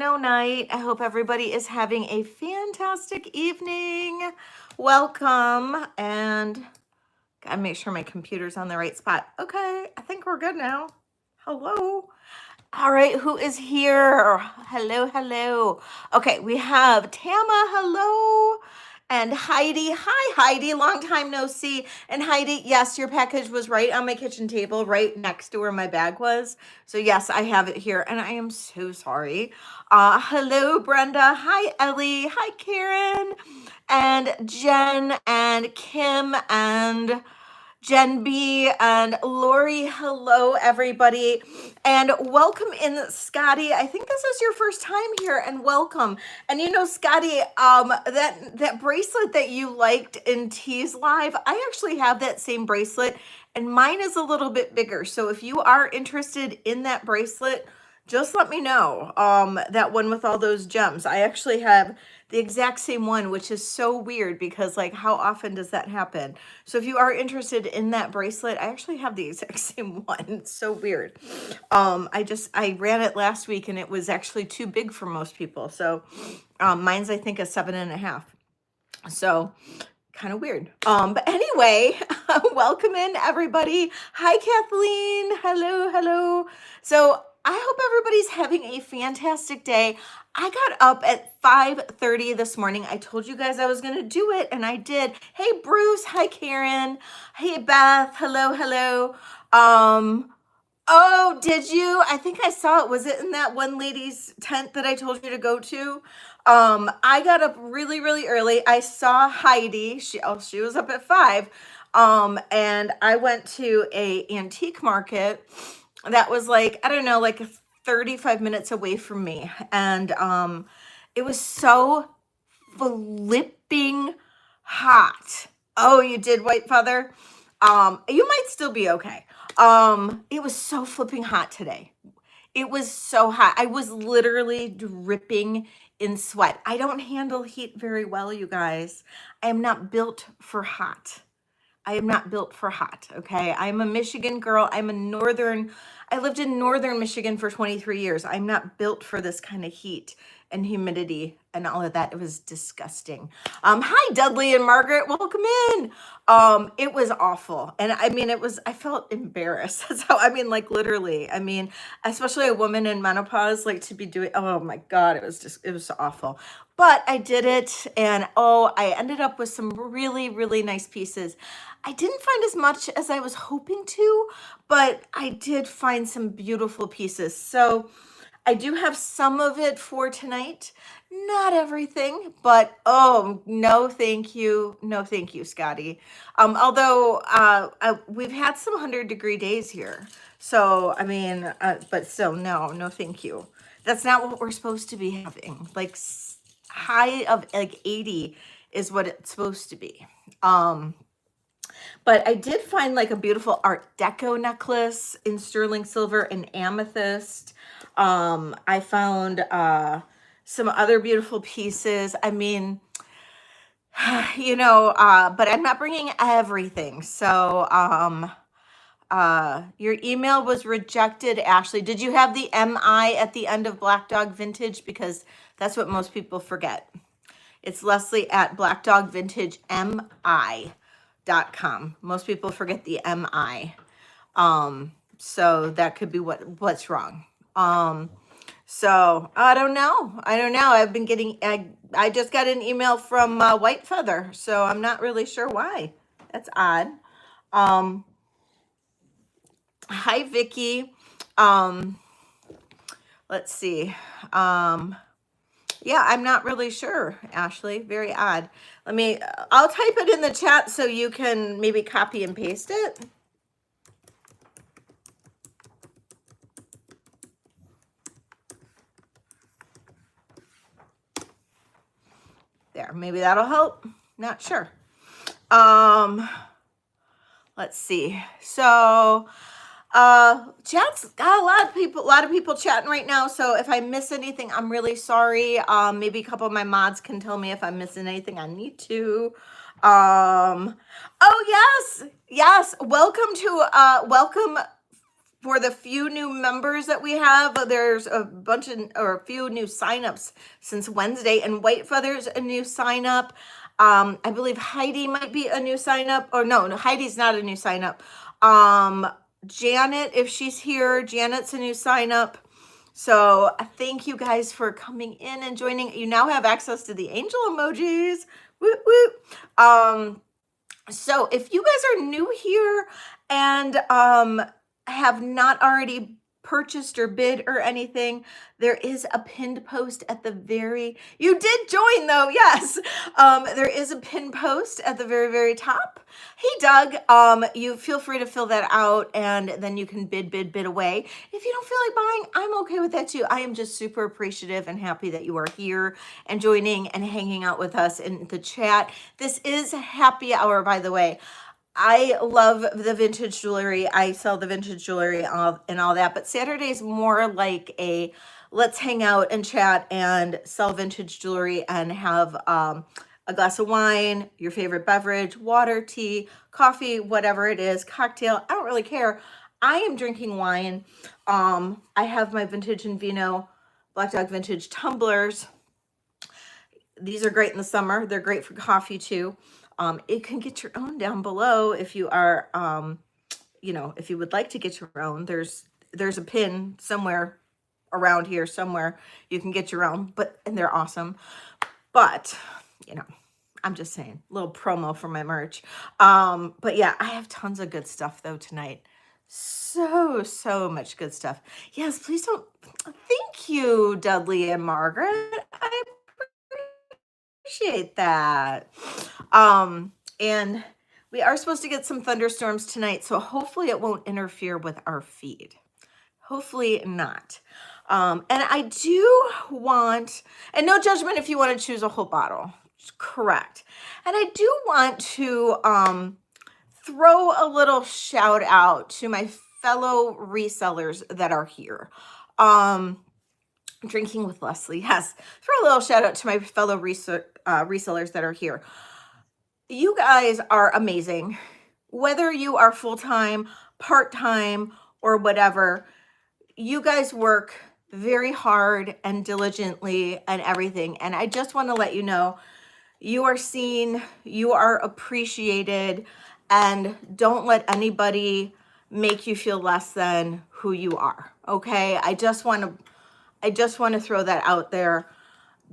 Vino night. I hope everybody is having a fantastic evening. Welcome. And gotta make sure my computer's on the right spot. Okay, I think we're good now. Hello. All right, who is here? Hello, hello. Okay, we have Tama, hello. And Heidi. Hi, Heidi. Long time no see. And Heidi, yes, your package was right on my kitchen table, right next to where my bag was. So yes, I have it here, and I am so sorry. Hello, Brenda. Hi, Ellie. Hi, Karen. And Jen and Kim and Jen B and Lori, hello everybody, and welcome in Scotty. I think this is your first time here, and welcome. And you know, Scotty, that bracelet that you liked in T's live, I actually have that same bracelet, and mine is a little bit bigger. So if you are interested in that bracelet, just let me know. That one with all those gems. I actually have the exact same one, which is so weird because like how often does that happen? So if you are interested in that bracelet, I actually have the exact same one. It's so weird. I ran it last week and it was actually too big for most people. So mine's I think a 7.5. So kind of weird. But anyway, welcome in everybody. Hi, Kathleen. Hello, hello. So I hope everybody's having a fantastic day. I got up at 5:30 this morning. I told you guys I was going to do it, and I did. Hey, Bruce. Hi, Karen. Hey, Beth. Hello, hello. Oh, did you? I think I saw it. Was it in that one lady's tent that I told you to go to? I got up really, really early. I saw Heidi. She was up at 5. And I went to a antique market that was like, I don't know, like 35 minutes away from me. And it was so flipping hot. Oh, you did, White Feather? You might still be okay. It was so flipping hot today. It was so hot. I was literally dripping in sweat. I don't handle heat very well, you guys. I am not built for hot. I am not built for hot, okay? I'm a Michigan girl. I lived in northern Michigan for 23 years. I'm not built for this kind of heat and humidity and all of that. It was disgusting. Hi, Dudley and Margaret. Welcome in. It was awful. And I mean, I felt embarrassed. That's how, like literally, especially a woman in menopause, like to be doing, oh my God, it was awful. But I did it. And I ended up with some really, really nice pieces. I didn't find as much as I was hoping to, but I did find some beautiful pieces. So I do have some of it for tonight. Not everything, but no, thank you. No, thank you, Scotty. Although we've had some 100-degree days here. So, but still, no, thank you. That's not what we're supposed to be having. Like high of like 80 is what it's supposed to be. But I did find like a beautiful Art Deco necklace in sterling silver and amethyst. I found some other beautiful pieces. But I'm not bringing everything. So your email was rejected, Ashley. Did you have the MI at the end of Black Dog Vintage? Because that's what most people forget. It's Leslie at blackdogvintagemi.com. Most people forget the MI. So that could be what's wrong. So I don't know. I've been getting, I just got an email from White Feather, so I'm not really sure why. That's odd. Hi, Vicky. Let's see. Yeah, I'm not really sure, Ashley. Very odd. I'll type it in the chat so you can maybe copy and paste it. There, maybe that'll help. Not sure. Let's see. So, chat's got a lot of people chatting right now. So if I miss anything, I'm really sorry. Maybe a couple of my mods can tell me if I'm missing anything I need to. Oh yes. Welcome For the few new members that we have, there's a bunch of, or a few new signups since Wednesday, and White Feather's a new sign up. I believe Heidi might be a new sign up, or no, Heidi's not a new sign up. Janet, if she's here, Janet's a new sign up. So thank you guys for coming in and joining. You now have access to the angel emojis. Woot woot. So if you guys are new here and have not already purchased or bid or anything, there is a pinned post at the very, you did join though, yes. There is a pinned post at the very, very top. Hey Doug, you feel free to fill that out and then you can bid away. If you don't feel like buying, I'm okay with that too. I am just super appreciative and happy that you are here and joining and hanging out with us in the chat. This is happy hour, by the way. I love the vintage jewelry. I sell the vintage jewelry and all that, but Saturday is more like a let's hang out and chat and sell vintage jewelry and have a glass of wine, your favorite beverage, water, tea, coffee, whatever it is, cocktail. I don't really care. I am drinking wine. I have my vintage and Vino Black Dog vintage tumblers. These are great in the summer. They're great for coffee too. You can get your own down below if you are, if you would like to get your own. There's a pin somewhere around here somewhere you can get your own, and they're awesome. But, I'm just saying, little promo for my merch. But yeah, I have tons of good stuff though tonight. So much good stuff. Yes, please don't. Thank you, Dudley and Margaret. I appreciate that. And we are supposed to get some thunderstorms tonight, so hopefully it won't interfere with our feed. Hopefully not. And I do want, and no judgment if you want to choose a whole bottle. Correct. And I do want to throw a little shout out to my fellow resellers that are here. Drinking with Leslie, yes. Throw a little shout out to my fellow resellers that are here. You guys are amazing. Whether you are full-time, part-time, or whatever, you guys work very hard and diligently and everything. And I just want to let you know, you are seen, you are appreciated, and don't let anybody make you feel less than who you are, okay? I just want to throw that out there.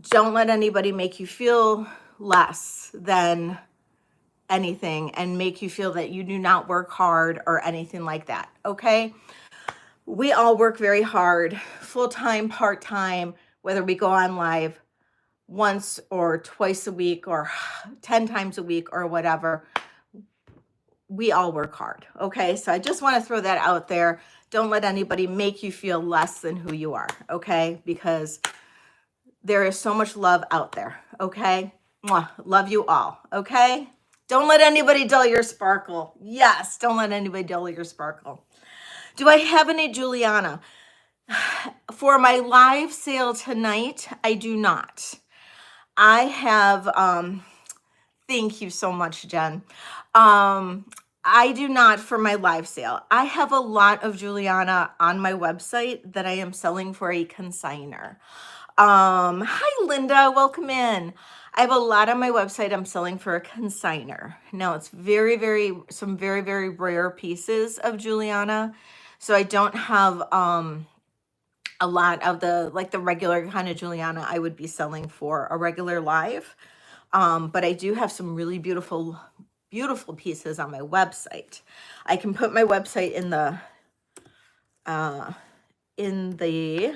Don't let anybody make you feel less than anything and make you feel that you do not work hard or anything like that, okay? We all work very hard, full-time, part-time, whether we go on live once or twice a week or 10 times a week or whatever. We all work hard, okay? So I just want to throw that out there. Don't let anybody make you feel less than who you are, okay? Because there is so much love out there, okay? Mwah. Love you all, okay? Don't let anybody dull your sparkle. Yes, don't let anybody dull your sparkle. Do I have any Juliana? For my live sale tonight, I do not. I have, thank you so much, Jen. I do not for my live sale. I have a lot of Juliana on my website that I am selling for a consignor. Hi, Linda, welcome in. I have a lot on my website I'm selling for a consignor. Now it's some very, very rare pieces of Juliana. So I don't have, a lot of the regular kind of Juliana I would be selling for a regular live. But I do have some really beautiful pieces on my website. I can put my website in the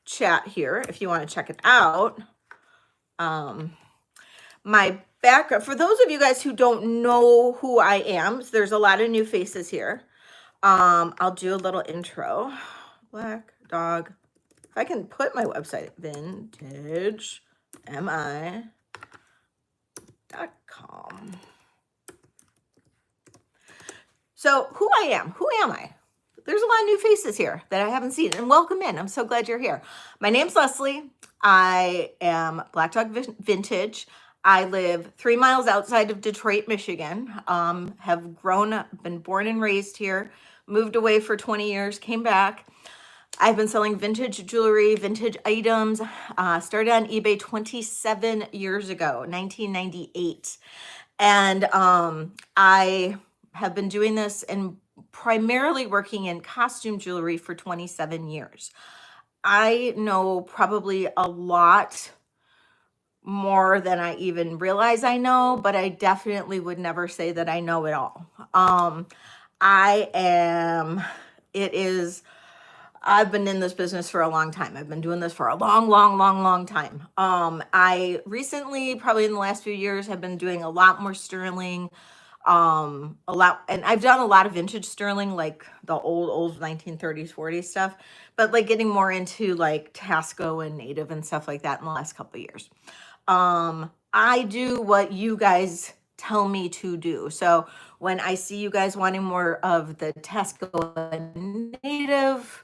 chat here if you want to check it out. My background, for those of you guys who don't know who I am, so there's a lot of new faces here. I'll do a little intro. Black Dog. If I can put my website, vintagemi.com. So who am I? There's a lot of new faces here that I haven't seen, and welcome in. I'm so glad you're here. My name's Leslie. I am Black Dog Vintage. I live 3 miles outside of Detroit, Michigan. Have been born and raised here. moved away for 20 years, came back. I've been selling vintage jewelry, vintage items. Started on eBay 27 years ago, 1998. And I have been doing this and primarily working in costume jewelry for 27 years. I know probably a lot more than I even realize I know, but I definitely would never say that I know it all. I've been in this business for a long time. I've been doing this for a long time. I recently, probably in the last few years, have been doing a lot more sterling, and I've done a lot of vintage sterling, like the old 1930s, 40s stuff, but like getting more into like Tasco and native and stuff like that in the last couple of years. I do what you guys tell me to do. So when I see you guys wanting more of the Tasco and native,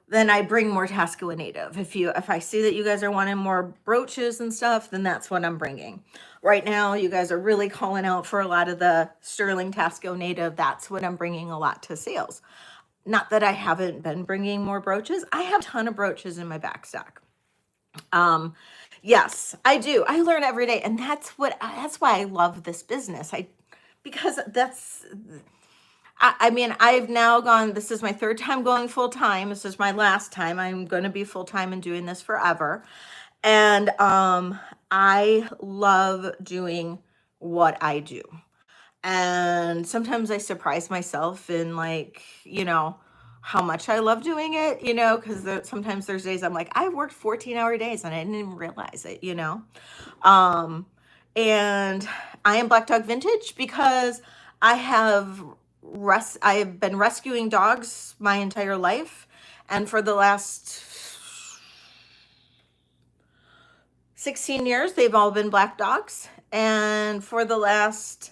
then I bring more Tasco and native. If I see that you guys are wanting more brooches and stuff, then that's what I'm bringing. Right now, you guys are really calling out for a lot of the sterling Tasco native. That's what I'm bringing a lot to sales. Not that I haven't been bringing more brooches. I have a ton of brooches in my back stock. Yes, I do. I learn every day, and that's why I love this business. Because that's, I mean, I've now gone, this is my third time going full time. This is my last time. I'm going to be full time and doing this forever. And I love doing what I do. And sometimes I surprise myself in like, how much I love doing it, because sometimes there's days I'm like, I worked 14-hour days and I didn't even realize it, and I am Black Dog Vintage because I have been rescuing dogs my entire life, and for the last 16 years they've all been black dogs, and for the last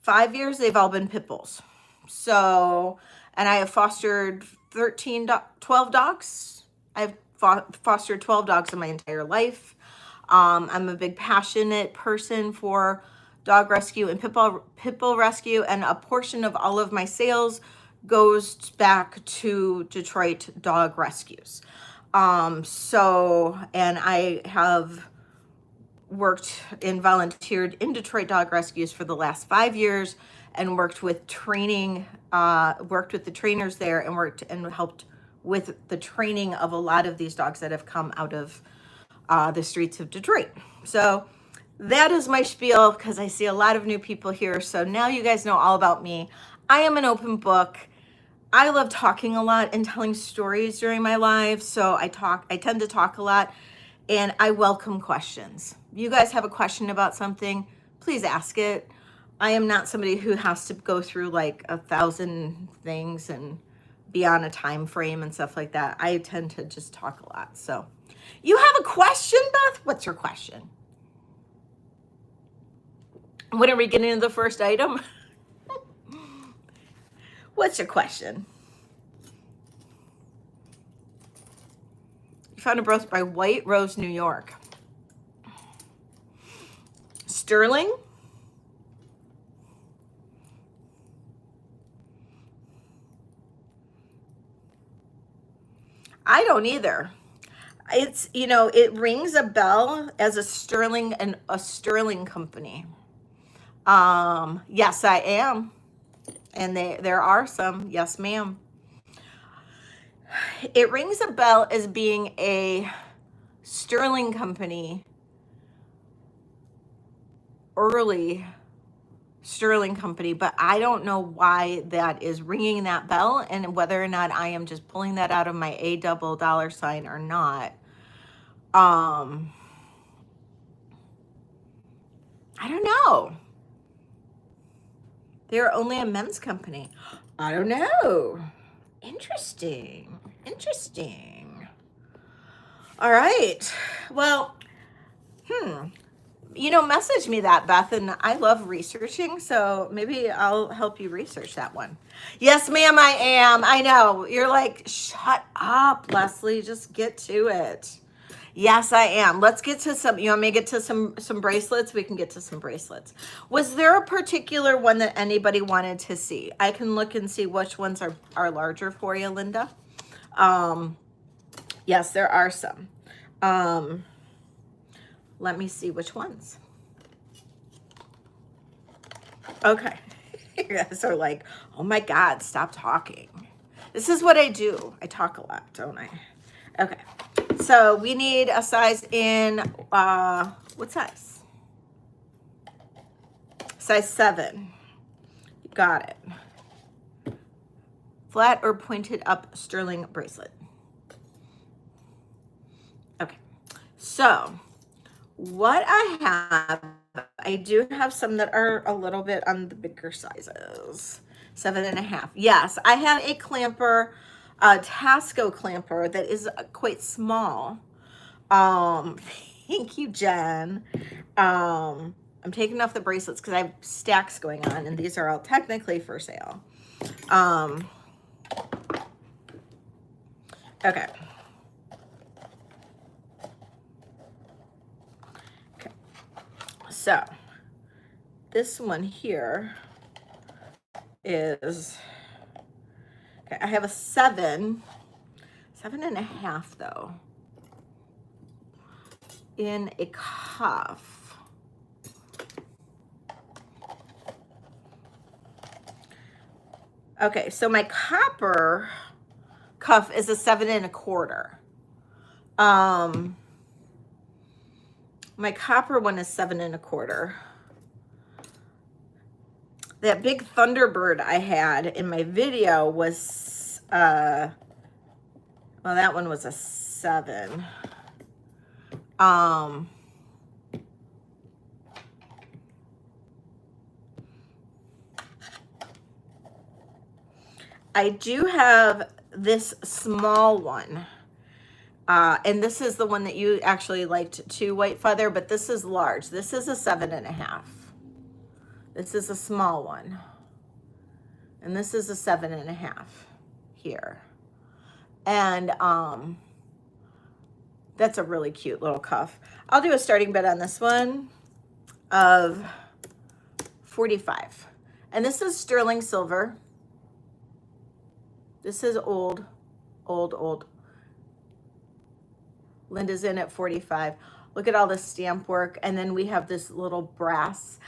5 years they've all been pit bulls. So, and I have fostered 12 dogs. I've fostered 12 dogs in my entire life. I'm a big passionate person for dog rescue and pit bull rescue, and a portion of all of my sales goes back to Detroit dog rescues. And I have worked and volunteered in Detroit dog rescues for the last 5 years, and worked with the trainers there, and helped with the training of a lot of these dogs that have come out of the streets of Detroit. So that is my spiel, because I see a lot of new people here. So now you guys know all about me. I am an open book. I love talking a lot and telling stories during my live. So I tend to talk a lot, and I welcome questions. You guys have a question about something, please ask it. I am not somebody who has to go through like 1,000 things and be on a time frame and stuff like that. I tend to just talk a lot. So you have a question, Beth? What's your question? When are we getting into the first item? What's your question? You found a brooch by White Rose, New York. Sterling? I don't either. It's, it rings a bell as a sterling company. Yes, I am. And there are some. Yes, ma'am. It rings a bell as being a sterling company, early sterling company, but I don't know why that is ringing that bell, and whether or not I am just pulling that out of my $$ or not. I don't know. They're only a men's company. I don't know. Interesting. All right. Well, message me that, Beth, and I love researching, so maybe I'll help you research that one. Yes, ma'am, I am. I know. You're like, shut up, Leslie. Just get to it. Yes, I am. Let's get to some, you want me to get to some bracelets? We can get to some bracelets. Was there a particular one that anybody wanted to see? I can look and see which ones are larger for you, Linda. Yes, there are some. Let me see which ones. Okay. You guys are like, oh my God, stop talking. This is what I do. I talk a lot, don't I? Okay. So we need a size in, what size? Size 7. Got it. Flat or pointed up sterling bracelet. Okay. So what I have, I do have some that are a little bit on the bigger sizes. 7.5. Yes, I have a clamper, a Tasco clamper that is quite small. Thank you, Jen. I'm taking off the bracelets because I have stacks going on, and these are all technically for sale. Okay. So this one here is, okay, I have a 7.5 though, in a cuff. Okay, so my copper cuff is a 7.25. My copper one is 7.25. That big Thunderbird I had in my video was, well, that one was a 7. I do have this small one. And this is the one that you actually liked too, White Feather, but this is large. This is a 7.5. This is a small one. And this is a 7.5 here. And that's a really cute little cuff. I'll do a starting bid on this one of 45. And this is sterling silver. This is old. Linda's in at 45. Look at all the stamp work. And then we have this little brass.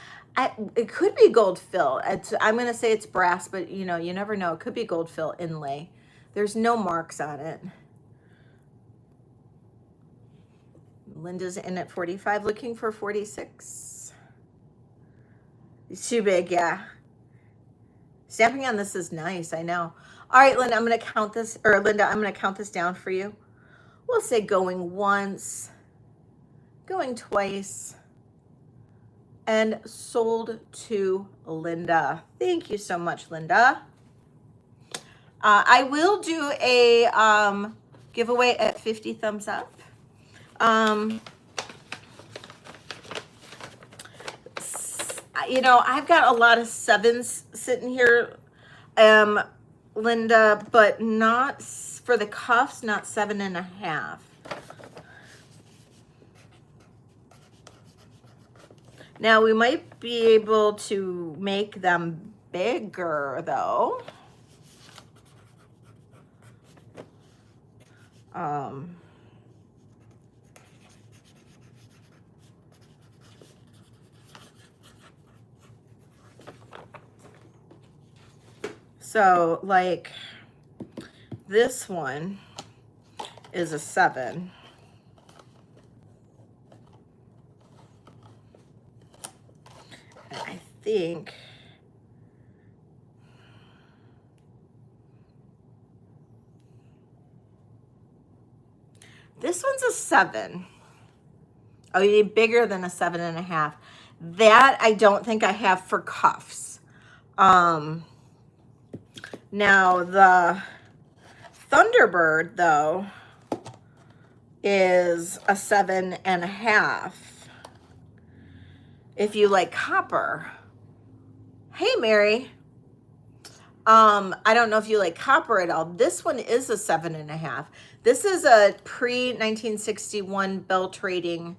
It could be gold fill. I'm going to say it's brass, but you know, you never know. It could be gold fill inlay. There's no marks on it. Linda's in at 45, looking for 46. It's too big, yeah. Stamping on this is nice, I know. All right, Linda, I'm going to count this, or Linda, I'm going to count this down for you. We'll say going once, going twice, and sold to Linda. Thank you so much, Linda. I will do a giveaway at 50 thumbs up. You know, I've got a lot of 7s sitting here, Linda, but not for the cuffs, not 7.5. Now we might be able to make them bigger though. So like this one is a 7. And I think this one's a 7. Oh, you need bigger than a 7.5. That I don't think I have for cuffs. Now the Thunderbird though is a 7.5. If you like copper. Hey, Mary. I don't know if you like copper at all. This one is a 7.5. This is a pre-1961 bell trading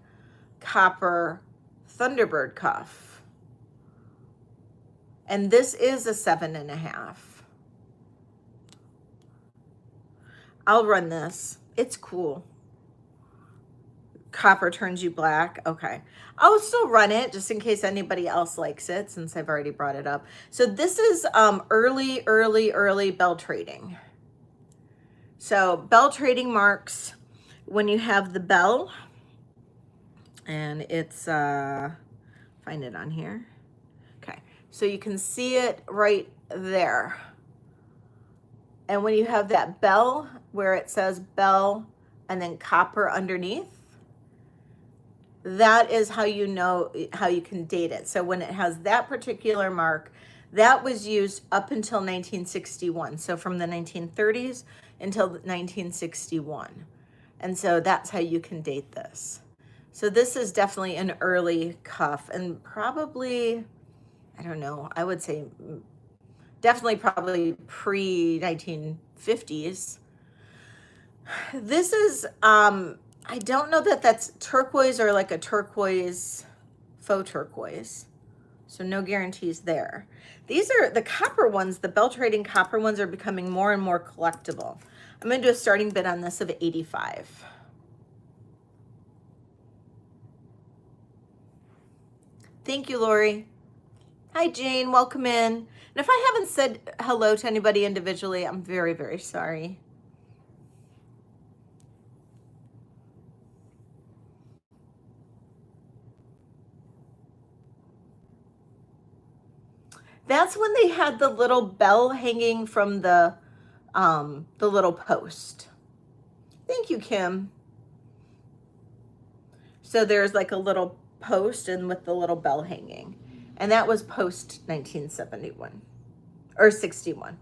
copper Thunderbird cuff. And this is a 7.5. I'll run this. It's cool. Copper turns you black. Okay. I'll still run it just in case anybody else likes it, since I've already brought it up. So this is early bell trading. So bell trading marks when you have the bell, and it's, find it on here. Okay. So you can see it right there. And when you have that bell where it says bell and then copper underneath, that is how you know how you can date it. So when it has that particular mark, that was used up until 1961. So from the 1930s until 1961. And so that's how you can date this. So this is definitely an early cuff, and probably, I don't know, I would say definitely probably pre-1950s. This is, I don't know that that's turquoise or like a turquoise, faux turquoise. So no guarantees there. These are the copper ones, the bell trading copper ones are becoming more and more collectible. I'm gonna do a starting bid on this of 85. Thank you, Lori. Hi, Jane, welcome in. And if I haven't said hello to anybody individually, I'm very, very sorry. That's when they had the little bell hanging from the little post. Thank you, Kim. So there's like a little post and with the little bell hanging. And that was post 1971 or 61.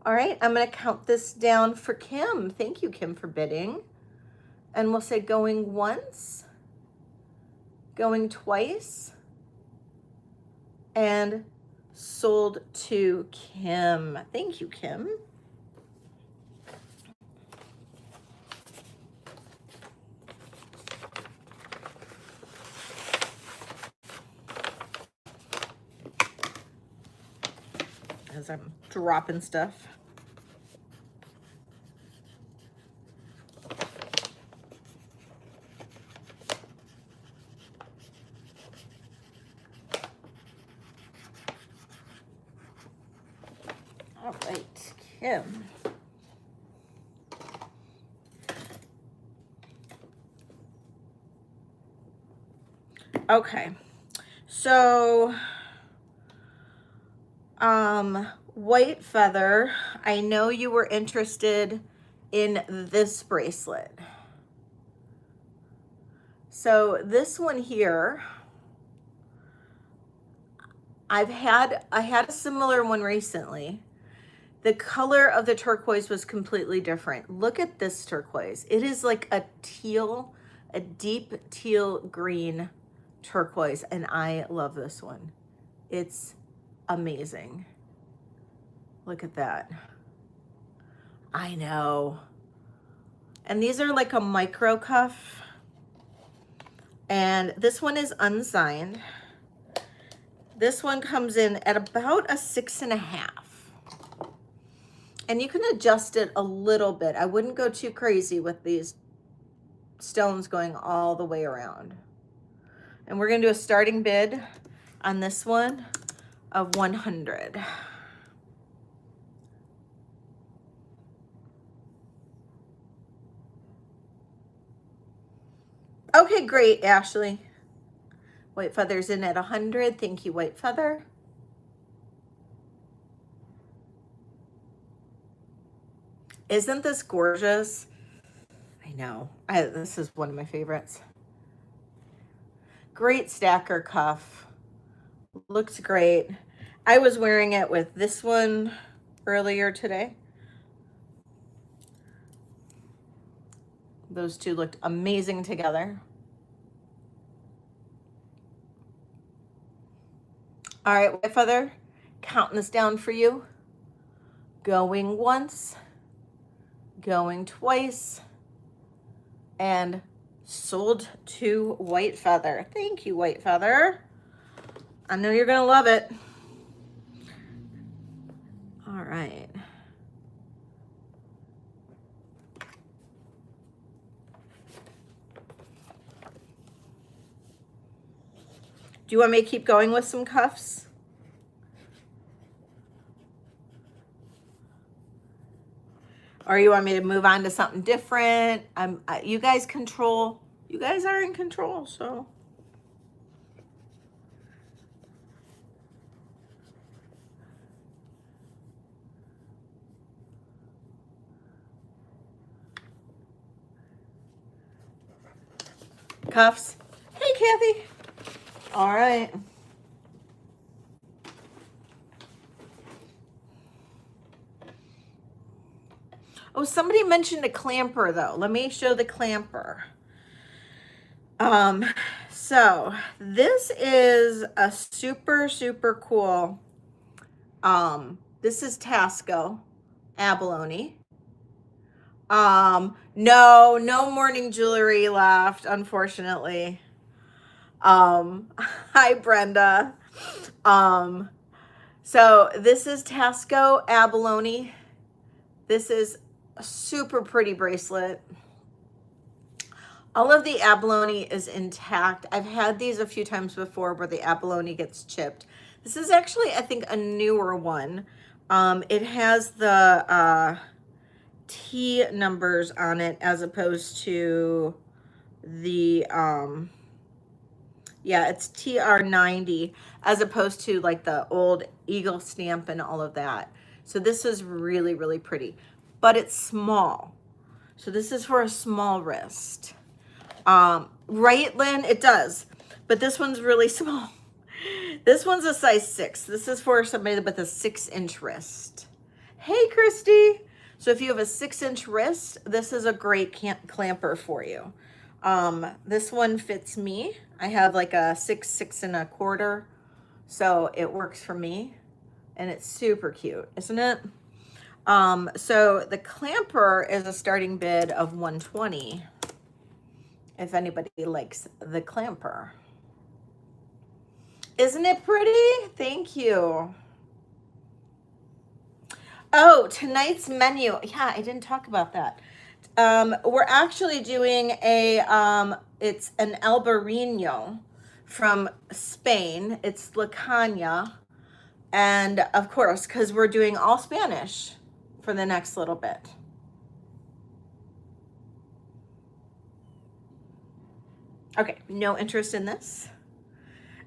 All right, I'm going to count this down for Kim. Thank you, Kim, for bidding. And we'll say going once, going twice, and sold to Kim. Thank you, Kim. As I'm dropping stuff. All right, Kim. Okay, so white feather, I know you were interested in this bracelet. So this one here, I had a similar one recently. The color of the turquoise was completely different. Look at this turquoise. It is like a teal, a deep teal green turquoise, and I love this one. It's amazing. Look at that. I know. And these are like a micro cuff. And this one is unsigned. This one comes in at about a 6.5. And you can adjust it a little bit. I wouldn't go too crazy with these stones going all the way around. And we're gonna do a starting bid on this one of 100. Okay, great, Ashley. White feather's in at 100. Thank you, white feather. Isn't this gorgeous? I know. This is one of my favorites. Great stacker cuff. Looks great. I was wearing it with this one earlier today. Those two looked amazing together. All right, white feather, counting this down for you. Going once, going twice, and sold to White Feather. Thank you, White Feather. I know you're gonna love it. All right. Do you want me to keep going with some cuffs? Or you want me to move on to something different? You guys control. You guys are in control, so. Cuffs. Hey, Kathy. All right. Oh, somebody mentioned a clamper though. Let me show the clamper. So this is a super, super cool. This is Tasco abalone. No morning jewelry left, unfortunately. Hi Brenda. So this is Tasco abalone. This is a super pretty bracelet. All of the abalone is intact. I've had these a few times before where the abalone gets chipped. This is actually, I think, a newer one. It has the T numbers on it as opposed to the, yeah, it's TR90 as opposed to like the old eagle stamp and all of that. So this is really, really pretty, but it's small. So this is for a small wrist. Right, Lynn? It does, but this one's really small. This one's a size 6. This is for somebody with a 6-inch wrist. Hey, Christy. So if you have a 6-inch wrist, this is a great clamper for you. This one fits me. I have like a 6 1/4, so it works for me, and it's super cute, isn't it? So the clamper is a starting bid of $120. If anybody likes the clamper. Isn't it pretty? Thank you. Oh, tonight's menu. Yeah, I didn't talk about that. We're actually doing it's an albarino from Spain. It's La Caña. And of course, because we're doing all Spanish for the next little bit. Okay, no interest in this.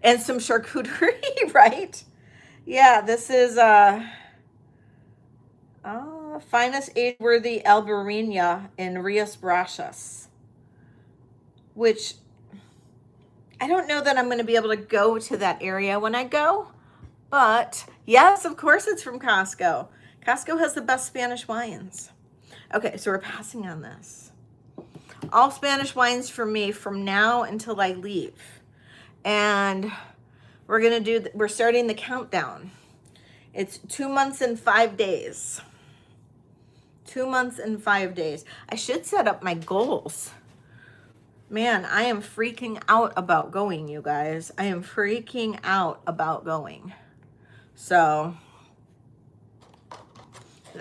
And some charcuterie, right? Yeah, this is finest age-worthy albarina in Rias Brachas, which I don't know that I'm going to be able to go to that area when I go, but yes, of course it's from Costco. Costco has the best Spanish wines. Okay, so we're passing on this. All Spanish wines for me from now until I leave. And we're starting the countdown. It's 2 months and 5 days. 2 months and 5 days. I should set up my goals. Man, I am freaking out about going, you guys. I am freaking out about going. So,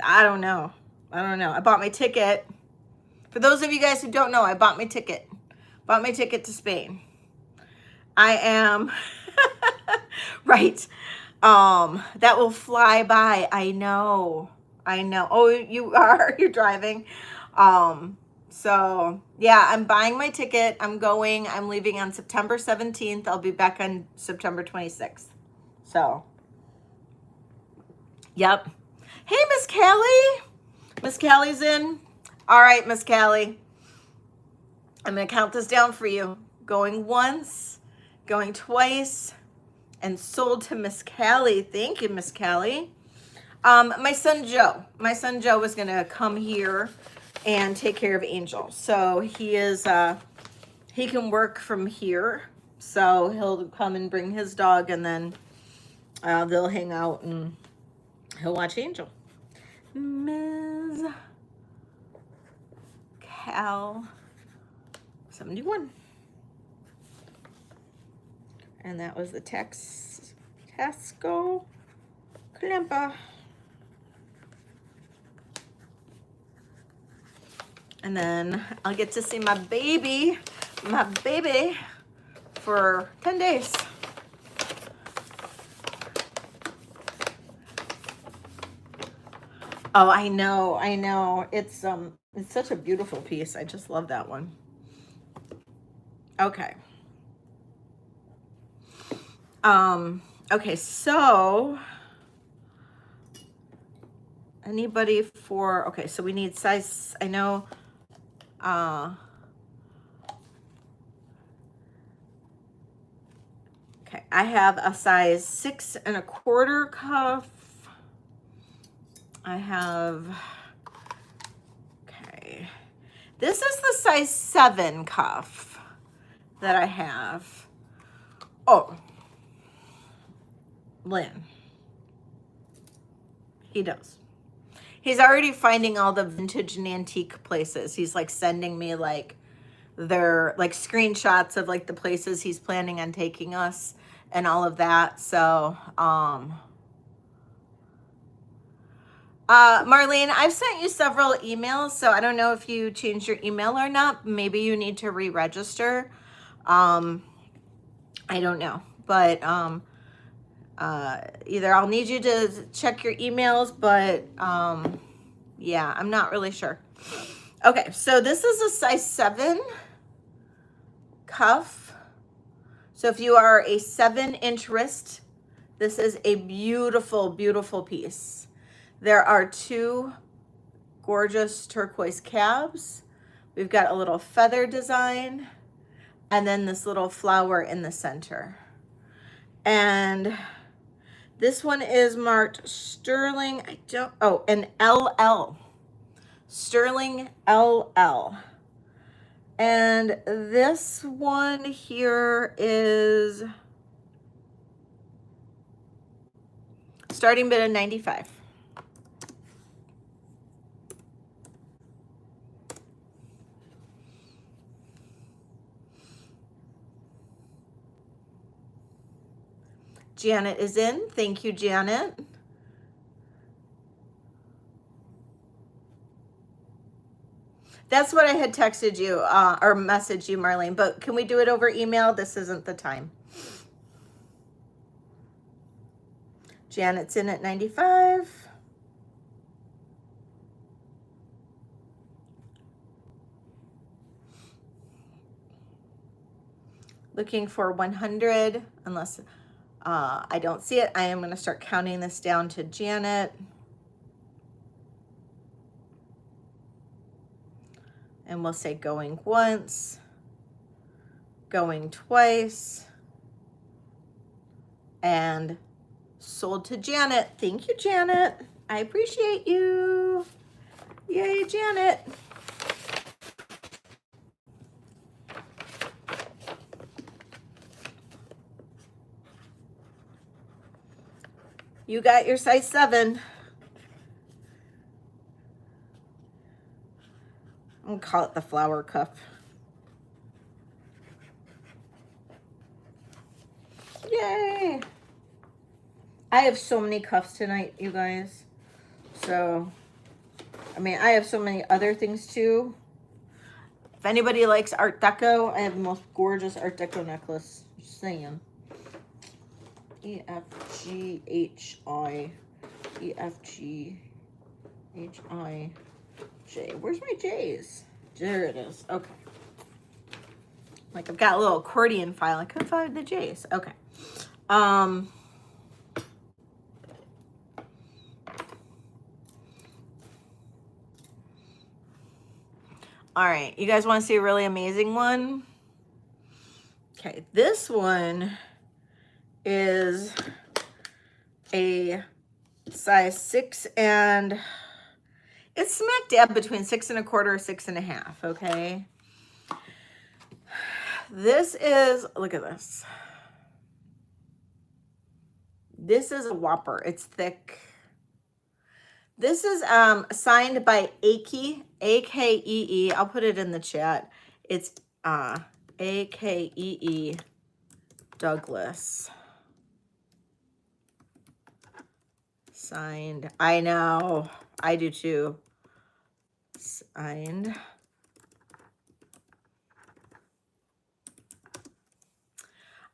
I don't know. I bought my ticket. For those of you guys who don't know, I bought my ticket. Bought my ticket to Spain. I am, right. That will fly by. I know. Oh, you are, you're driving. So yeah, I'm buying my ticket. I'm going, I'm leaving on September 17th. I'll be back on September 26th. So, yep. Hey, Miss Callie. Miss Callie's in. All right, Miss Callie. I'm going to count this down for you. Going once, going twice, and sold to Miss Callie. Thank you, Miss Callie. My son Joe was going to come here and take care of Angel. So he is, he can work from here. So he'll come and bring his dog, and then they'll hang out and he'll watch Angel. Ms. PAL 71. And that was the Tasco Clampa. And then I'll get to see my baby for 10 days. Oh, I know. It's such a beautiful piece. I just love that one. Okay. Okay, so anybody for, okay, so we need size, I know, okay, I have a size 6 1/4 cuff. I have, okay, this is the size 7 cuff that I have. Oh, Lynn, he does. He's already finding all the vintage and antique places. He's like sending me like their like screenshots of like the places he's planning on taking us and all of that. So, Marlene, I've sent you several emails, so I don't know if you changed your email or not. Maybe you need to re-register. I don't know, but either I'll need you to check your emails, but yeah, I'm not really sure. Okay, so this is a size 7 cuff. So if you are a 7-inch wrist, this is a beautiful, beautiful piece. There are 2 gorgeous turquoise cabs. We've got a little feather design and then this little flower in the center. And this one is marked sterling, an LL. Sterling LL. And this one here is starting bid of $95. Janet is in. Thank you, Janet. That's what I had texted you or messaged you, Marlene, but can we do it over email? This isn't the time. Janet's in at 95. Looking for 100, unless I don't see it. I am going to start counting this down to Janet. And we'll say going once, going twice, and sold to Janet. Thank you, Janet. I appreciate you. Yay, Janet. You got your size 7. I'm gonna call it the flower cuff. Yay! I have so many cuffs tonight, you guys. So, I mean, I have so many other things too. If anybody likes Art Deco, I have the most gorgeous Art Deco necklace. Just saying. EFGHI. EFGHI. J. Where's my J's? There it is. Okay. Like I've got a little accordion file. I couldn't find the J's. Okay. All right. You guys want to see a really amazing one? Okay. This one is a size 6 and it's smack dab between 6 1/4 or 6 1/2, okay? This is, look at this. This is a whopper. It's thick. This is signed by Akee, A-K-E-E. I'll put it in the chat. It's A-K-E-E Douglas. Signed. I know. I do too. Signed.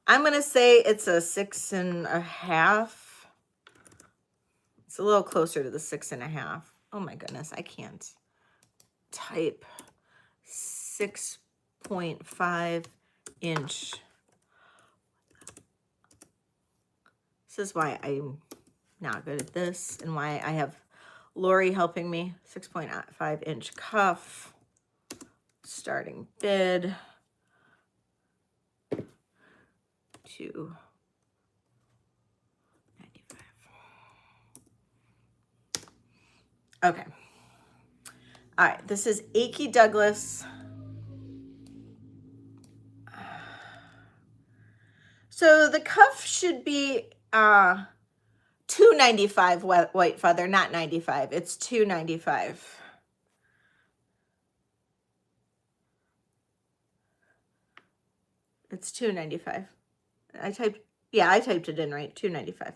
I'm going to say it's a 6.5. It's a little closer to the 6.5. Oh my goodness, I can't type. 6.5 inch. This is why I'm not good at this and why I have Lori helping me. 6.5 inch cuff. Starting bid. 295. Okay. All right. This is Akee Douglas. So the cuff should be $295 white feather, not 95. It's $295. It's $295. I typed it in right. $295.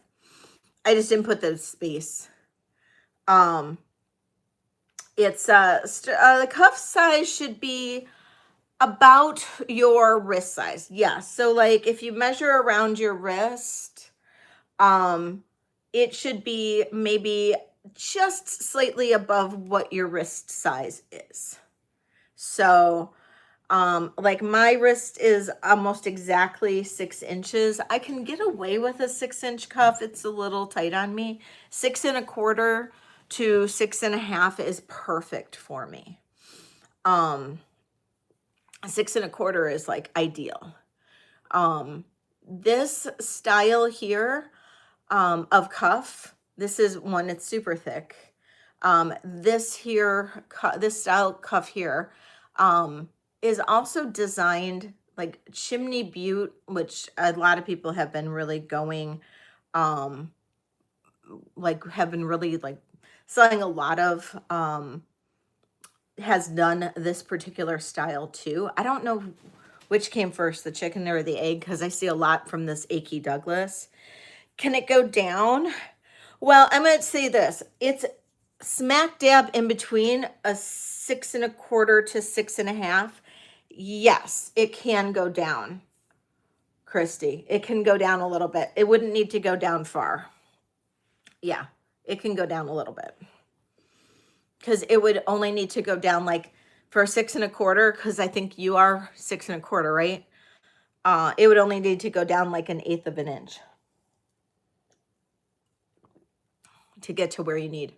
I just didn't put the space. It's the cuff size should be about your wrist size. Yeah. So like if you measure around your wrist, it should be maybe just slightly above what your wrist size is. So like my wrist is almost exactly 6 inches. I can get away with a 6-inch cuff. It's a little tight on me. 6 1/4 to 6.5 is perfect for me. 6 1/4 is like ideal. This style here of cuff, this is one, it's super thick. This style cuff here is also designed like chimney butte, which a lot of people have been really going, selling a lot of, has done this particular style too. I don't know which came first, the chicken or the egg, because I see a lot from this Akee Douglas. Can it go down? Well, I'm going to say this. It's smack dab in between a 6 1/4 to 6.5. Yes, it can go down, Christy. It can go down a little bit. It wouldn't need to go down far. Yeah, it can go down a little bit. Because it would only need to go down like for 6 1/4, because I think you are 6 1/4, right? It would only need to go down like 1/8 of an inch to get to where you need.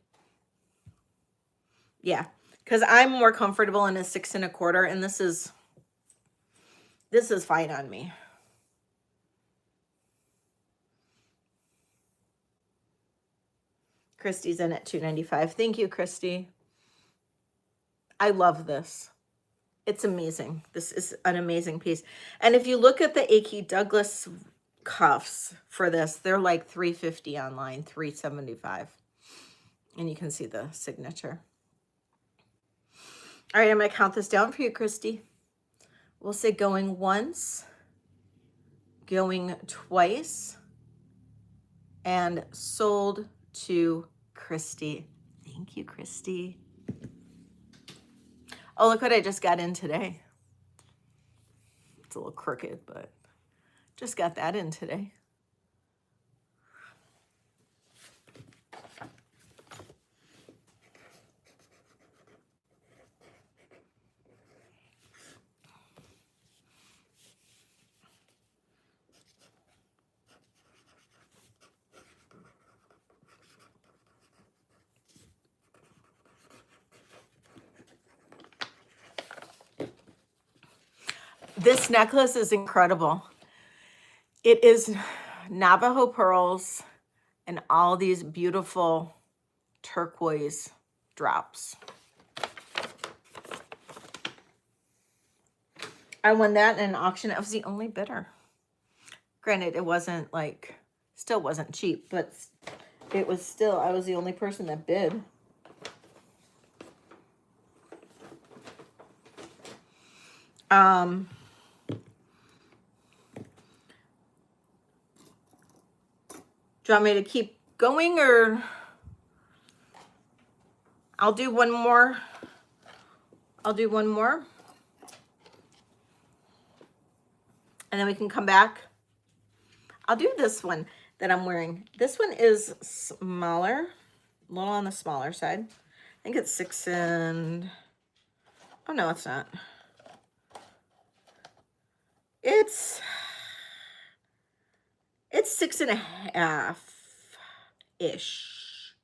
Yeah, because I'm more comfortable in a 6 1/4, and this is fine on me. Christy's in at $295. Thank you, Christy. I love this. It's amazing. This is an amazing piece. And if you look at the Akee Douglas cuffs for this, they're like $350 online, $375. And you can see the signature. All right, I'm going to count this down for you, Christy. We'll say going once, going twice, and sold to Christy. Thank you, Christy. Oh, look what I just got in today. It's a little crooked, but just got that in today. This necklace is incredible. It is Navajo pearls and all these beautiful turquoise drops. I won that in an auction. I was the only bidder. Granted, it wasn't like, still wasn't cheap, but it was still, I was the only person that bid. Do you want me to keep going, or I'll do one more? I'll do one more. And then we can come back. I'll do this one that I'm wearing. This one is smaller, a little on the smaller side. I think it's 6 and, oh no, it's not. It's 6.5-ish.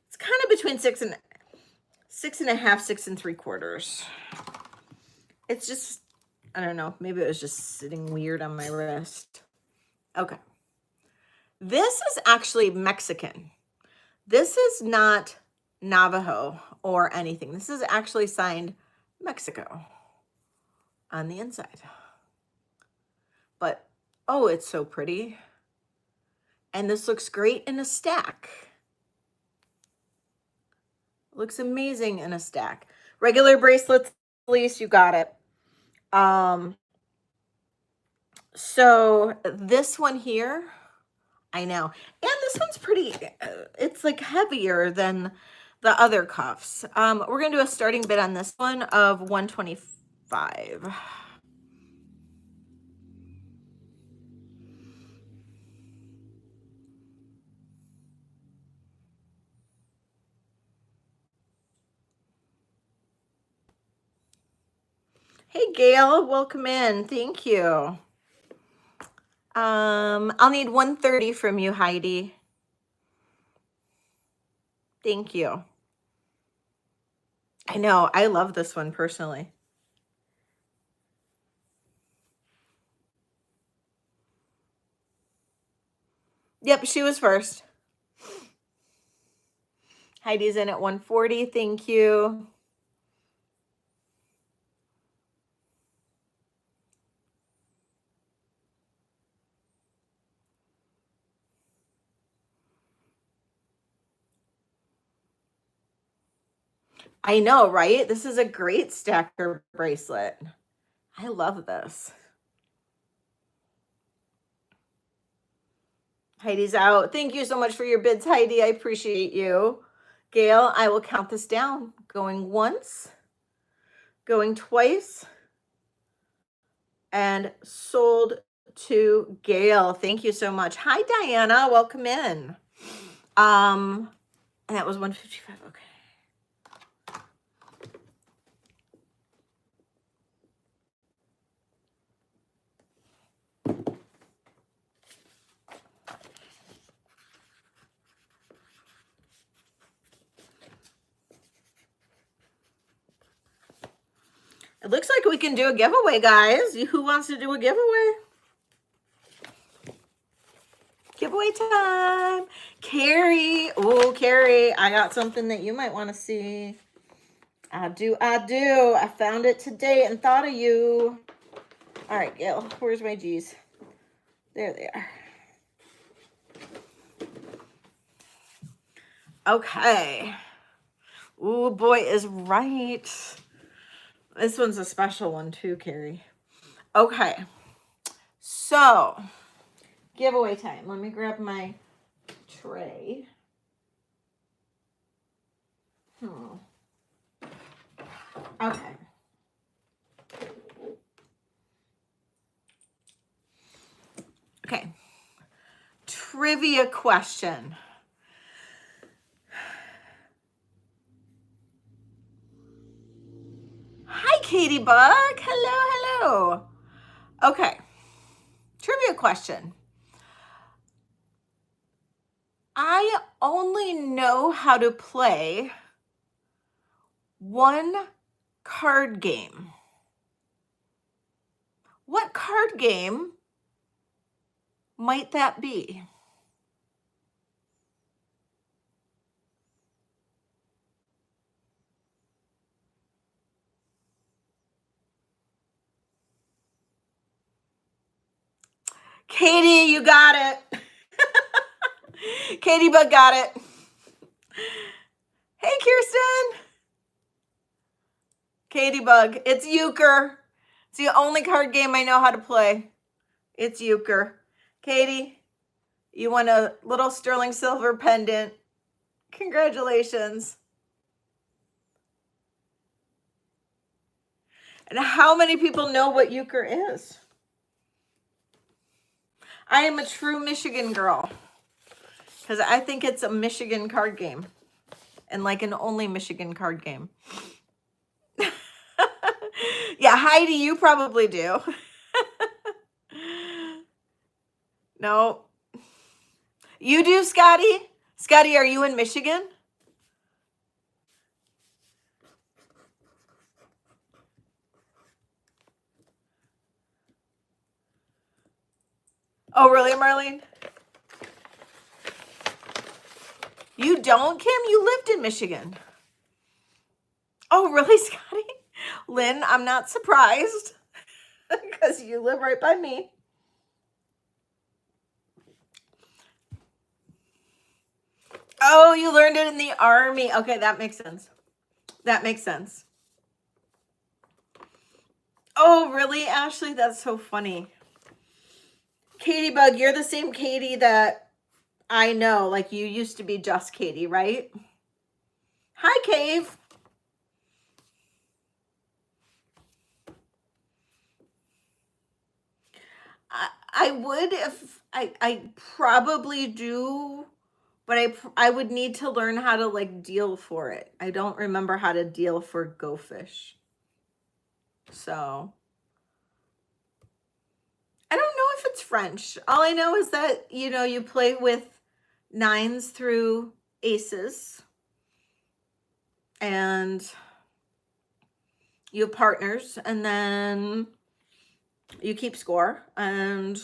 It's kind of between 6.5, 6 3/4. It's just, I don't know, maybe it was just sitting weird on my wrist. Okay. This is actually Mexican. This is not Navajo or anything. This is actually signed Mexico on the inside. But, oh, it's so pretty. And this looks great in a stack. Looks amazing in a stack. Regular bracelets, Elise, you got it. So this one here, I know. And this one's pretty, it's like heavier than the other cuffs. We're going to do a starting bid on this one of $125. Hey, Gail, welcome in. Thank you. I'll need 130 from you, Heidi. Thank you. I know, I love this one personally. Yep, she was first. Heidi's in at 140. Thank you. I know, right? This is a great stacker bracelet. I love this. Heidi's out. Thank you so much for your bids, Heidi. I appreciate you. Gail, I will count this down. Going once, going twice, and sold to Gail. Thank you so much. Hi, Diana. Welcome in. And that was 155. Okay. It looks like we can do a giveaway, guys. Who wants to do a giveaway? Giveaway time. Carrie. Oh, Carrie, I got something that you might want to see. I do. I found it today and thought of you. All right, Gail, where's my G's? There they are. Okay. Ooh, boy is right. This one's a special one too, Carrie. Okay. So, giveaway time. Let me grab my tray. Okay. Okay. Trivia question. Hi, Katie Buck. Hello. Okay. Trivia question. I only know how to play one card game. What card game might that be? Katie, you got it. Katie Bug got it. Hey, Kirsten. Katie Bug, it's euchre. It's the only card game I know how to play. It's euchre. Katie, you won a little sterling silver pendant. Congratulations. And how many people know what euchre is? I am a true Michigan girl because I think it's a Michigan card game and like an only Michigan card game. Yeah, Heidi, you probably do. No. You do, Scotty? Scotty, are you in Michigan? Oh, really, Marlene? You don't, Kim? You lived in Michigan. Oh, really, Scotty? Lynn, I'm not surprised because you live right by me. Oh, you learned it in the Army. Okay, that makes sense. That makes sense. Oh, really, Ashley? That's so funny. Katie Bug, you're the same Katie that I know. Like, you used to be just Katie, right? Hi, Cave. I would if I probably do, but I would need to learn how to like deal for it. I don't remember how to deal for Go Fish. So I don't know if it's French. All I know is that, you know, you play with 9s through aces and you have partners and then you keep score. And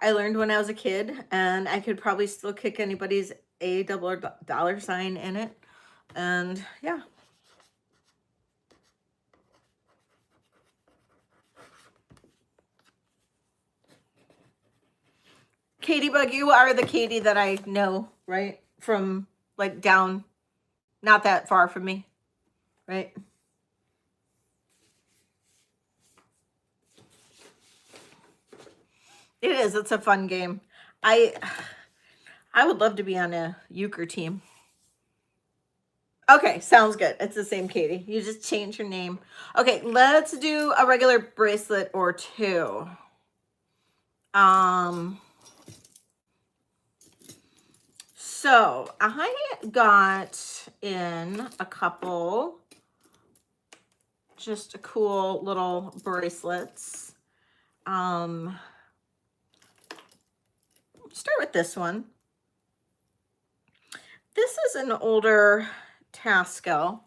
I learned when I was a kid and I could probably still kick anybody's a double or dollar sign in it. And yeah. Katie Bug, you are the Katie that I know, right? From like down, not that far from me, right? It is. It's a fun game. I would love to be on a euchre team. Okay, sounds good. It's the same Katie. You just change your name. Okay, let's do a regular bracelet or two. So I got in a couple just cool little bracelets. Start with this one. This is an older Tasco.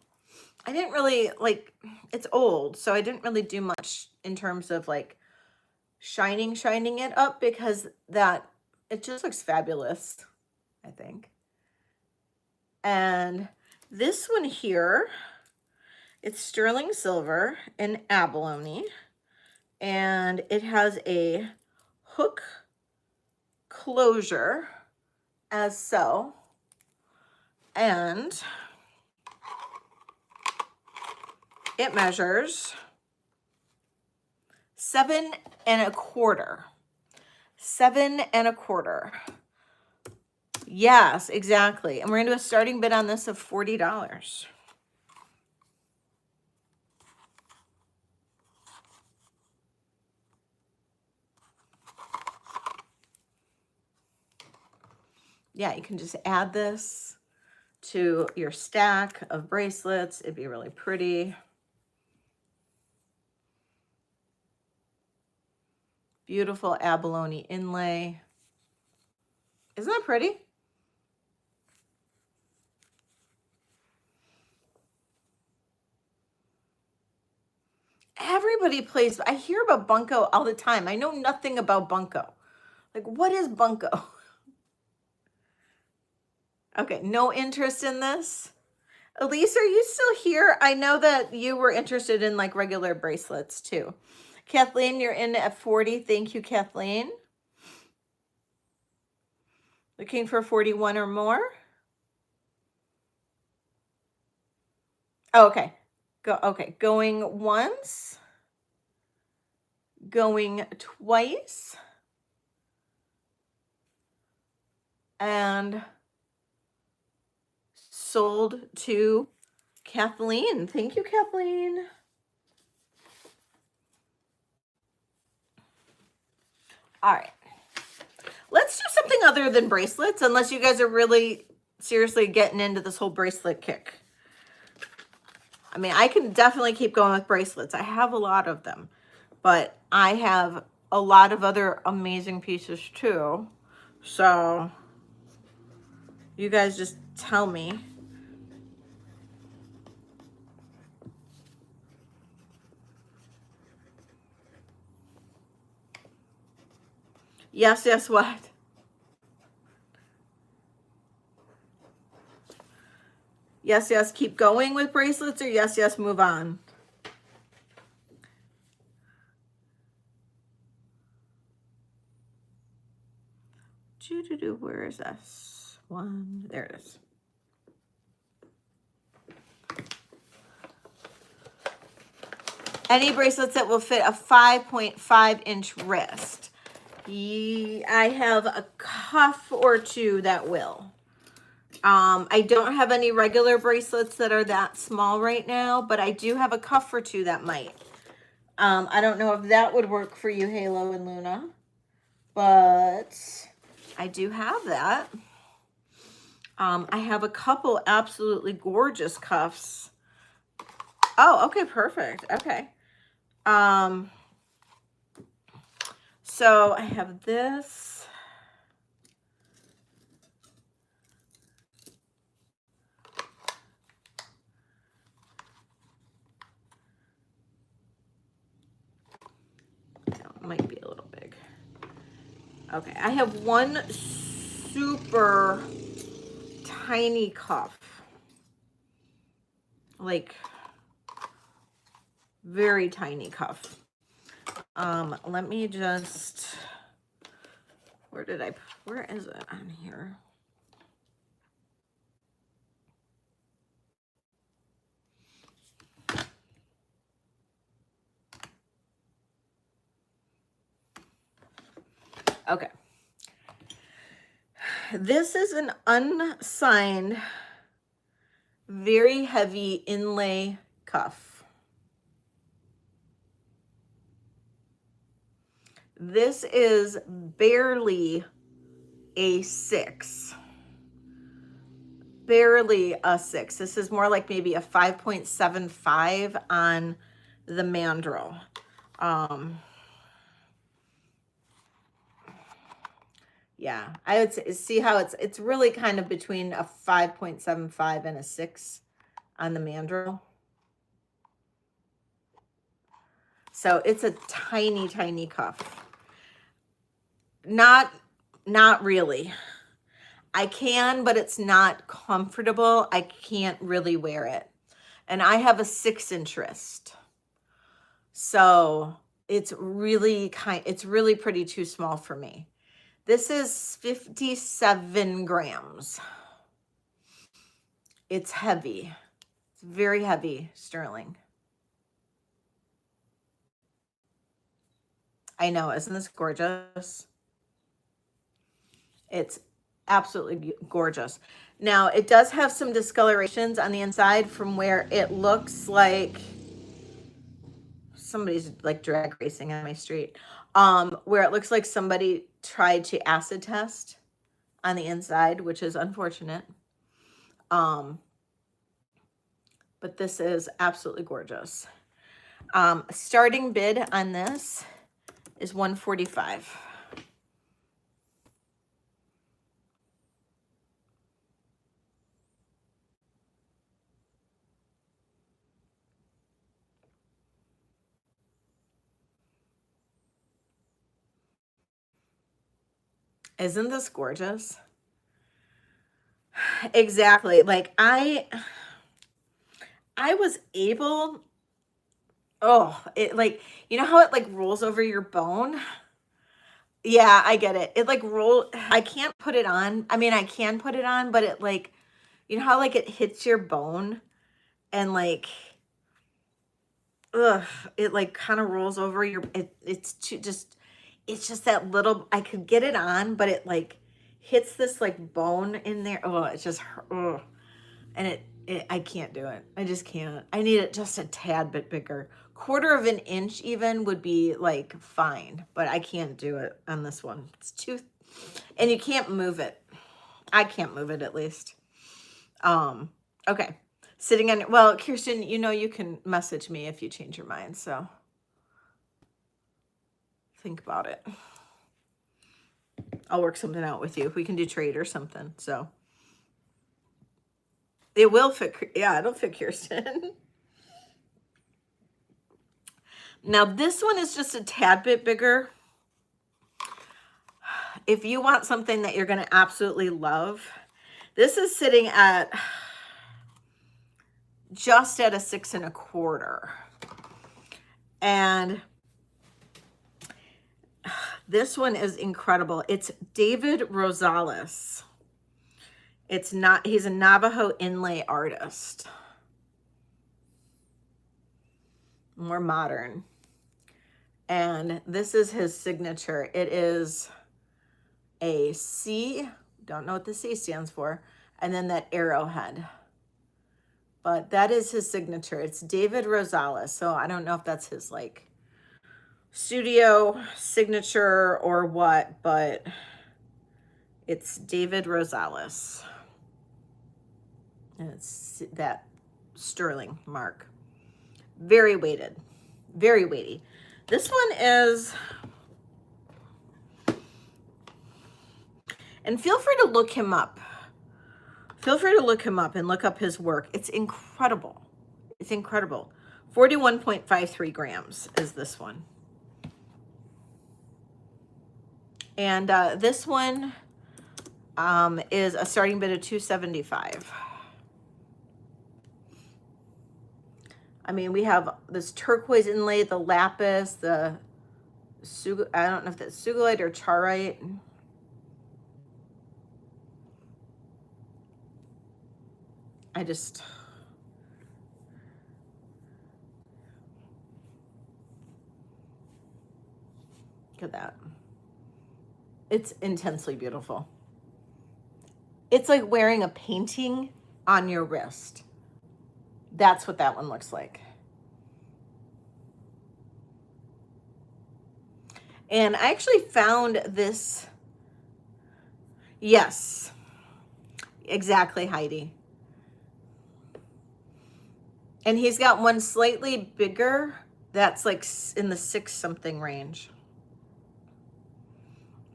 I didn't really like, it's old, so I didn't really do much in terms of like shining it up because it just looks fabulous, I think. And this one here, it's sterling silver and abalone, and it has a hook closure as so, and it measures 7 1/4. 7 1/4. Yes, exactly. And we're going to do a starting bid on this of $40. Yeah, you can just add this to your stack of bracelets. It'd be really pretty. Beautiful abalone inlay. Isn't that pretty? Everybody plays. I hear about bunco all the time. I know nothing about bunco. Like, what is bunco? Okay, no interest in this. Elise, are you still here? I know that you were interested in like regular bracelets too. Kathleen, you're in at 40. Thank you, Kathleen. Looking for 41 or more? Oh, okay. Okay, going once, going twice, and sold to Kathleen. Thank you, Kathleen. All right. Let's do something other than bracelets, unless you guys are really seriously getting into this whole bracelet kick. I mean, I can definitely keep going with bracelets. I have a lot of them, but I have a lot of other amazing pieces too. So you guys just tell me. Yes, yes, what? Yes, yes, keep going with bracelets, or yes, yes, move on. Where is this one? There it is. Any bracelets that will fit a 5.5-inch wrist. I have a cuff or two that will. I don't have any regular bracelets that are that small right now, but I do have a cuff or two that might. I don't know if that would work for you, Halo and Luna, but I do have that. I have a couple absolutely gorgeous cuffs. Oh, okay, perfect. Okay. So I have this. It might be a little big. Okay, I have one super tiny cuff. Like very tiny cuff. Let me just, where is it on here? Okay. This is an unsigned, very heavy inlay cuff. This is barely a 6. Barely a 6. This is more like maybe a 5.75 on the mandrel. Yeah, I would say, see how it's really kind of between a 5.75 and a 6 on the mandrel. So it's a tiny, tiny cuff. Not really. I can, but it's not comfortable. I can't really wear it. And I have a 6-inch wrist. So it's really pretty too small for me. This is 57 grams. It's heavy. It's very heavy, sterling. I know, isn't this gorgeous? It's absolutely gorgeous. Now, it does have some discolorations on the inside from where it looks like somebody's like drag racing on my street. Where it looks like somebody tried to acid test on the inside, which is unfortunate. But this is absolutely gorgeous. Starting bid on this is $145. Isn't this gorgeous? Exactly. Like I was able, it like, you know how it like rolls over your bone? Yeah, I get it. It like I can't put it on. I mean, I can put it on, but it like, you know how like it hits your bone and like, ugh, it like kind of rolls over your, it's too it's just that little, I could get it on, but it like hits this like bone in there. Oh, it's just, ugh. And I can't do it. I just can't. I need it just a tad bit bigger. Quarter of an inch even would be like fine, but I can't do it on this one. It's too, and you can't move it. I can't move it at least. Okay. Sitting on, well, Kirsten, you know, you can message me if you change your mind. So think about it. I'll work something out with you. We can do trade or something. So it will fit. Yeah, it'll fit Kirsten. Now this one is just a tad bit bigger. If you want something that you're going to absolutely love, this is sitting at just at a 6 1/4. And this one is incredible. It's David Rosales. It's not, he's a Navajo inlay artist. More modern. And this is his signature. It is a C, don't know what the C stands for, and then that arrowhead. But that is his signature. It's David Rosales. So I don't know if that's his like studio signature or what, but it's David Rosales. And it's that sterling mark. Very weighted. Very weighty. This one is, and feel free to look him up. Feel free to look him up and look up his work. It's incredible. It's incredible. 41.53 grams is this one. And this one is a starting bid of $275. I mean, we have this turquoise inlay, the lapis, the I don't know if that's sugilite or charite. I just, look at that. It's intensely beautiful. It's like wearing a painting on your wrist. That's what that one looks like. And I actually found this. Yes, exactly, Heidi. And he's got one slightly bigger that's like in the 6 something range.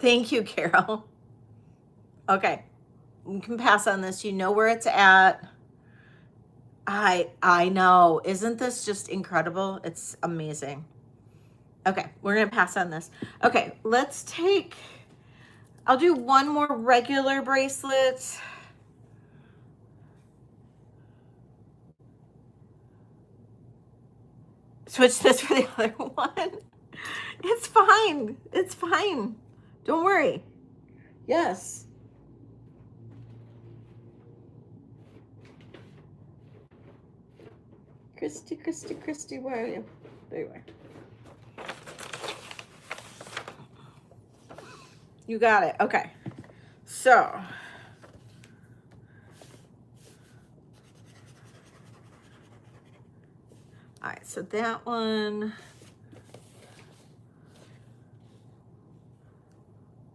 Thank you, Carol. Okay, you can pass on this. You know where it's at. I know. Isn't this just incredible? It's amazing. Okay, we're going to pass on this. Okay, let's take, I'll do one more regular bracelet. Switch this for the other one. It's fine. It's fine. Don't worry. Yes. Christy, where are you? There you are. You got it. Okay. So, all right, so that one,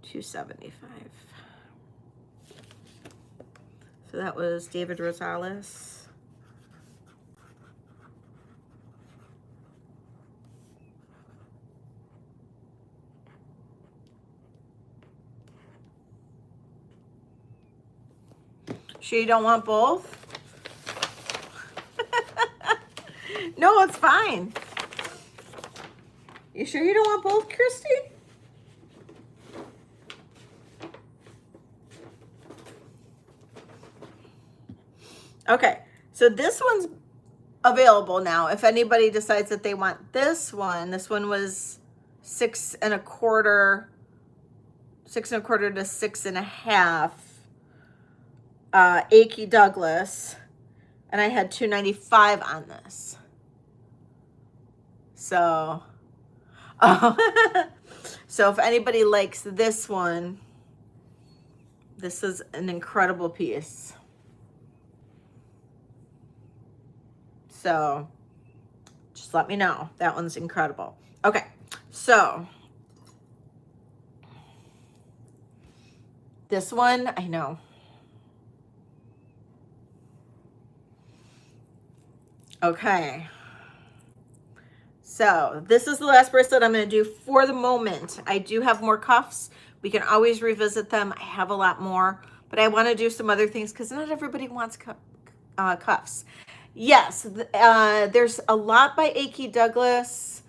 $275. So that was David Rosales. Sure you don't want both? No, it's fine. You sure you don't want both, Christy? Okay, so this one's available now. If anybody decides that they want this one was 6 1/4, 6 1/4 to 6 1/2. Akey Douglas, and I had $295 on this. So, oh. So if anybody likes this one, this is an incredible piece. So just let me know. That one's incredible. Okay, so this one, I know. Okay. So this is the last bracelet I'm going to do for the moment. I do have more cuffs. We can always revisit them. I have a lot more, but I want to do some other things because not everybody wants cuffs. Yes, there's a lot by A.K. Douglas.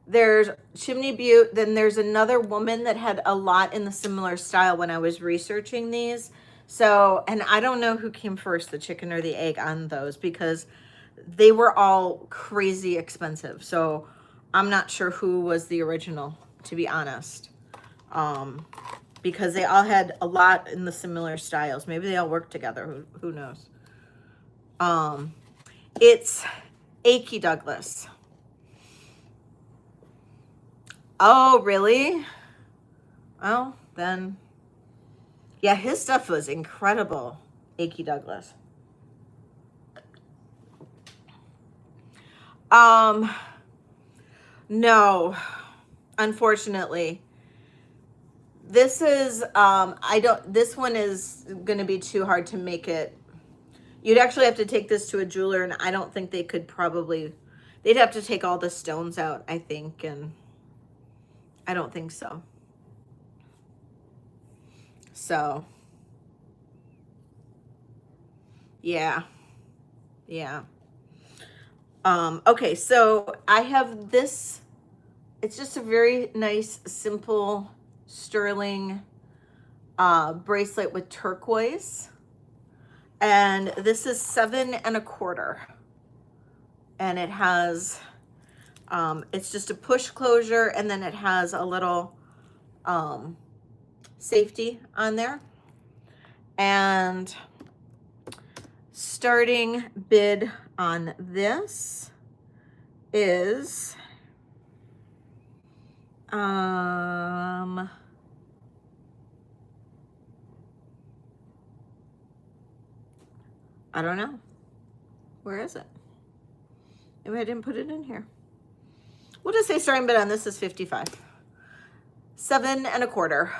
There's Chimney Butte. Then there's another woman that had a lot in the similar style when I was researching these. So, and I don't know who came first, the chicken or the egg on those, because they were all crazy expensive. So I'm not sure who was the original, to be honest. Because they all had a lot in the similar styles. Maybe they all worked together. Who knows? It's A.K. Douglas. Oh, really? Well, then, yeah, his stuff was incredible. A.K. Douglas. No, unfortunately. This is, this one is going to be too hard to make it. You'd actually have to take this to a jeweler, and I don't think they could probably, they'd have to take all the stones out, I think, and I don't think so. So, yeah, yeah. Okay, so I have this, it's just a very nice, simple, sterling bracelet with turquoise. And this is 7 1/4. And it has, it's just a push closure, and then it has a little safety on there. And starting bid on this is I don't know. Where is it? Maybe I didn't put it in here. We'll just say starting bid on this is 55. 7 1/4.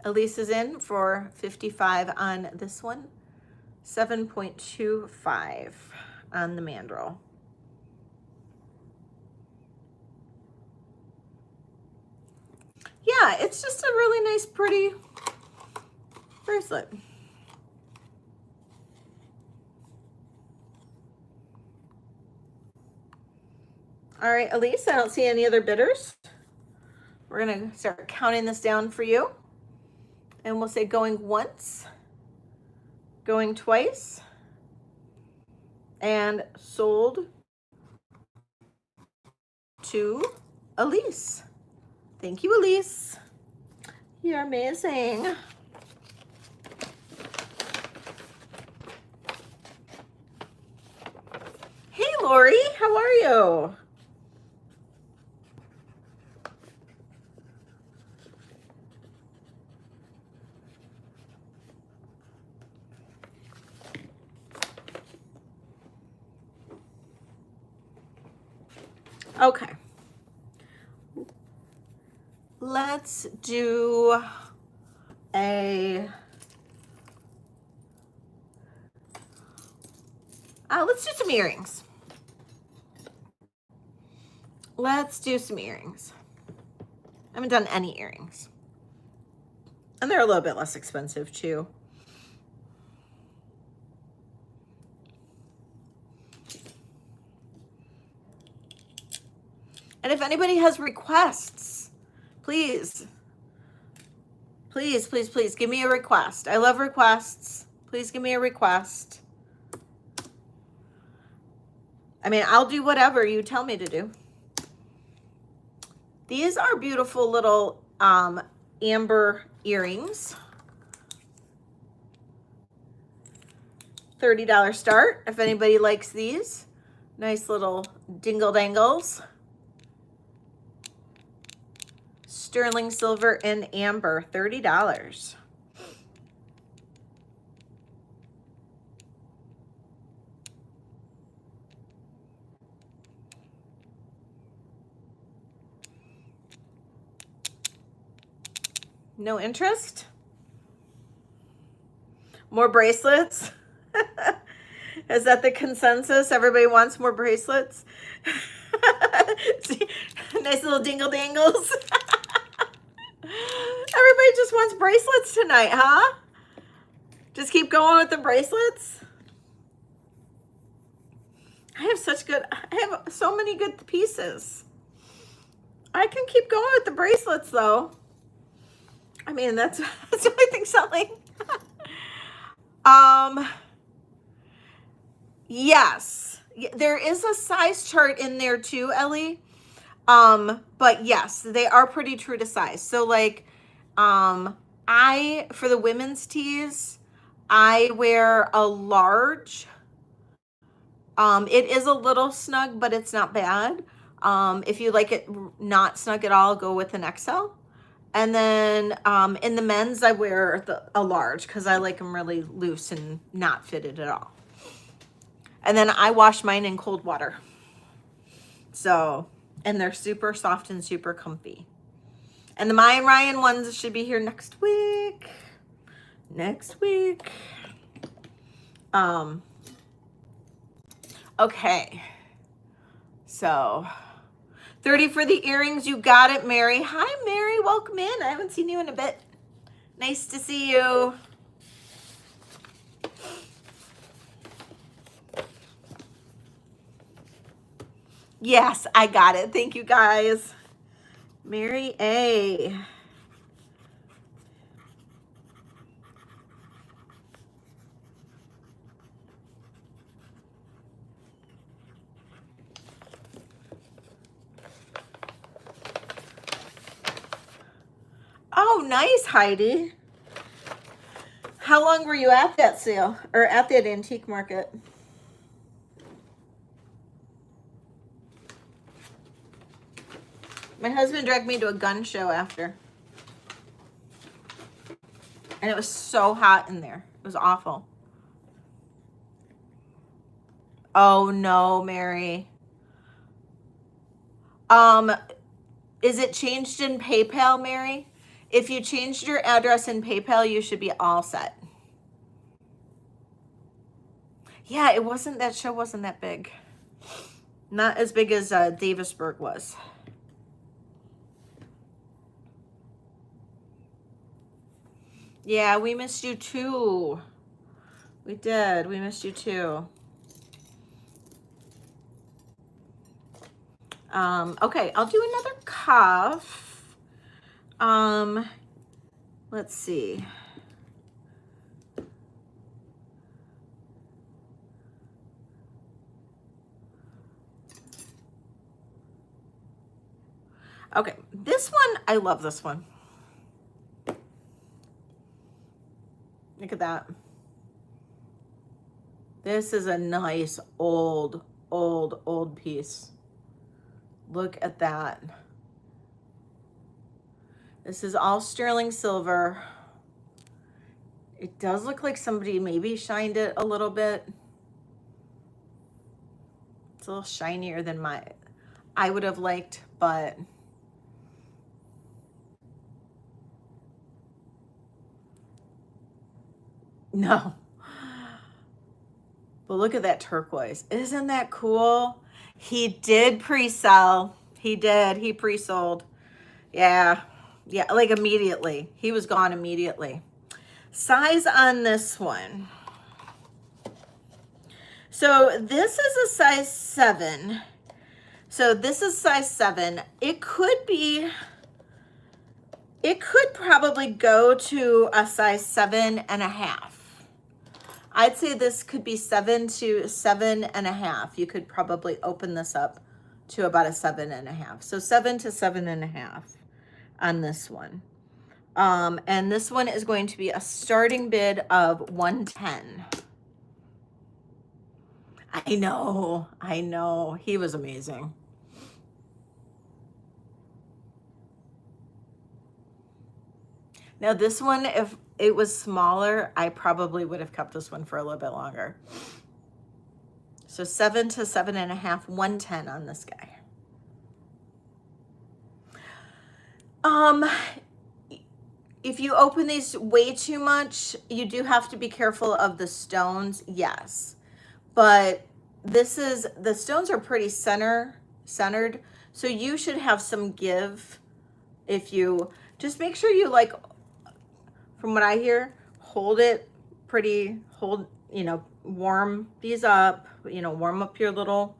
Elise is in for 55 on this one. 7.25 on the mandrel. Yeah, it's just a really nice, pretty bracelet. All right, Elise, I don't see any other bidders. We're gonna start counting this down for you. And we'll say going once, going twice, and sold to Elise. Thank you, Elise. You're amazing. Hey, Lori, how are you? Okay. Let's do let's do some earrings. Let's do some earrings. I haven't done any earrings. And they're a little bit less expensive too. And if anybody has requests, please give me a request. I love requests. Please give me a request. I mean, I'll do whatever you tell me to do. These are beautiful little amber earrings. $30 start if anybody likes these. Nice little dingle dangles. Sterling silver and amber, $30. No interest? More bracelets? Is that the consensus? Everybody wants more bracelets? See, nice little dingle dangles. Everybody just wants bracelets tonight, huh? Just keep going with the bracelets. I have so many good pieces. I can keep going with the bracelets though. I mean, that's the only thing selling. Yes, there is a size chart in there too, Ellie. But yes, they are pretty true to size. So like, for the women's tees, I wear a large. It is a little snug, but it's not bad. If you like it not snug at all, go with an XL. And then in the men's, I wear a large because I like them really loose and not fitted at all. And then I wash mine in cold water. So, and they're super soft and super comfy. And the Maya and Ryan ones should be here next week. Okay. So, 30 for the earrings. You got it, Mary. Hi, Mary. Welcome in. I haven't seen you in a bit. Nice to see you. Yes, I got it. Thank you, guys. Mary A. Oh, nice, Heidi. How long were you at that sale or at that antique market? My husband dragged me to a gun show after. And it was so hot in there. It was awful. Oh no, Mary. Is it changed in PayPal, Mary? If you changed your address in PayPal, you should be all set. Yeah, that show wasn't that big. Not as big as Davisburg was. Yeah, we missed you too. We did. We missed you too. Okay, I'll do another cuff. Let's see. Okay, this one, I love this one. Look at that. This is a nice old piece. Look at that. This is all sterling silver. It does look like somebody maybe shined it a little bit. It's a little shinier than I would have liked, but no. But look at that turquoise. Isn't that cool? He did pre-sell. He did. He pre-sold. Yeah. Yeah, like immediately. He was gone immediately. Size on this one. So this is a size 7. So this is size 7. It could probably go to a size 7.5. I'd say this could be 7 to 7.5. You could probably open this up to about a 7.5. So 7 to 7.5 on this one. And this one is going to be a starting bid of 110. I know. He was amazing. Now this one, if it was smaller, I probably would have kept this one for a little bit longer. So 7 to 7.5, 110 on this guy. If you open these way too much, you do have to be careful of the stones, yes. But the stones are pretty centered, so you should have some give. If you just make sure you, like, from what I hear, hold, warm these up, warm up your little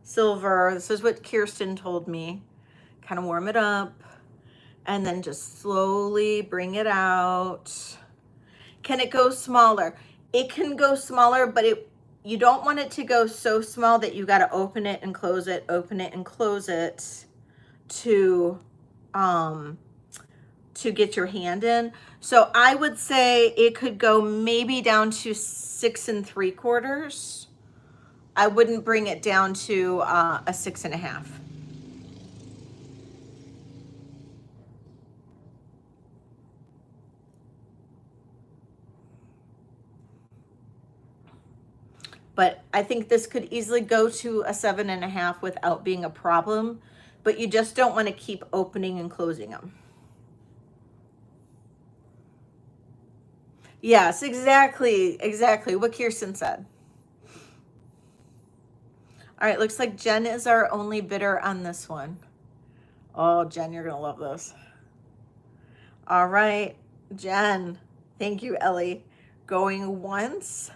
silver. This is what Kirsten told me. Kind of warm it up and then just slowly bring it out. Can it go smaller? It can go smaller, but you don't want it to go so small that you got to open it and close it, to get your hand in. So I would say it could go maybe down to 6 3/4. I wouldn't bring it down to a 6.5. But I think this could easily go to a 7.5 without being a problem. But you just don't want to keep opening and closing them. Yes, exactly what Kirsten said. All right, looks like Jen is our only bidder on this one. Oh, Jen, you're gonna love this. All right, Jen, thank you, Ellie. Going once,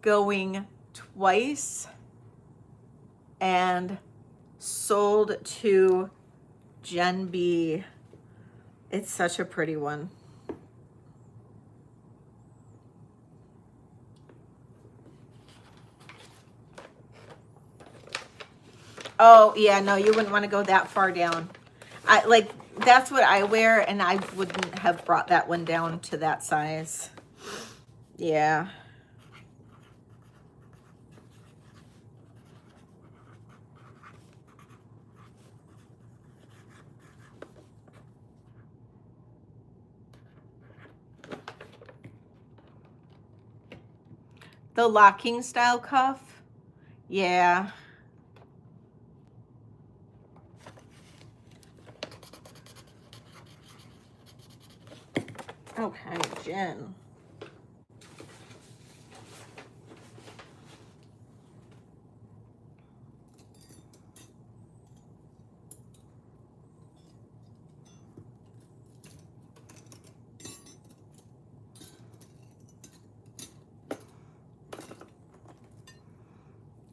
going twice, and sold to Jen B. It's such a pretty one. Oh, yeah, no, you wouldn't want to go that far down. That's what I wear, and I wouldn't have brought that one down to that size. Yeah. The locking style cuff. Yeah. Okay, Jen.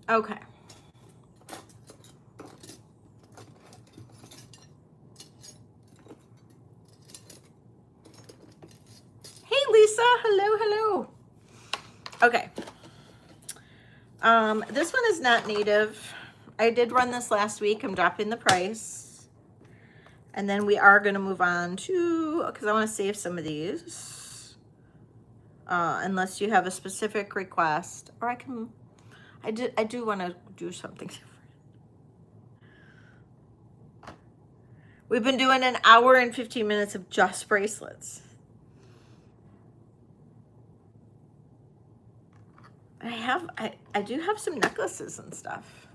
Okay. Hey, Lisa. Hello. Okay. This one is not native. I did run this last week. I'm dropping the price. And then we are going to move on to, because I want to save some of these. Unless you have a specific request. Or I do want to do something different. We've been doing an hour and 15 minutes of just bracelets. I do have some necklaces and stuff.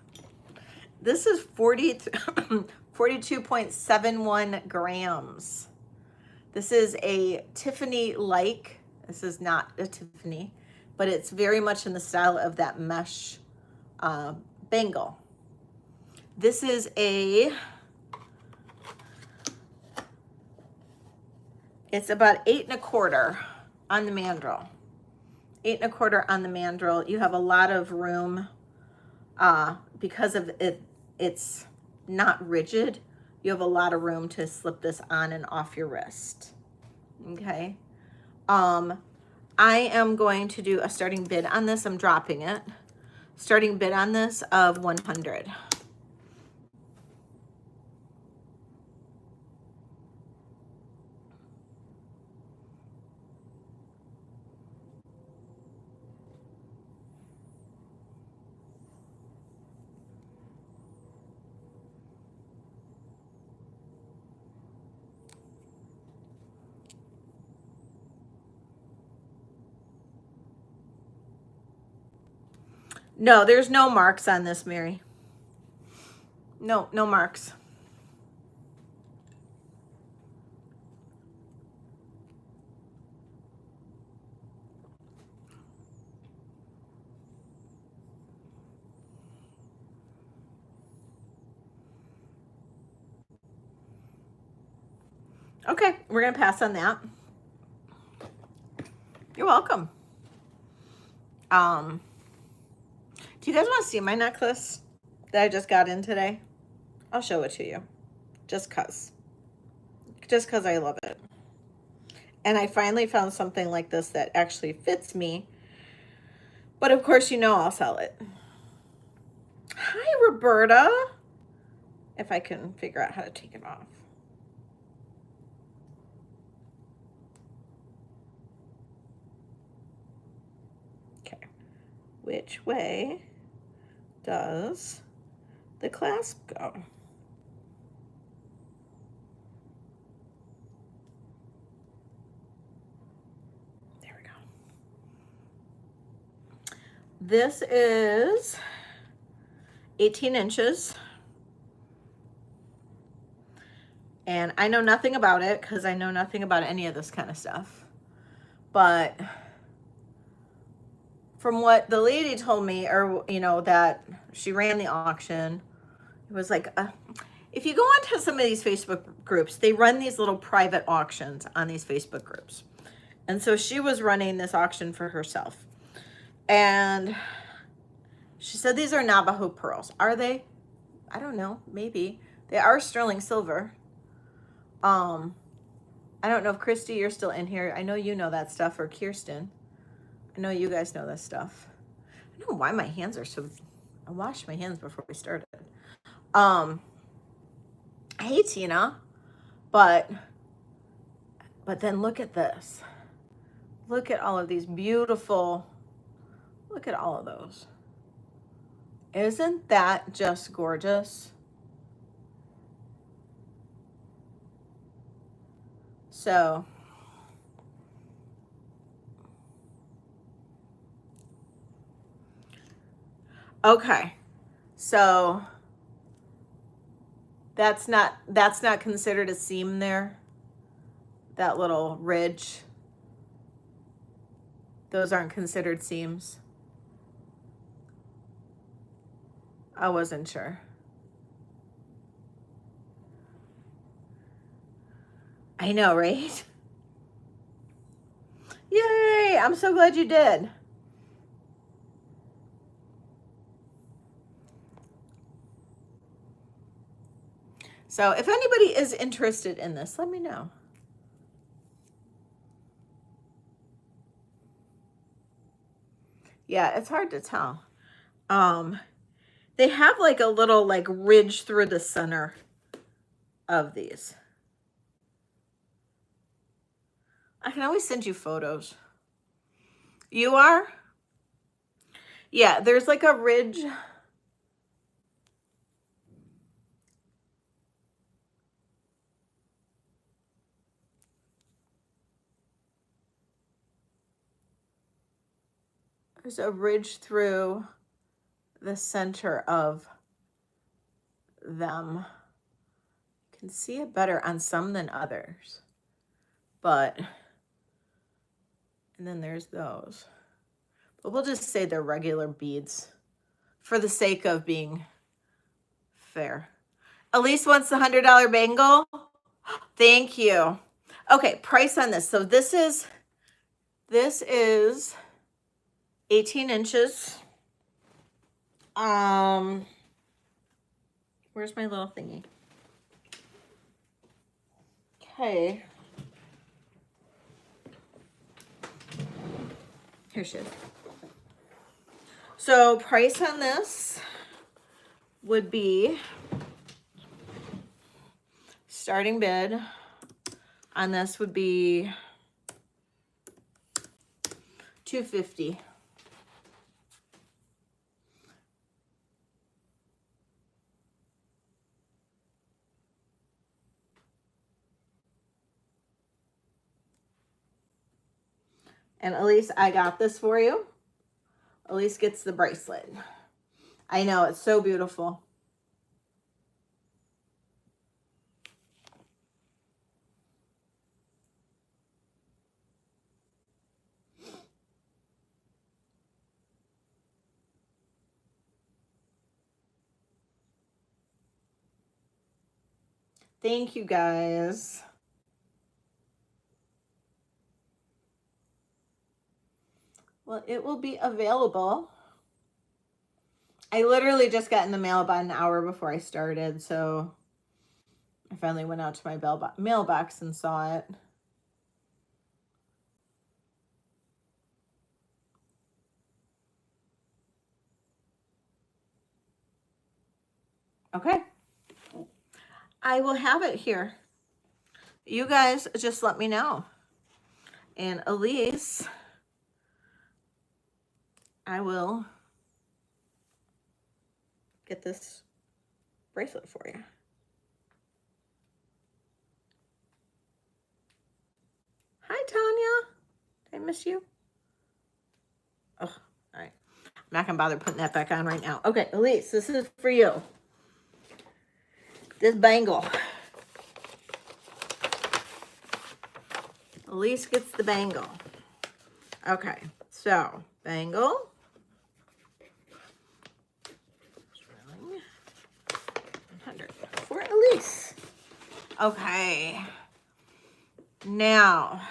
This is 42.71 grams. This is a Tiffany-like. This is not a Tiffany, but it's very much in the style of that mesh bangle. This is it's about 8 1/4 on the mandrel. 8 1/4 on the mandrel. You have a lot of room because of it's not rigid. You have a lot of room to slip this on and off your wrist. Okay. I am going to do a starting bid on this. I'm dropping it. Starting bid on this of 100. No, there's no marks on this, Mary. No, no marks. Okay, we're gonna pass on that. You're welcome. Do you guys want to see my necklace that I just got in today? I'll show it to you. Just cause I love it. And I finally found something like this that actually fits me. But of course, you know I'll sell it. Hi, Roberta. If I can figure out how to take it off. Okay. Which way does the clasp go? There we go. This is 18 inches. And I know nothing about it because I know nothing about any of this kind of stuff. But from what the lady told me, or, you know, that she ran the auction, it was like, if you go onto some of these Facebook groups, they run these little private auctions on these Facebook groups. And so she was running this auction for herself. And she said, these are Navajo pearls. Are they? I don't know. Maybe. They are sterling silver. I don't know if Christy, you're still in here. I know you know that stuff, or Kirsten. I know you guys know this stuff. I don't know why my hands are so... I washed my hands before we started. Hey, Tina. But then look at this. Look at all of these beautiful... Look at all of those. Isn't that just gorgeous? So... Okay, so that's not considered a seam there. That little ridge. Those aren't considered seams. I wasn't sure. I know, right? Yay! I'm so glad you did. So if anybody is interested in this, let me know. Yeah, it's hard to tell. They have like a little like ridge through the center of these. I can always send you photos. You are? Yeah, there's like a ridge. There's a ridge through the center of them. You can see it better on some than others. But, and then there's those. But we'll just say they're regular beads for the sake of being fair. Elise wants the $100 bangle. Thank you. Okay, price on this. So this is 18 inches. Where's my little thingy? Okay. Here she is. So price on this would be, starting bid on this would be $250. And Elise, I got this for you. Elise gets the bracelet. I know, it's so beautiful. Thank you guys. Well, it will be available. I literally just got in the mail about an hour before I started, so I finally went out to my mailbox and saw it. Okay. I will have it here. You guys just let me know. And Elise, I will get this bracelet for you. Hi, Tanya. Did I miss you? Oh, all right. I'm not going to bother putting that back on right now. Okay, Elise, this is for you. This bangle. Elise gets the bangle. Okay, so bangle. Sterling. 100 for Elise. Okay. Now,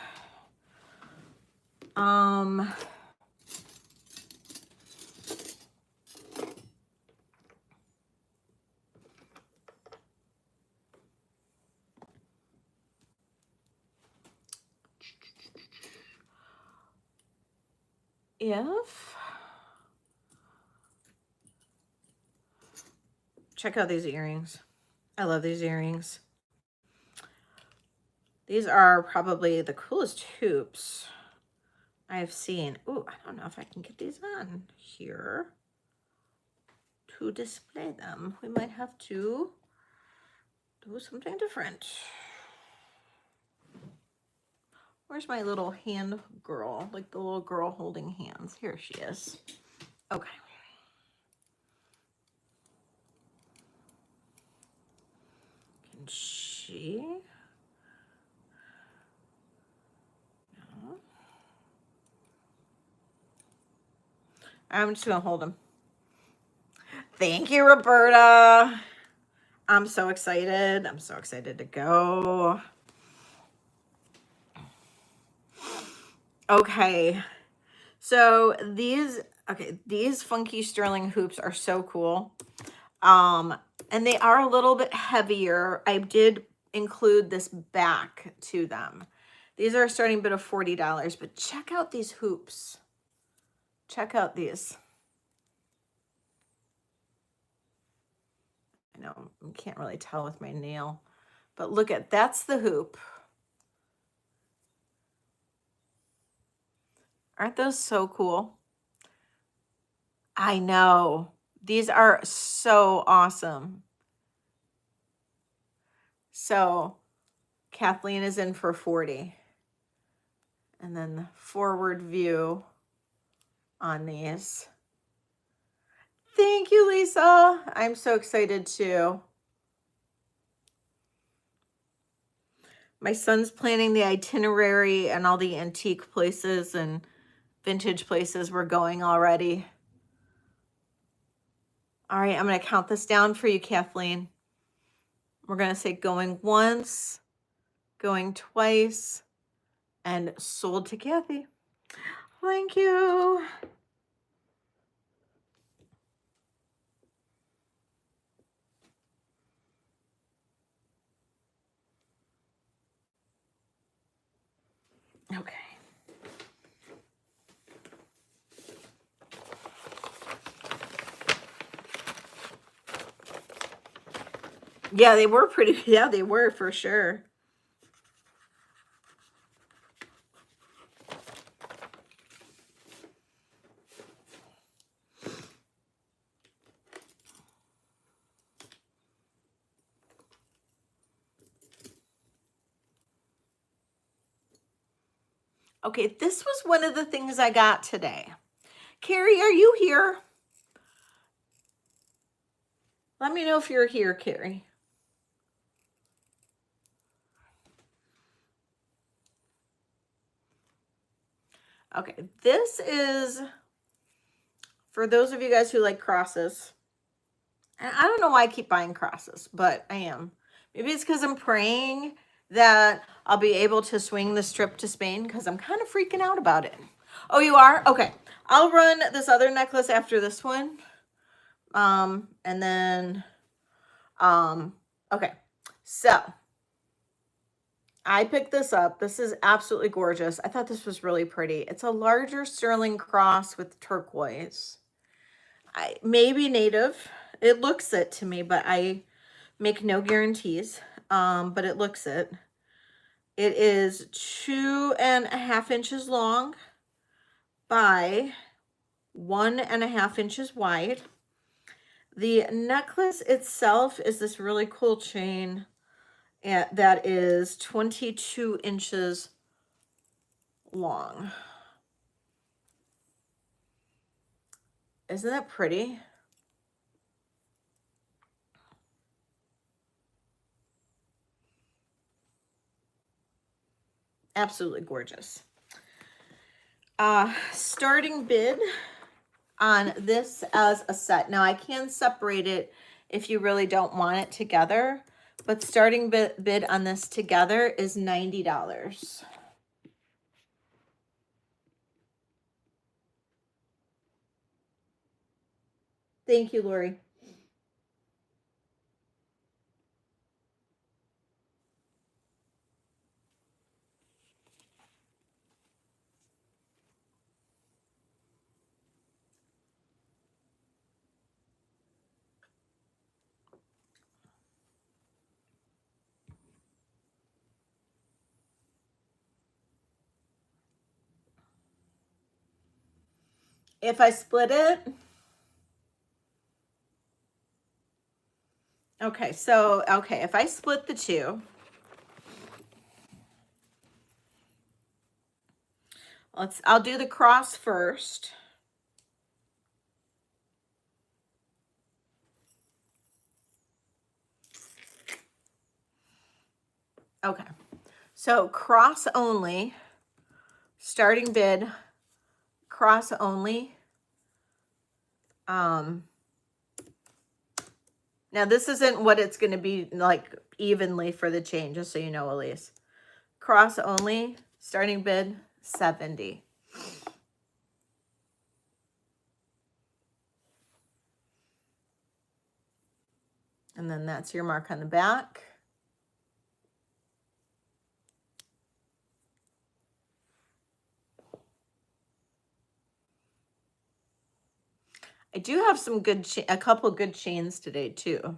check out these earrings. I love these earrings. These are probably the coolest hoops I've seen. Ooh, I don't know if I can get these on here to display them. We might have to do something different. Where's my little hand girl? Like the little girl holding hands. Here she is. Okay. Can she? No. I'm just gonna hold him. Thank you, Roberta. I'm so excited. I'm so excited to go. Okay. So these funky sterling hoops are so cool. And they are a little bit heavier. I did include this back to them. These are a starting bid of $40, but check out these hoops. Check out these. I know you can't really tell with my nail, but look at, that's the hoop. Aren't those so cool? I know. These are so awesome. So Kathleen is in for 40. And then the forward view on these. Thank you, Lisa. I'm so excited too. My son's planning the itinerary and all the antique places and vintage places we're going already. All right, I'm going to count this down for you, Kathleen. We're going to say going once, going twice, and sold to Kathy. Thank you. Okay. Yeah, they were pretty. Yeah, they were for sure. Okay, this was one of the things I got today. Carrie, are you here? Let me know if you're here, Carrie. Okay, this is for those of you guys who like crosses. And I don't know why I keep buying crosses, but I am. Maybe it's because I'm praying that I'll be able to swing the trip to Spain because I'm kind of freaking out about it. Oh, you are? Okay. I'll run this other necklace after this one. And then, okay. So I picked this up. This is absolutely gorgeous. I thought this was really pretty. It's a larger sterling cross with turquoise. Maybe native. It looks it to me, but I make no guarantees. But it looks it. It is 2.5 inches long by 1.5 inches wide. The necklace itself is this really cool chain that is 22 inches long. Isn't that pretty? Absolutely gorgeous. Starting bid on this as a set. Now I can separate it if you really don't want it together, but starting bid on this together is $90. Thank you, Lori. If I split it, okay, so, okay, if I split the two, I'll do the cross first. Okay, so cross only, starting bid, cross only. Now this isn't what it's going to be like evenly for the chain, just so you know, Elise. Cross only, starting bid, $70. And then that's your mark on the back. I do have some good, a couple good chains today too.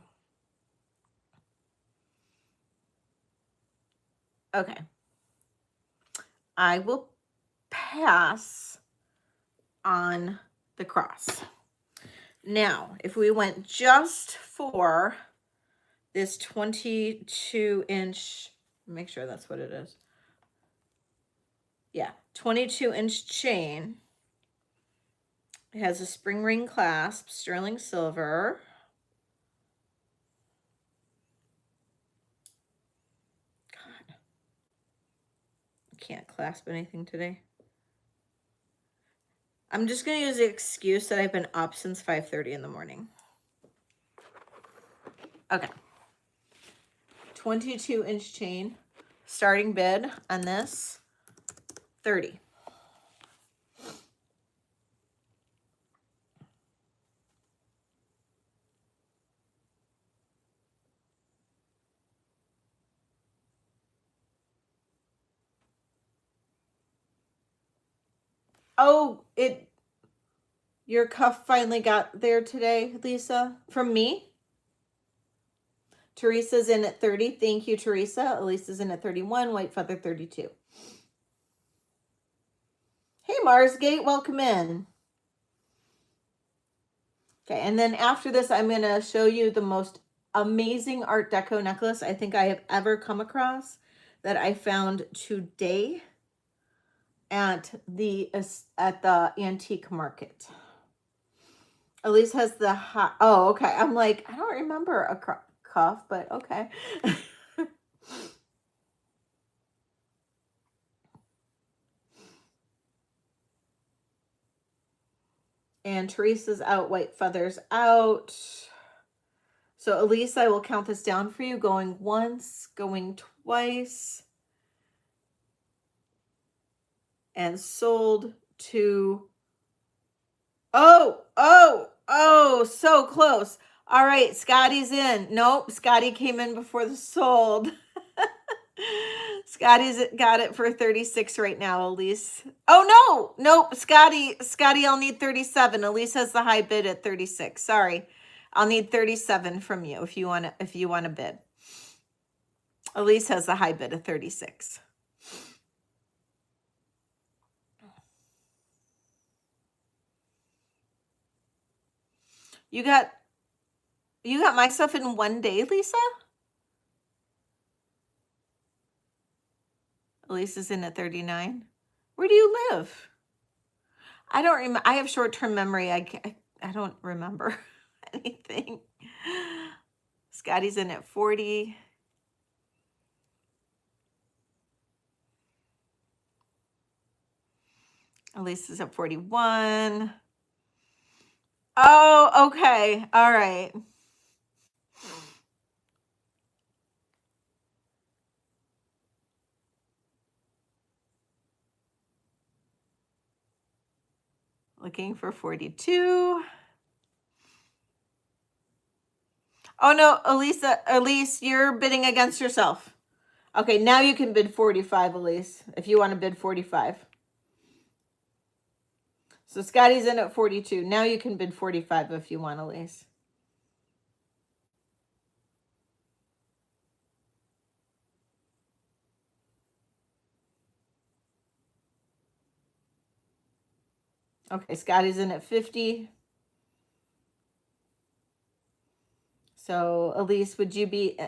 Okay. I will pass on the cross. Now, if we went just for this 22-inch, make sure that's what it is. Yeah, 22-inch chain. It has a spring ring clasp, sterling silver. God, I can't clasp anything today. I'm just going to use the excuse that I've been up since 5:30 in the morning. Okay. 22-inch chain. Starting bid on this, $30. Oh, your cuff finally got there today, Lisa, from me. Teresa's in at 30. Thank you, Teresa. Elisa's in at 31. White feather 32. Hey, Marsgate, welcome in. Okay, and then after this, I'm going to show you the most amazing Art Deco necklace I think I have ever come across that I found today. at the antique market. Elise has the hot. Oh, okay. I'm like, I don't remember a cuff, but okay. And Teresa's out, white feathers out. So Elise, I will count this down for you. Going once, going twice, and sold to. Oh, so close. All right, Scotty's in. Nope, Scotty came in before the sold. Scotty's got it for 36 right now, Elise. Oh, no. Nope, Scotty, I'll need 37. Elise has the high bid at 36. Sorry. I'll need 37 from you if you want to bid. Elise has the high bid of 36. You got my stuff in one day, Lisa? Elise is in at 39. Where do you live? I don't remember. I have short-term memory. I don't remember anything. Scotty's in at 40. Elise is at 41. Oh, okay. All right. Looking for 42. Oh no, Elise, you're bidding against yourself. Okay, now you can bid 45, Elise, if you want to bid 45. So Scotty's in at 42. Now you can bid 45 if you want, Elise. Okay, Scotty's in at 50. So Elise, would you be,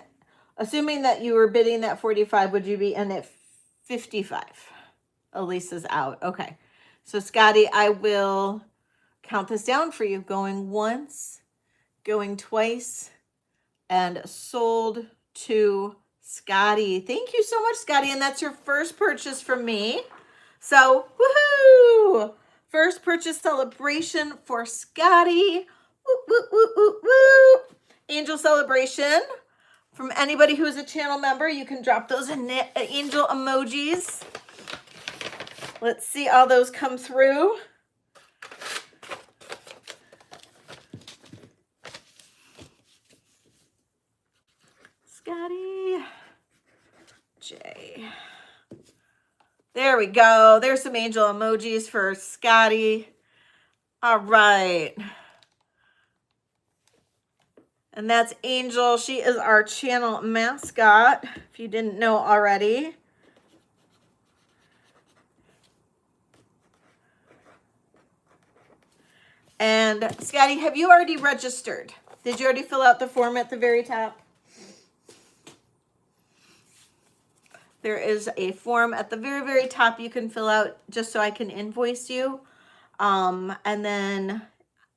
assuming that you were bidding that 45, would you be in at 55? Elise is out. Okay. So Scotty, I will count this down for you. Going once, going twice, and sold to Scotty. Thank you so much, Scotty. And that's your first purchase from me. So, woohoo! First purchase celebration for Scotty. Woo, woo, woo, woo, woo. Angel celebration. From anybody who's a channel member, you can drop those angel emojis. Let's see all those come through. Scotty J. There we go. There's some angel emojis for Scotty. All right. And that's Angel. She is our channel mascot, if you didn't know already. And Scotty, have you already registered? Did you already fill out the form at the very top? There is a form at the very, very top you can fill out just so I can invoice you. And then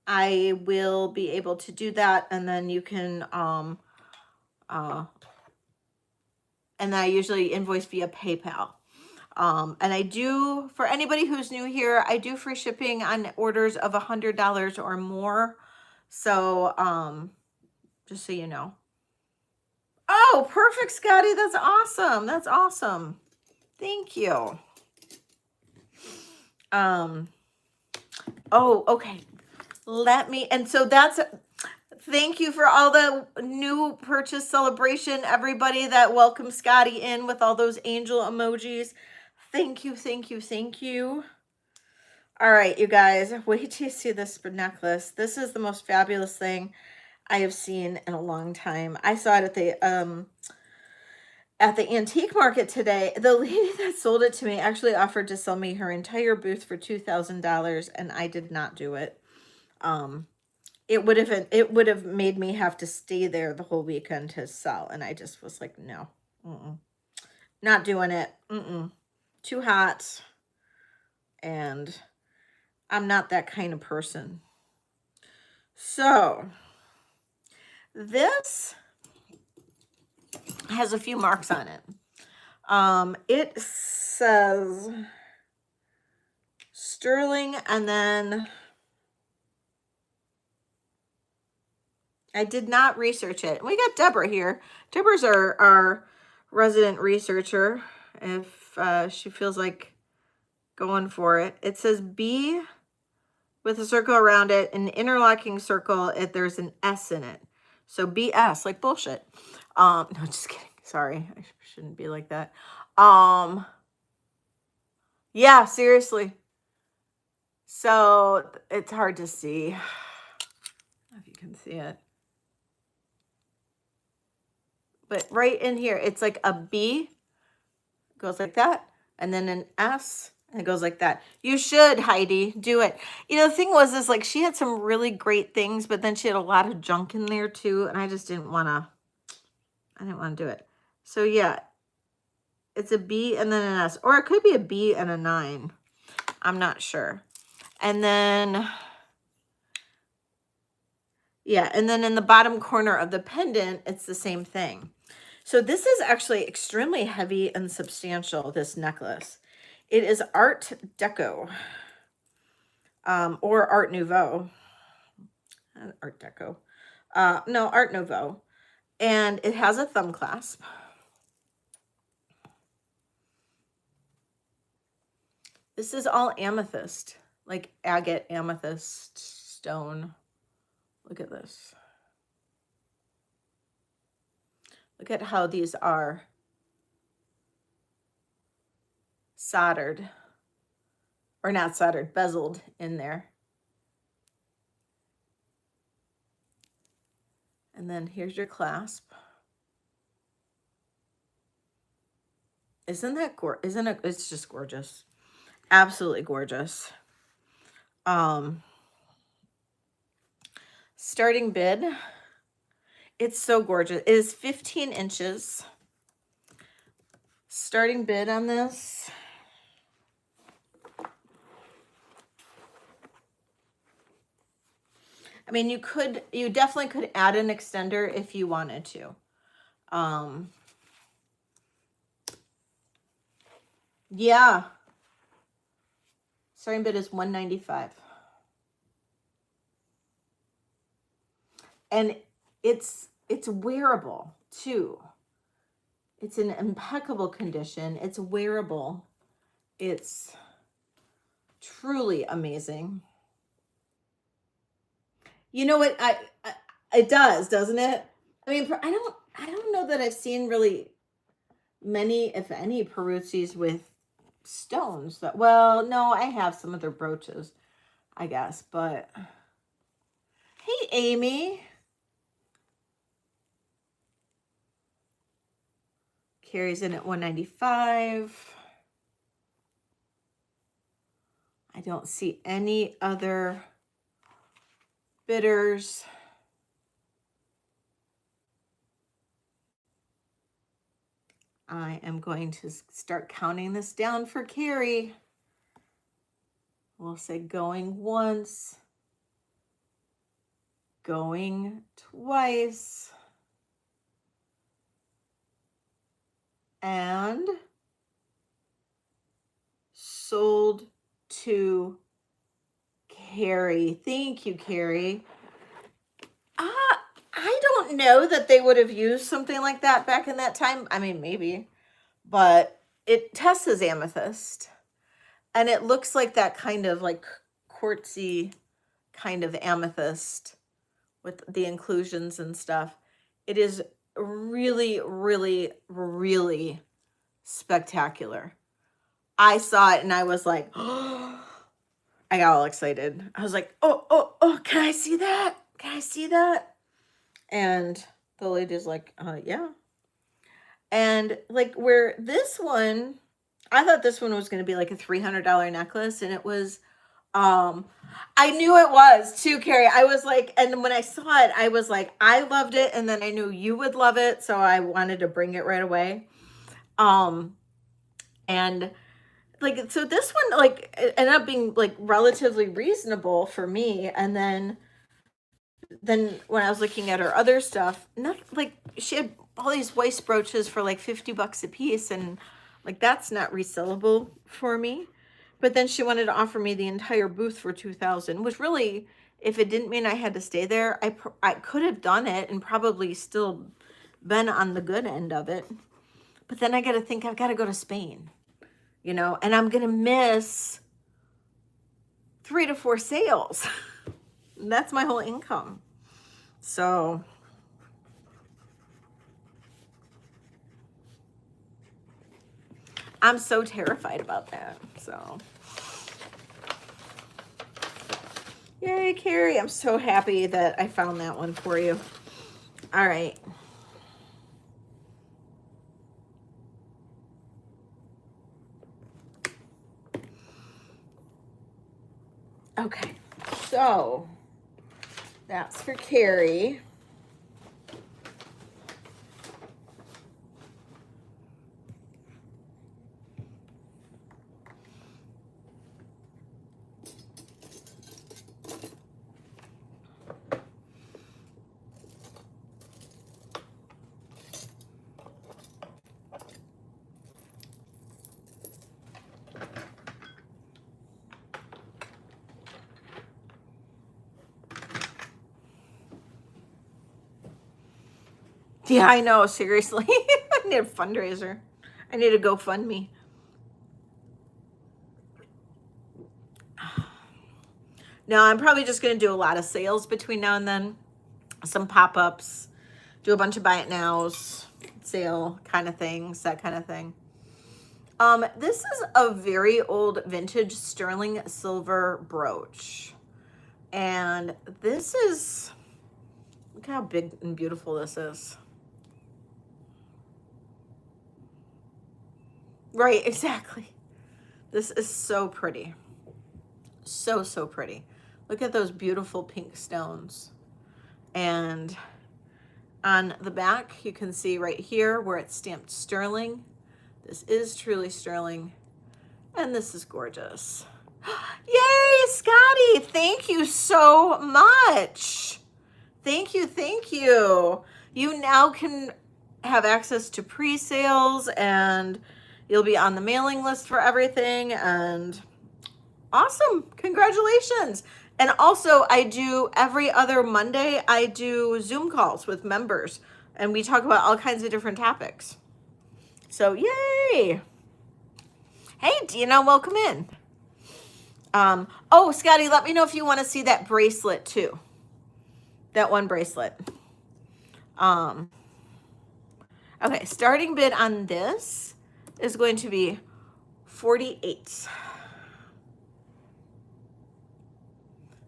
I will be able to do that. And then you can, and I usually invoice via PayPal. And I do, for anybody who's new here, I do free shipping on orders of $100 or more. So, just so you know. Oh, perfect, Scotty. That's awesome. That's awesome. Thank you. Oh, okay. And so thank you for all the new purchase celebration, everybody that welcomed Scotty in with all those angel emojis. Thank you, thank you, thank you. All right, you guys, wait till you see this necklace. This is the most fabulous thing I have seen in a long time. I saw it at the antique market today. The lady that sold it to me actually offered to sell me her entire booth for $2,000, and I did not do it. It would have made me have to stay there the whole weekend to sell, and I just was like, no, not doing it. Too hot. and I'm not that kind of person. So this has a few marks on it. It says sterling, and then I did not research it. We got Deborah here. Deborah's our resident researcher, if she feels like going for it. It says B with a circle around it, an interlocking circle, if there's an S in it. So BS, like bullshit. No, just kidding. Sorry, I shouldn't be like that. Yeah, seriously. So it's hard to see. I don't know if you can see it. But right in here, it's like a B, goes like that, and then an S, and it goes like that. You should, Heidi, do it. You know, the thing was, is like she had some really great things, but then she had a lot of junk in there too, and I just didn't want to do it. So yeah, it's a B and then an S, or it could be a B and a 9. I'm not sure. And then, yeah, and then in the bottom corner of the pendant, it's the same thing. So this is actually extremely heavy and substantial, this necklace. It is Art Deco, or Art Nouveau. Art Deco. No, Art Nouveau. And it has a thumb clasp. This is all amethyst, like agate amethyst stone. Look at this. Look at how these are soldered, or not soldered, bezeled in there. And then here's your clasp. Isn't that gorgeous? Isn't it? It's just gorgeous. Absolutely gorgeous. Starting bid. It's so gorgeous. It is 15 inches. Starting bid on this. I mean, you definitely could add an extender if you wanted to. Yeah. Starting bid is $195. And it's wearable too. It's in impeccable condition. It's wearable. It's truly amazing. You know what? It does, doesn't it? I mean, I don't know that I've seen really many, if any, Peruzzi's with stones. That, well, no, I have some of their brooches, I guess. But hey, Amy. Carries in at $195. I don't see any other bidders. I am going to start counting this down for Carrie. We'll say going once, going twice, and sold to Carrie. Thank you, Carrie. I don't know that they would have used something like that back in that time. I mean, maybe, but it tests as amethyst, and it looks like that kind of like quartzy kind of amethyst with the inclusions and stuff. It is really, really, really spectacular. I saw it and I was like, oh, I got all excited. I was like, oh, can I see that? Can I see that? And the lady's like, yeah. And like where this one, I thought this one was going to be like a $300 necklace, and it was, I knew it was too, Carrie. I was like, and when I saw it, I was like, I loved it. And then I knew you would love it. So I wanted to bring it right away. And like, so this one, like, it ended up being, like, relatively reasonable for me. And then when I was looking at her other stuff, not like she had all these waist brooches for like $50 a piece, and like that's not resellable for me. But then she wanted to offer me the entire booth for 2,000, which really, if it didn't mean I had to stay there, I could have done it and probably still been on the good end of it. But then I got to think I've got to go to Spain, you know, and I'm gonna miss 3 to 4 sales. That's my whole income. So I'm so terrified about that. So yay, Carrie. I'm so happy that I found that one for you. All right. Okay. So that's for Carrie. Yeah, I know. Seriously. I need a fundraiser. I need a GoFundMe. No, I'm probably just going to do a lot of sales between now and then. Some pop-ups. Do a bunch of buy it nows, sale kind of things, that kind of thing. This is a very old vintage sterling silver brooch. And this is, look how big and beautiful this is. Right, exactly. This is so pretty. So, so pretty. Look at those beautiful pink stones. And on the back, you can see right here where it's stamped sterling. This is truly sterling. And this is gorgeous. Yay, Scotty! Thank you so much. Thank you, thank you. You now can have access to pre-sales, and you'll be on the mailing list for everything. And awesome, congratulations. And also, I do every other Monday, I do Zoom calls with members, and we talk about all kinds of different topics. So yay. Hey, Dina, welcome in. Oh, Scotty, let me know if you want to see that bracelet too. That one bracelet. Okay, starting bid on this is going to be 48.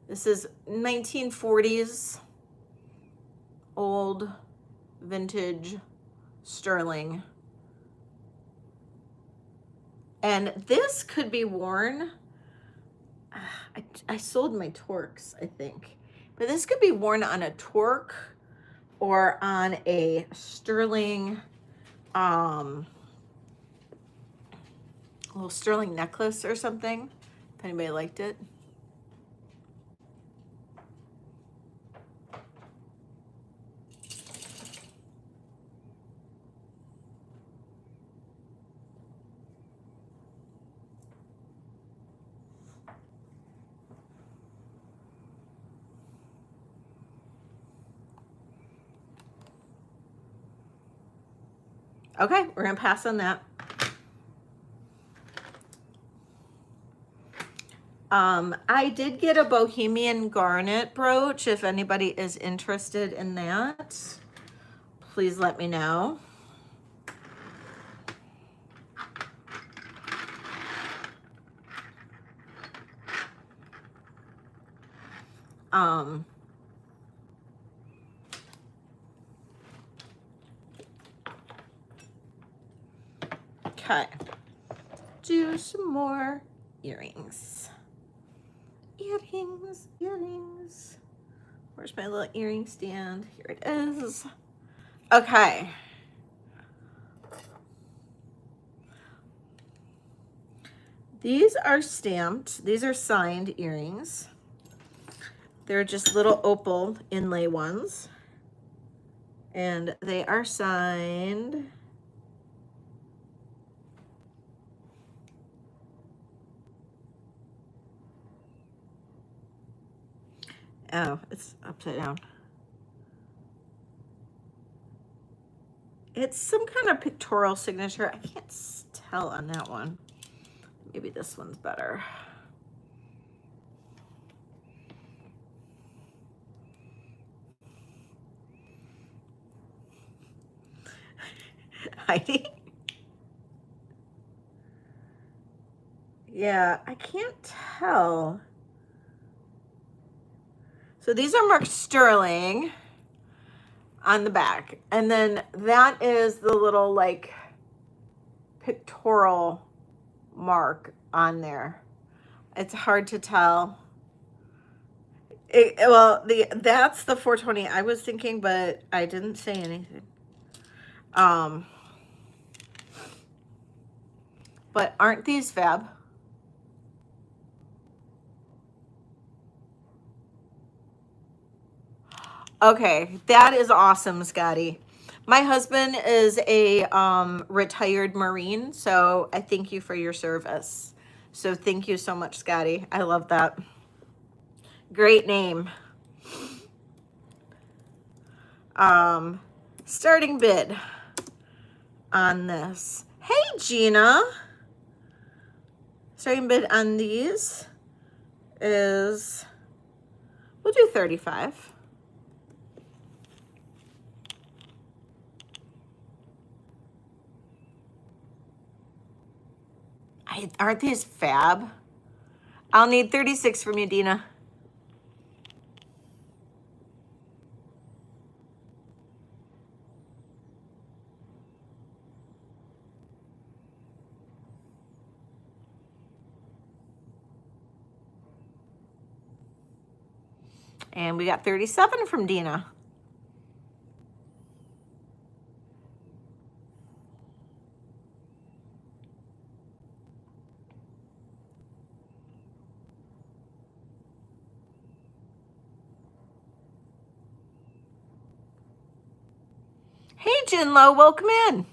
This is 1940s old vintage sterling. And this could be worn. I sold my Torques, I think. But this could be worn on a Torque or on a sterling, little sterling necklace or something, if anybody liked it. Okay, we're gonna pass on that. I did get a Bohemian garnet brooch. If anybody is interested in that, please let me know. Okay, do some more earrings. Earrings. Where's my little earring stand? Here it is. Okay. These are stamped. These are signed earrings. They're just little opal inlay ones. And they are signed. Oh, it's upside down. It's some kind of pictorial signature. I can't tell on that one. Maybe this one's better. Heidi? Yeah, I can't tell. So these are marked sterling on the back. And then that is the little like pictorial mark on there. It's hard to tell. That's the 420 I was thinking, but I didn't say anything. But aren't these fab? Okay, that is awesome, Scotty. My husband is a retired Marine, so I thank you for your service. So thank you so much, Scotty. I love that. Great name. Starting bid on this. Hey, Gina. Starting bid on these is, we'll do 35. Aren't these fab? I'll need 36 from you, Dina. And we got 37 from Dina. Hey, Jinlo, welcome in.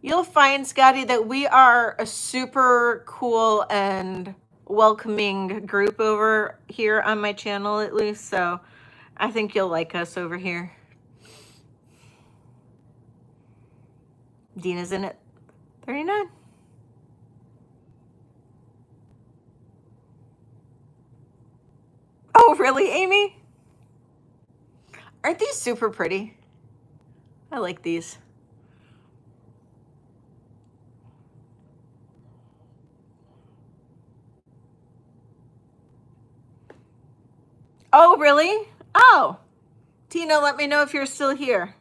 You'll find, Scotty, that we are a super cool and welcoming group over here on my channel, at least. So I think you'll like us over here. Dina's in at 39. Oh, really, Amy? Aren't these super pretty? I like these. Oh, really? Oh, Tina, let me know if you're still here.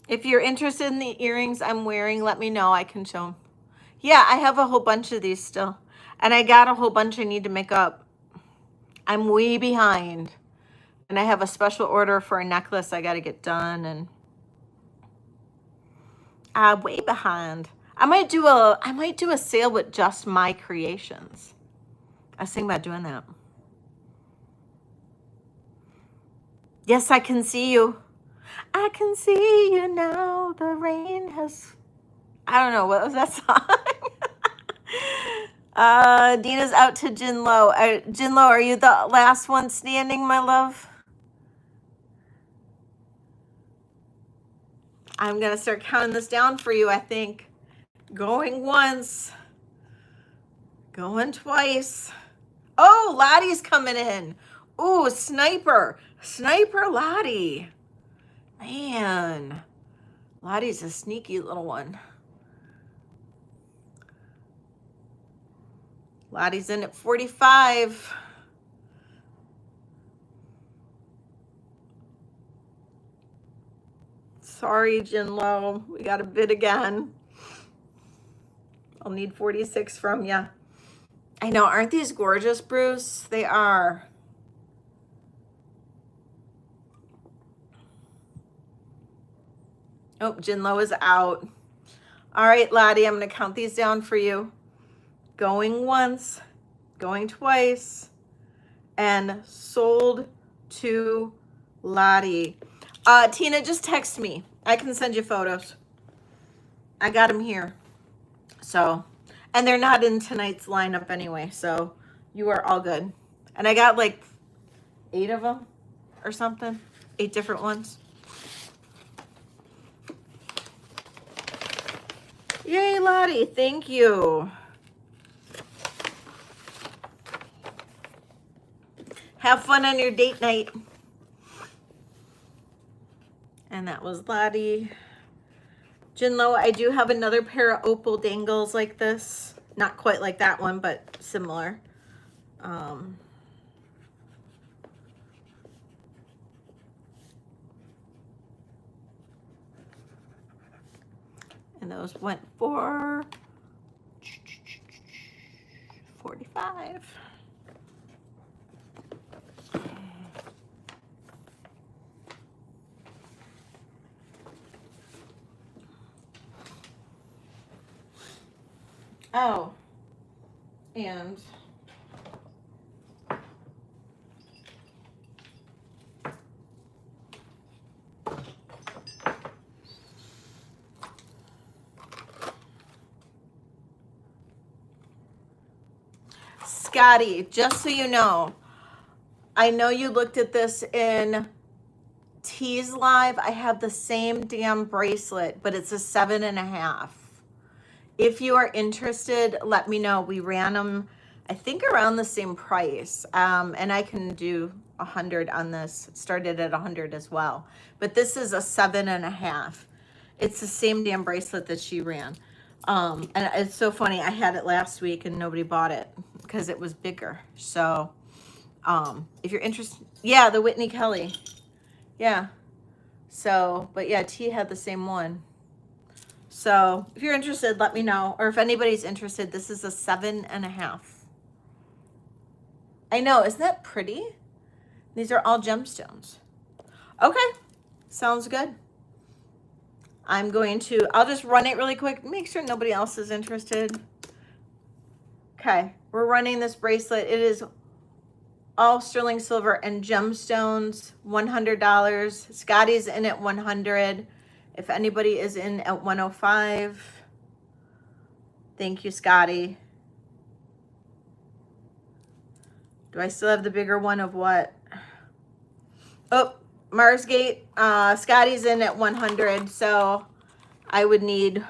If you're interested in the earrings I'm wearing, let me know. I can show them. Yeah, I have a whole bunch of these still. And I got a whole bunch I need to make up. I'm way behind. And I have a special order for a necklace I got to get done. And I'm way behind. I might do a sale with just my creations. I was thinking about doing that. Yes, I can see you. I can see you now. The rain has... I don't know. What was that song? Dina's out to Jinlo. Jinlo, are you the last one standing, my love? I'm going to start counting this down for you, I think. Going once. Going twice. Oh, Lottie's coming in. Ooh, Sniper. Sniper Lottie. Man. Lottie's a sneaky little one. Lottie's in at 45. Sorry, Jinlo. We got a bid again. I'll need 46 from you. I know, aren't these gorgeous, Bruce? They are. Oh, Jinlo is out. All right, Lottie, I'm going to count these down for you. Going once, going twice, and sold to Lottie. Tina, just text me. I can send you photos. I got them here. So, and they're not in tonight's lineup anyway, so you are all good. And I got like 8 of them or something, 8 different ones. Yay, Lottie, thank you. Have fun on your date night. And that was Lottie. Jinlo, I do have another pair of opal dangles like this. Not quite like that one, but similar. And those went for $45. Oh, and Scotty, just so you know, I know you looked at this in T's live. I have the same damn bracelet, but it's a 7.5. If you are interested, let me know. We ran them, I think, around the same price. And I can do 100 on this. It started at 100 as well. But this is a 7.5. It's the same damn bracelet that she ran. And it's so funny. I had it last week and nobody bought it because it was bigger. So if you're interested, yeah, the Whitney Kelly. Yeah. So, but yeah, T had the same one. So if you're interested, let me know. Or if anybody's interested, this is a 7.5. I know, isn't that pretty? These are all gemstones. Okay, sounds good. I'll just run it really quick. Make sure nobody else is interested. Okay, we're running this bracelet. It is all sterling silver and gemstones, $100. Scotty's in at 100. If anybody is in at 105, thank you, Scotty. Do I still have the bigger one of what? Oh, Marsgate. Scotty's in at 100, so I would need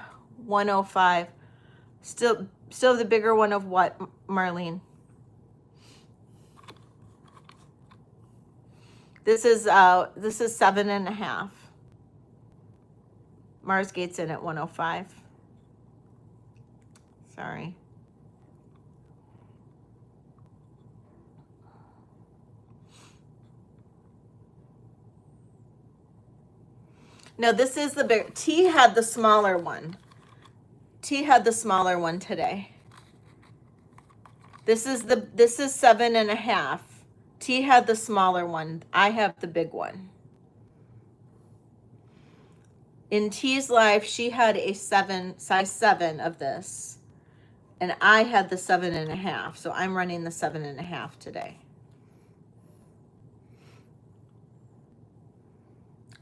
105. Still the bigger one of what, Marlene? This is 7.5. Marsgate's in at 105. Sorry. No, this is the big. T had the smaller one. T had the smaller one today. This is 7.5. T had the smaller one. I have the big one. In T's life, she had a size 7 of this, and I had the 7.5. So I'm running the 7.5 today.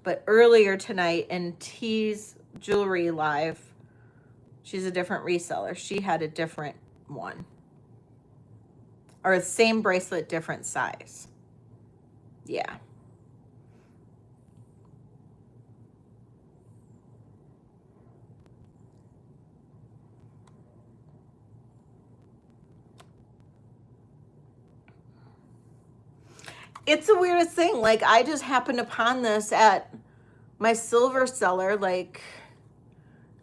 But earlier tonight in T's jewelry live, she's a different reseller. She had a different one. Or the same bracelet, different size. Yeah. It's the weirdest thing. Like, I just happened upon this at my silver seller. Like,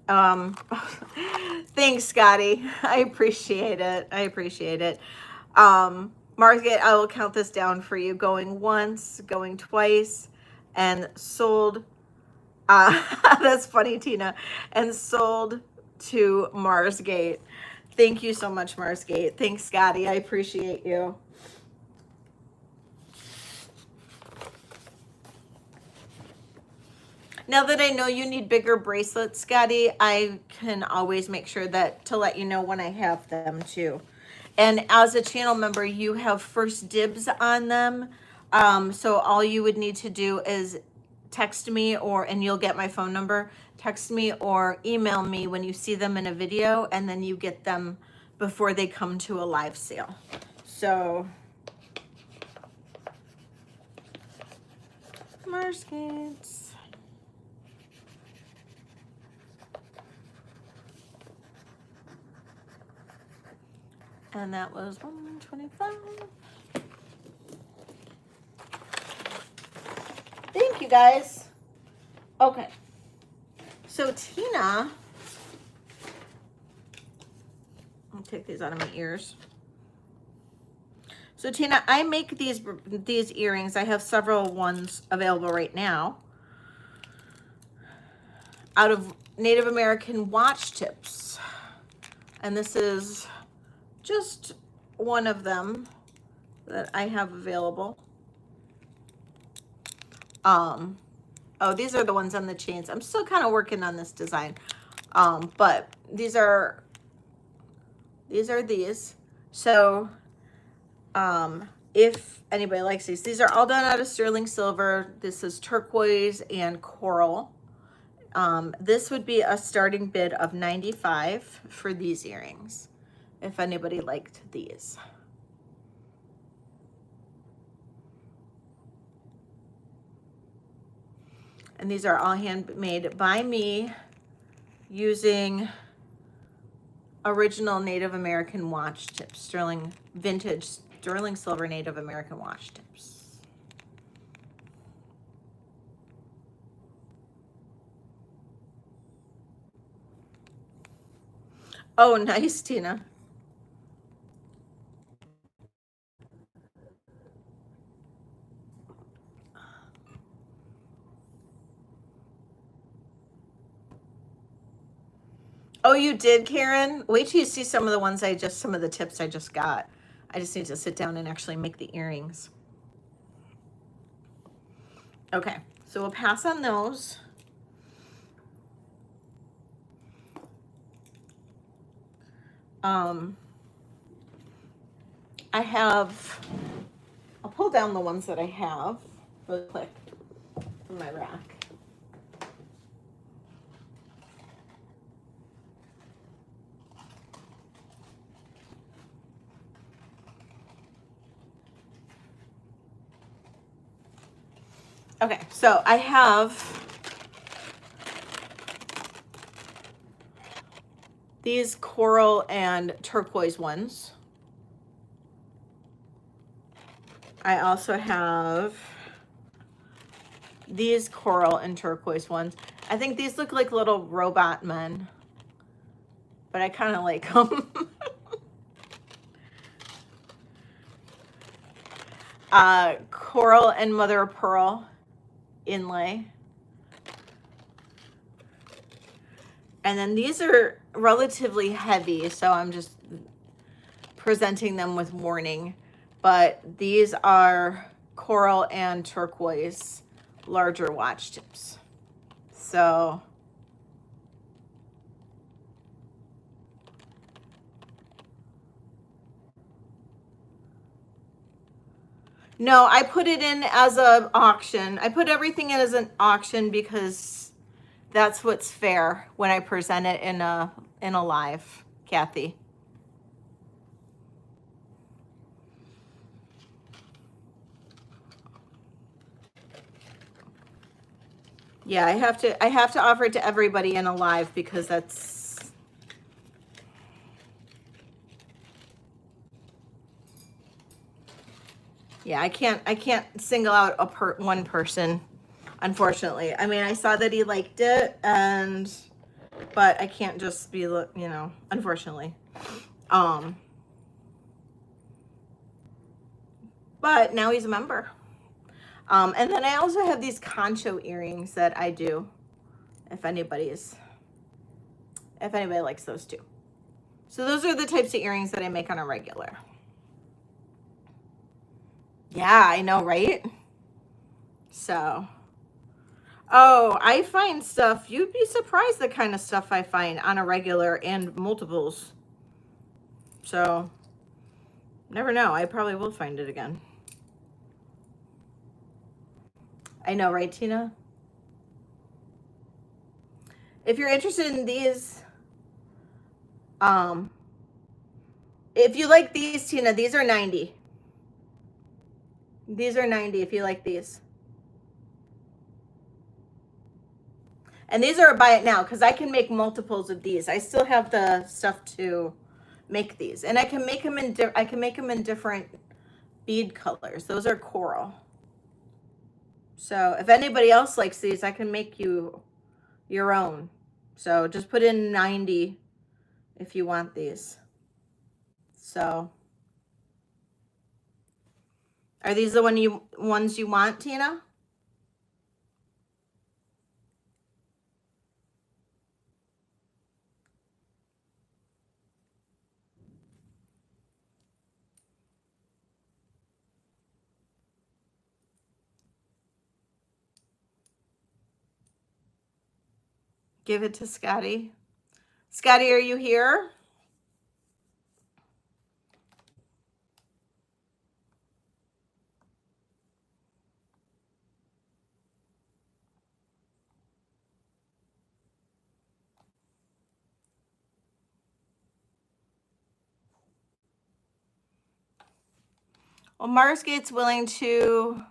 thanks, Scotty. I appreciate it. I appreciate it. Market, I will count this down for you. Going once, going twice, and sold. That's funny, Tina. And sold to Marsgate. Thank you so much, Marsgate. Thanks, Scotty. I appreciate you. Now that I know you need bigger bracelets, Scotty, I can always make sure that to let you know when I have them too. And as a channel member, you have first dibs on them. So all you would need to do is text me and you'll get my phone number. Text me or email me when you see them in a video, and then you get them before they come to a live sale. So, Marskins. And that was $125. Thank you, guys. Okay. So Tina, I'll take these out of my ears. So Tina, I make these earrings. I have several ones available right now out of Native American watch tips. And this is just one of them that I have available. Oh, these are the ones on the chains. I'm still kind of working on this design. But these are these. So, if anybody likes these are all done out of sterling silver. This is turquoise and coral. This would be a starting bid of $95 for these earrings, if anybody liked these. And these are all handmade by me using original Native American watch tips, vintage sterling silver Native American watch tips. Oh, nice, Tina. Oh, you did, Karen? Wait till you see some of the ones some of the tips I just got. I just need to sit down and actually make the earrings. Okay, so we'll pass on those. I'll pull down the ones that I have really quick from my rack. Okay, so I have these coral and turquoise ones. I also have these coral and turquoise ones. I think these look like little robot men, but I kind of like them. Coral and mother of pearl inlay. And then these are relatively heavy, so I'm just presenting them with warning. But these are coral and turquoise larger watch tips. So no, I put it in as an auction. I put everything in as an auction because that's what's fair when I present it in a live, Kathy. Yeah, I have to offer it to everybody in a live because that's, yeah, I can't single out one person, unfortunately. I mean, I saw that he liked it, but I can't just be, unfortunately. But now he's a member. And then I also have these concho earrings that I do, if anybody likes those too. So those are the types of earrings that I make on a regular. Yeah, I know, right? So, oh, I find stuff, you'd be surprised the kind of stuff I find on a regular and multiples. So, never know. I probably will find it again. I know, right, Tina? If you're interested in these, if you like these, Tina, these are 90. These are 90 if you like these. And these are a buy it now because I can make multiples of these. I still have the stuff to make these, and I can make them in different bead colors. Those are coral. So if anybody else likes these, I can make you your own. So just put in 90 if you want these. So are these the ones you want, Tina? Give it to Scotty. Scotty, are you here? Well, Marsgate's willing to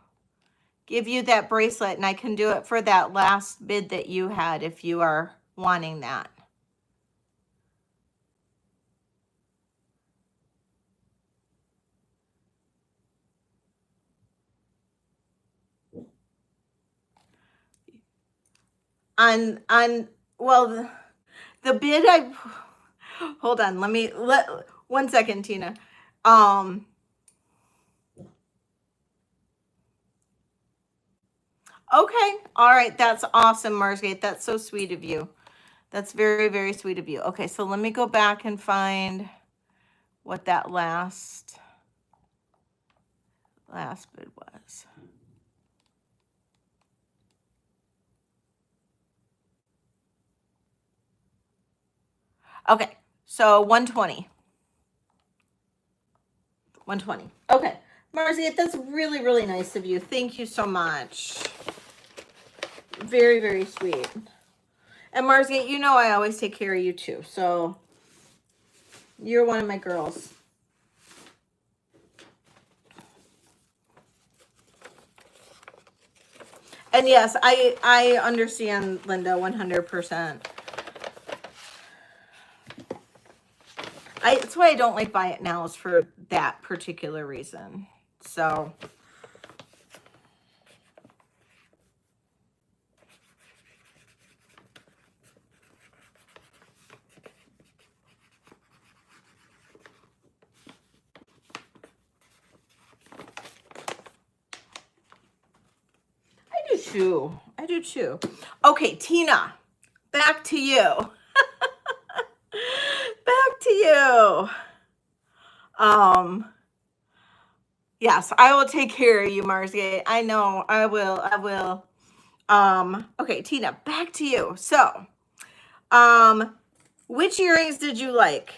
give you that bracelet, and I can do it for that last bid that you had if you are wanting that. Well, the bid hold on, let 1 second, Tina. Okay, all right, that's awesome, Marsgate. That's so sweet of you. That's very, very sweet of you. Okay, so let me go back and find what that last bid was. Okay, so 120. 120. Okay, Marcy, that's really, really nice of you. Thank you so much. Very, very sweet. And Marcy, you know I always take care of you too. So you're one of my girls. And yes, I understand, Linda, 100%. That's why I don't like buy it now, is for that particular reason. So I do too. Okay, Tina, back to you. Back to you. Yes, I will take care of you, Marsgate. I know, I will. Okay, Tina, back to you. So, which earrings did you like?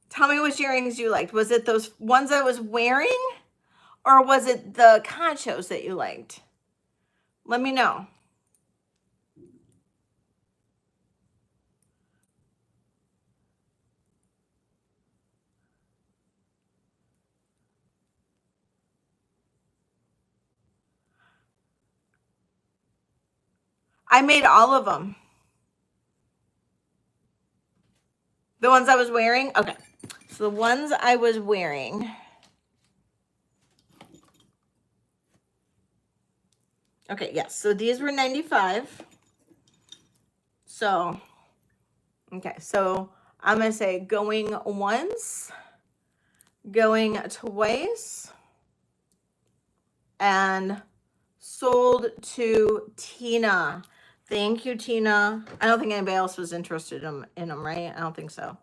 Tell me which earrings you liked. Was it those ones I was wearing, or was it the conchos that you liked? Let me know. I made all of them. The ones I was wearing? Okay. So the ones I was wearing. Okay, yes. So these were 95. So, okay. So I'm going to say going once, going twice, and sold to Tina. Thank you, Tina. I don't think anybody else was interested in them, right? I don't think so.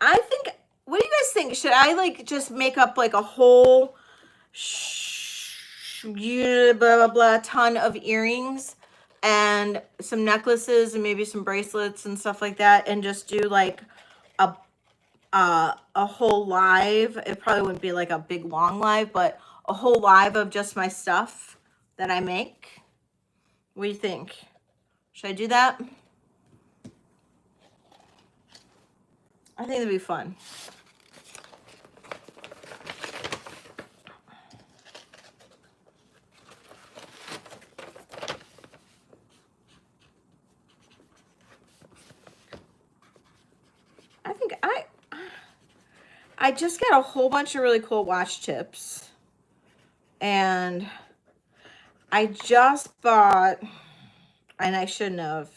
I think, what do you guys think? Should I like just make up like a whole blah, blah, blah, ton of earrings and some necklaces and maybe some bracelets and stuff like that, and just do like a whole live? It probably wouldn't be like a big long live, but a whole live of just my stuff that I make. What do you think? Should I do that? I think it'd be fun. I think I just got a whole bunch of really cool watch tips, and I just bought, and I shouldn't have,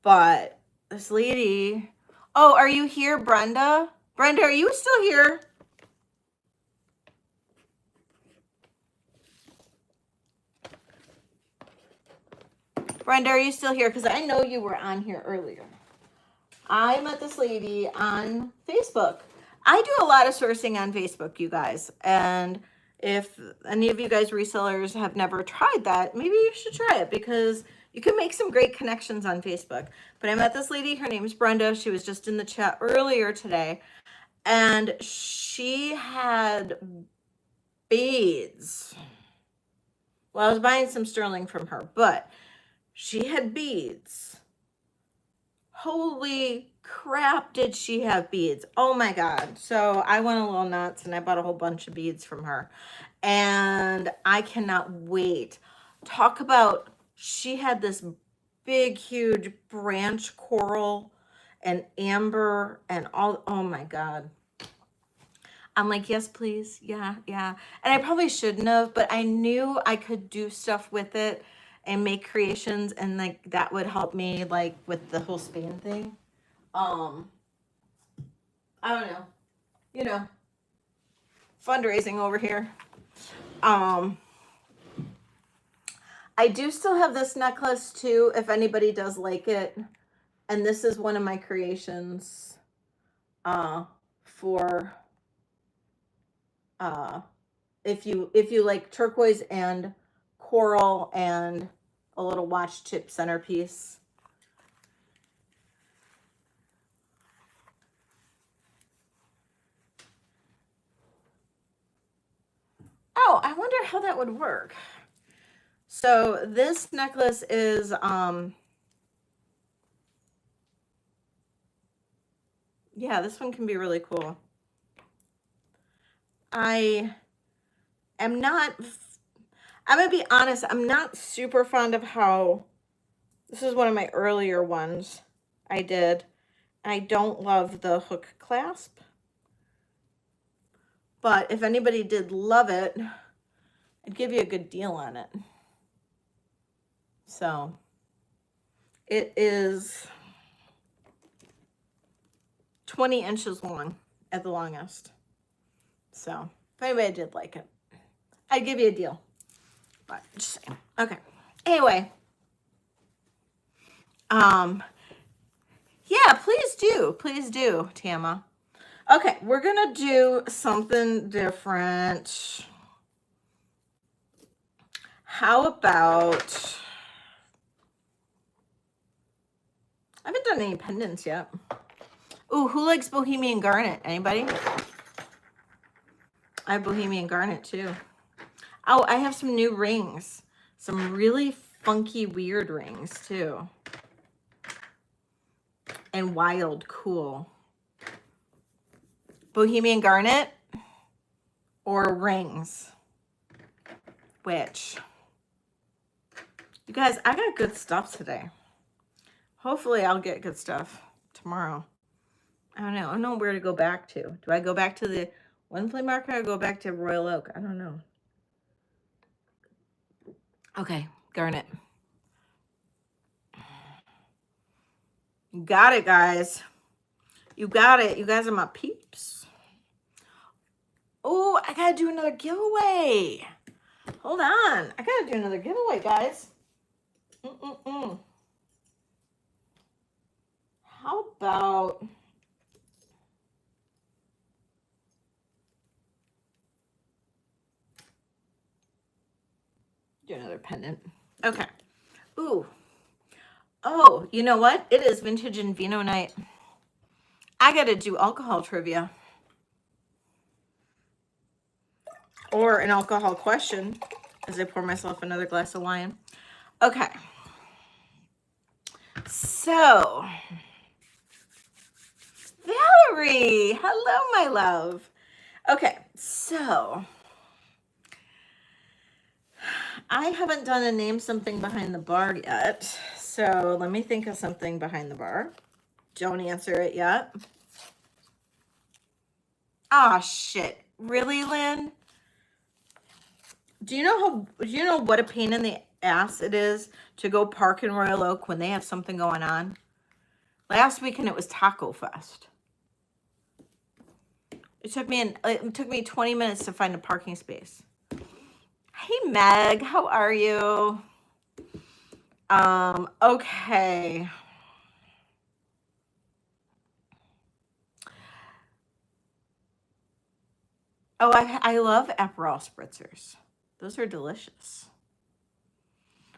but this lady, oh, are you here, Brenda? Brenda, are you still here? Brenda, are you still here? Because I know you were on here earlier. I met this lady on Facebook. I do a lot of sourcing on Facebook, you guys. And if any of you guys resellers have never tried that, maybe you should try it, because you can make some great connections on Facebook. But I met this lady, her name is Brenda. She was just in the chat earlier today. And she had beads. Well, I was buying some sterling from her, but she had beads. Holy crap, did she have beads? Oh my God. So I went a little nuts and I bought a whole bunch of beads from her. And I cannot wait. Talk about, she had this big, huge branch coral and amber and all. Oh my God. I'm like, yes, please. Yeah, yeah. And I probably shouldn't have, but I knew I could do stuff with it and make creations, and like that would help me like with the whole span thing. I don't know. You know, fundraising over here. I do still have this necklace too, if anybody does like it. And this is one of my creations for if you like turquoise and coral and a little watch chip centerpiece. Oh, I wonder how that would work. So this necklace is yeah, this one can be really cool. I'm gonna be honest, I'm not super fond of how, this is one of my earlier ones I did. I don't love the hook clasp, but if anybody did love it, I'd give you a good deal on it. So it is 20 inches long at the longest. So if anybody did like it, I'd give you a deal. But just saying. Okay. Anyway. Yeah, please do. Please do, Tama. Okay, we're gonna do something different. How about, I haven't done any pendants yet. Ooh, who likes Bohemian garnet? Anybody? I have Bohemian garnet too. Oh, I have some new rings. Some really funky, weird rings too. And wild, cool. Bohemian garnet or rings? Which? You guys, I got good stuff today. Hopefully I'll get good stuff tomorrow. I don't know. I don't know where to go back to. Do I go back to the one flea market or go back to Royal Oak? I don't know. Okay, garnet. You got it, guys. You got it. You guys are my peeps. Oh, I gotta do another giveaway. Hold on. I gotta do another giveaway, guys. How about Do another pendant. Okay. Ooh. Oh, you know what? It is vintage and Vino night. I got to do alcohol trivia. Or an alcohol question as I pour myself another glass of wine. Okay. So, Valerie, hello, my love. Okay, so I haven't done a name something behind the bar yet. So let me think of something behind the bar. Don't answer it yet. Ah, shit. Really, Lynn? Do you know what a pain in the ass it is to go park in Royal Oak when they have something going on? Last weekend it was Taco Fest. It took me 20 minutes to find a parking space. Hey Meg, how are you? Okay. Oh, I love Aperol spritzers. Those are delicious.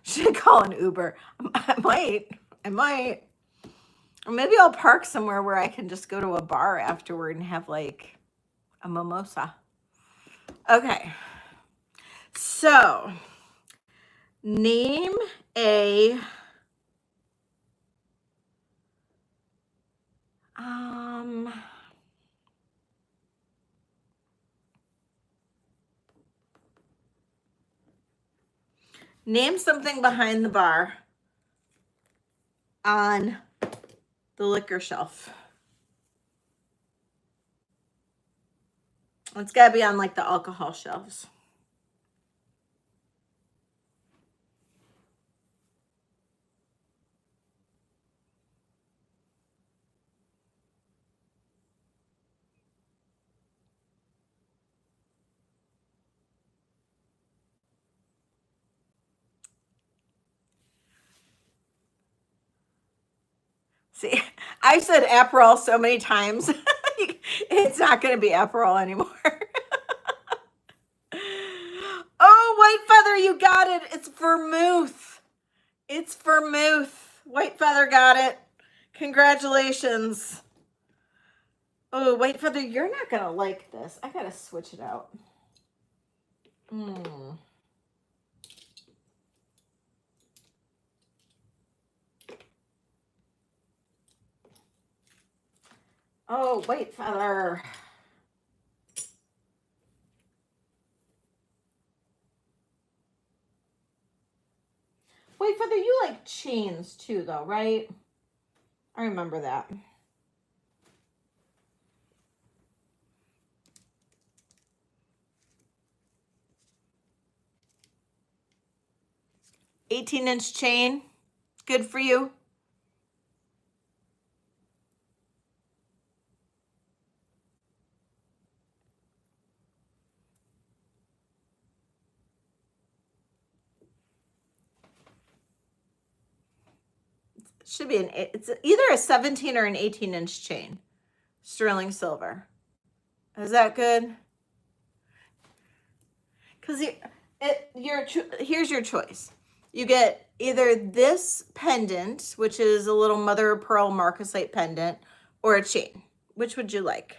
Should I call an Uber? I might. Or maybe I'll park somewhere where I can just go to a bar afterward and have like a mimosa. Okay. So, name a name something behind the bar on the liquor shelf. It's got to be on like the alcohol shelves. See, I've said Aperol so many times. It's not going to be Aperol anymore. Oh, White Feather, you got it. It's vermouth. It's vermouth. White Feather got it. Congratulations. Oh, White Feather, you're not going to like this. I got to switch it out. Oh, White Feather. White Feather, you like chains too, though, right? I remember that. $18-inch chain. Good for you. Should be it's either a 17 or an 18-inch chain. Sterling silver. Is that good? Because here's your choice. You get either this pendant, which is a little mother of pearl marcasite pendant, or a chain. Which would you like?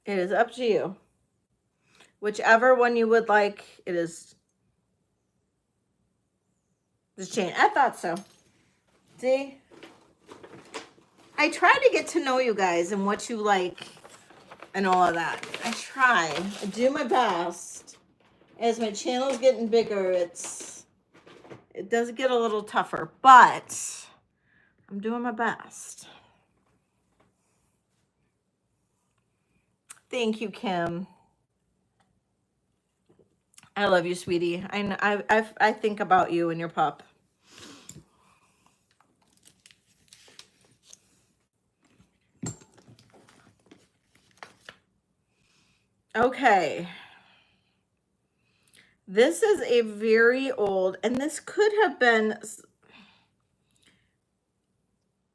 It is up to you. Whichever one you would like, it is this chain. I thought so. See? I try to get to know you guys and what you like and all of that. I try. I do my best. As my channel's getting bigger, it does get a little tougher, but I'm doing my best. Thank you, Kim. I love you, sweetie. I think about you and your pup. Okay. This is a very old, and this could have been,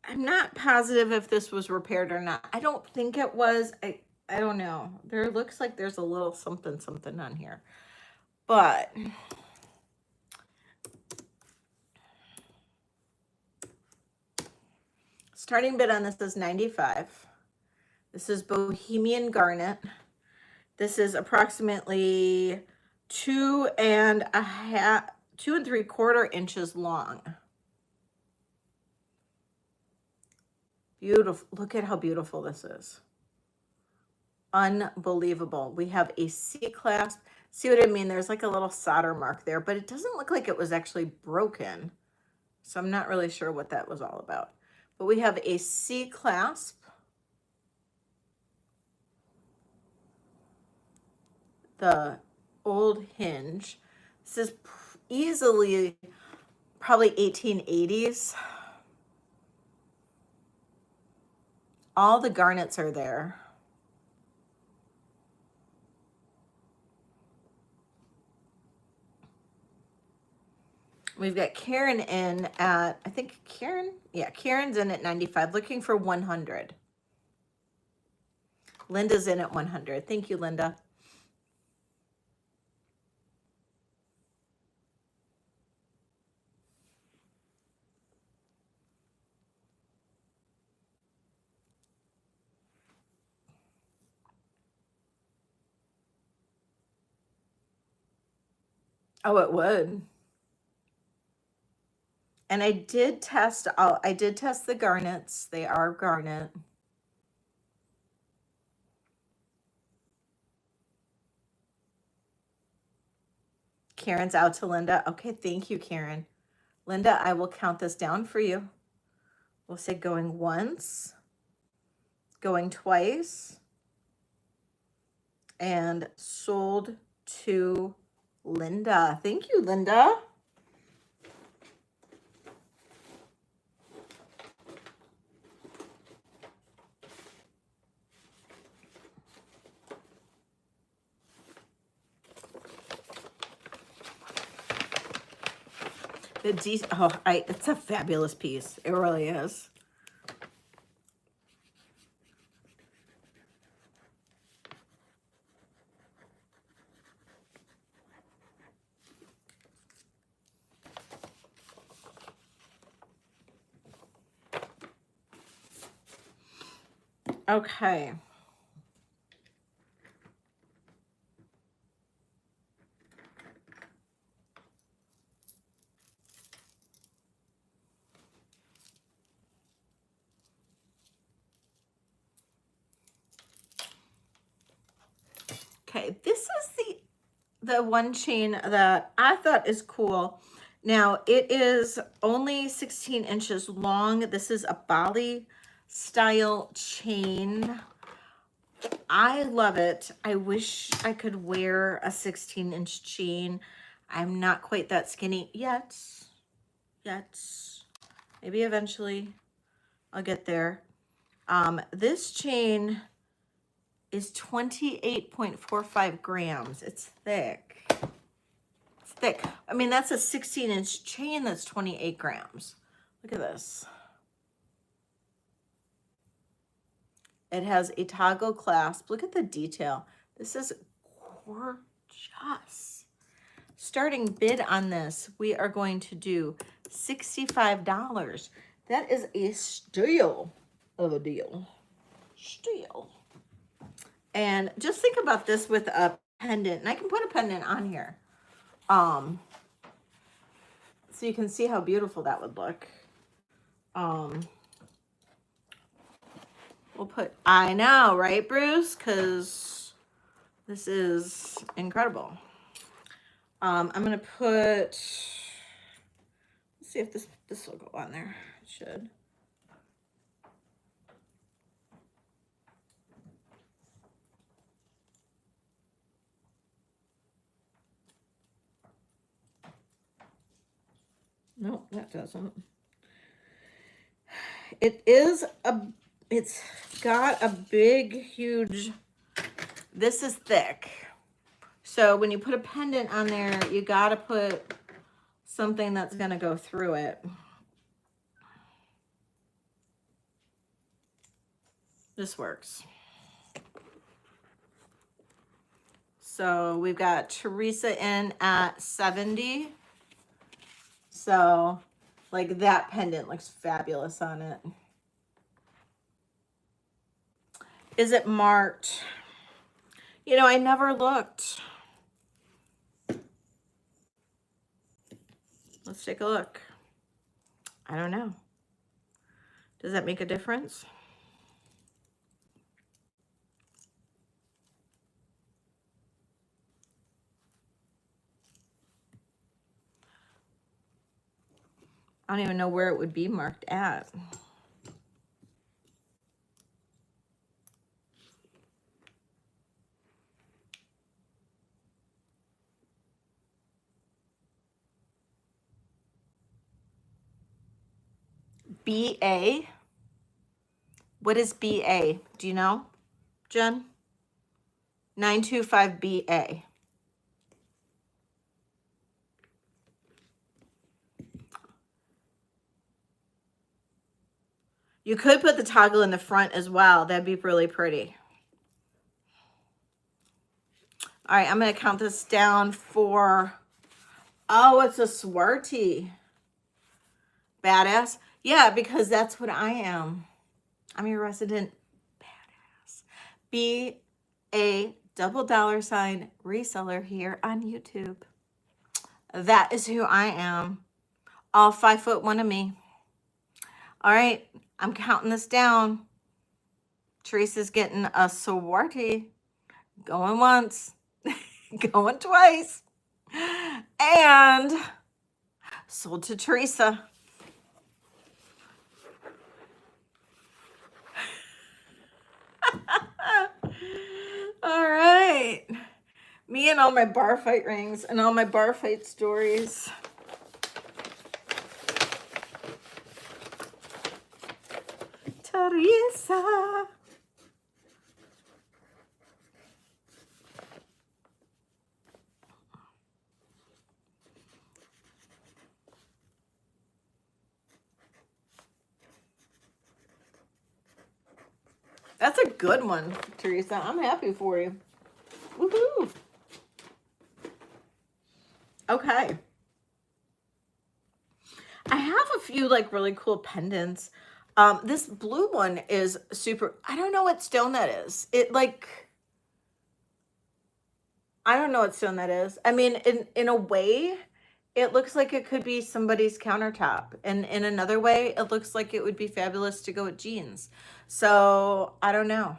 I'm not positive if this was repaired or not. I don't think it was. I don't know. There looks like there's a little something something on here. But starting bid on this is $95. This is Bohemian garnet. This is approximately 2.75 inches long. Beautiful. Look at how beautiful this is. Unbelievable. We have a C clasp. See what I mean? There's like a little solder mark there, but it doesn't look like it was actually broken. So I'm not really sure what that was all about. But we have a C clasp. The old hinge. This is easily probably 1880s. All the garnets are there. We've got Karen in at, I think Karen's in at 95, looking for 100. Linda's in at 100. Thank you, Linda. Oh, it would. And I did test the garnets. They are garnet. Karen's out to Linda. Okay, thank you, Karen. Linda, I will count this down for you. We'll say going once, going twice, and sold to Linda. Thank you, Linda. It's a fabulous piece. It really is. Okay. Okay, this is the one chain that I thought is cool. Now, it is only 16 inches long. This is a Bali style chain. I love it. I wish I could wear a 16-inch chain. I'm not quite that skinny yet. Maybe eventually I'll get there. This chain is 28.45 grams. It's thick. It's thick. I mean, that's a 16-inch chain that's 28 grams. Look at this. It has a toggle clasp. Look at the detail. This is gorgeous. Starting bid on this, we are going to do $65. That is a steal of a deal. Steal. And just think about this with a pendant. And I can put a pendant on here. So you can see how beautiful that would look. We'll put, I know, right, Bruce? Because this is incredible. I'm going to put, let's see if this will go on there. It should. No, that doesn't. It's got a big, huge, this is thick. So when you put a pendant on there, you got to put something that's going to go through it. This works. So we've got Teresa in at 70. So like that pendant looks fabulous on it. Is it marked? You know, I never looked. Let's take a look. I don't know. Does that make a difference? I don't even know where it would be marked at. BA? What is BA? Do you know, Jen? 925BA. You could put the toggle in the front as well. That'd be really pretty. All right, I'm going to count this down for, oh, it's a swarty. Badass. Yeah, because that's what I am. I'm your resident badass. Be a $$ reseller here on YouTube. That is who I am. All 5'1" of me. All right, I'm counting this down. Teresa's getting a swarty. Going once. Going twice. And sold to Teresa. All right. Me and all my bar fight rings and all my bar fight stories. Teresa. That's a good one, Teresa. I'm happy for you. Woohoo! Okay. I have a few like really cool pendants. This blue one is super, I don't know what stone that is. It like, I don't know what stone that is. I mean, in a way, it looks like it could be somebody's countertop. And in another way, it looks like it would be fabulous to go with jeans. So I don't know.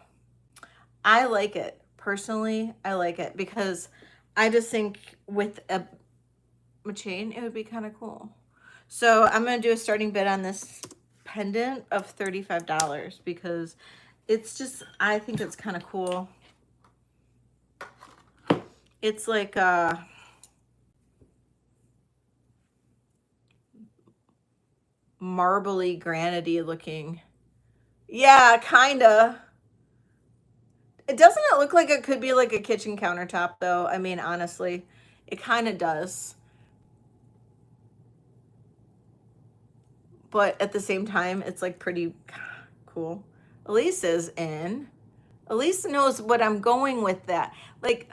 I like it. Personally, I like it because I just think with a chain, it would be kind of cool. So I'm going to do a starting bid on this pendant of $35 because it's just, I think it's kind of cool. It's like a marbly, granity looking. Yeah, kind of. Doesn't it look like it could be like a kitchen countertop though? I mean, honestly, it kind of does. But at the same time, it's like pretty cool. Elise is in. Elise knows what I'm going with that. Like,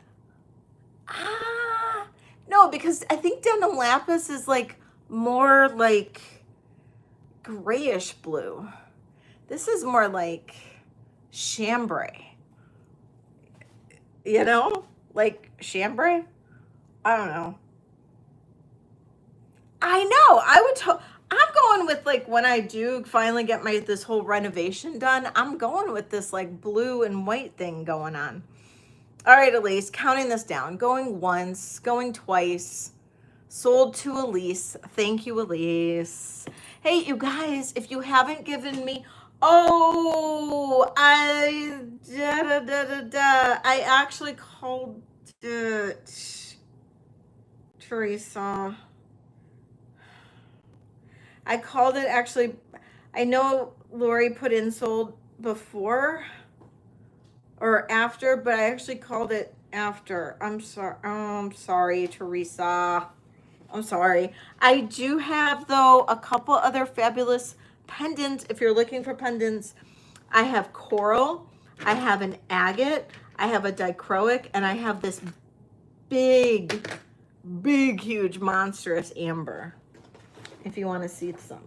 no, because I think denim lapis is like more like grayish blue. This is more like chambray. You know, like chambray. I don't know. I know. I'm going with like when I do finally get this whole renovation done, I'm going with this like blue and white thing going on. All right, Elise, counting this down. Going once, going twice. Sold to Elise. Thank you, Elise. Hey, you guys, if you haven't given me, I actually called it, Teresa. I called it actually, I know Lori put in sold before or after, but I actually called it after. I'm sorry. I'm sorry, Teresa. I'm sorry. I do have, though, a couple other fabulous pendants. If you're looking for pendants, I have coral, I have an agate, I have a dichroic, and I have this big, big, huge, monstrous amber. If you want to see some.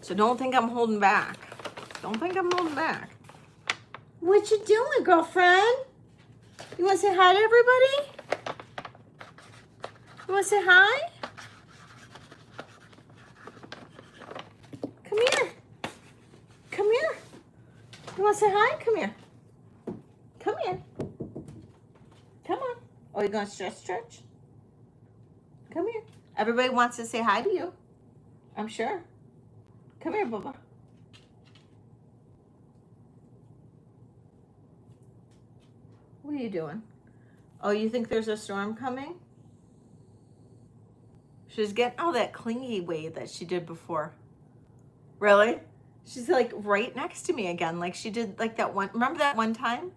So don't think I'm holding back. Don't think I'm holding back. What you doing, girlfriend? You want to say hi to everybody? You want to say hi? Come here. Come here. You want to say hi? Come here. Come here. Come on. Oh, you going to stretch? Come here. Everybody wants to say hi to you. I'm sure. Come here, Bubba. What are you doing? Oh, you think there's a storm coming? She's getting all that clingy way that she did before. Really? She's like right next to me again, like she did like that one. Remember that one time?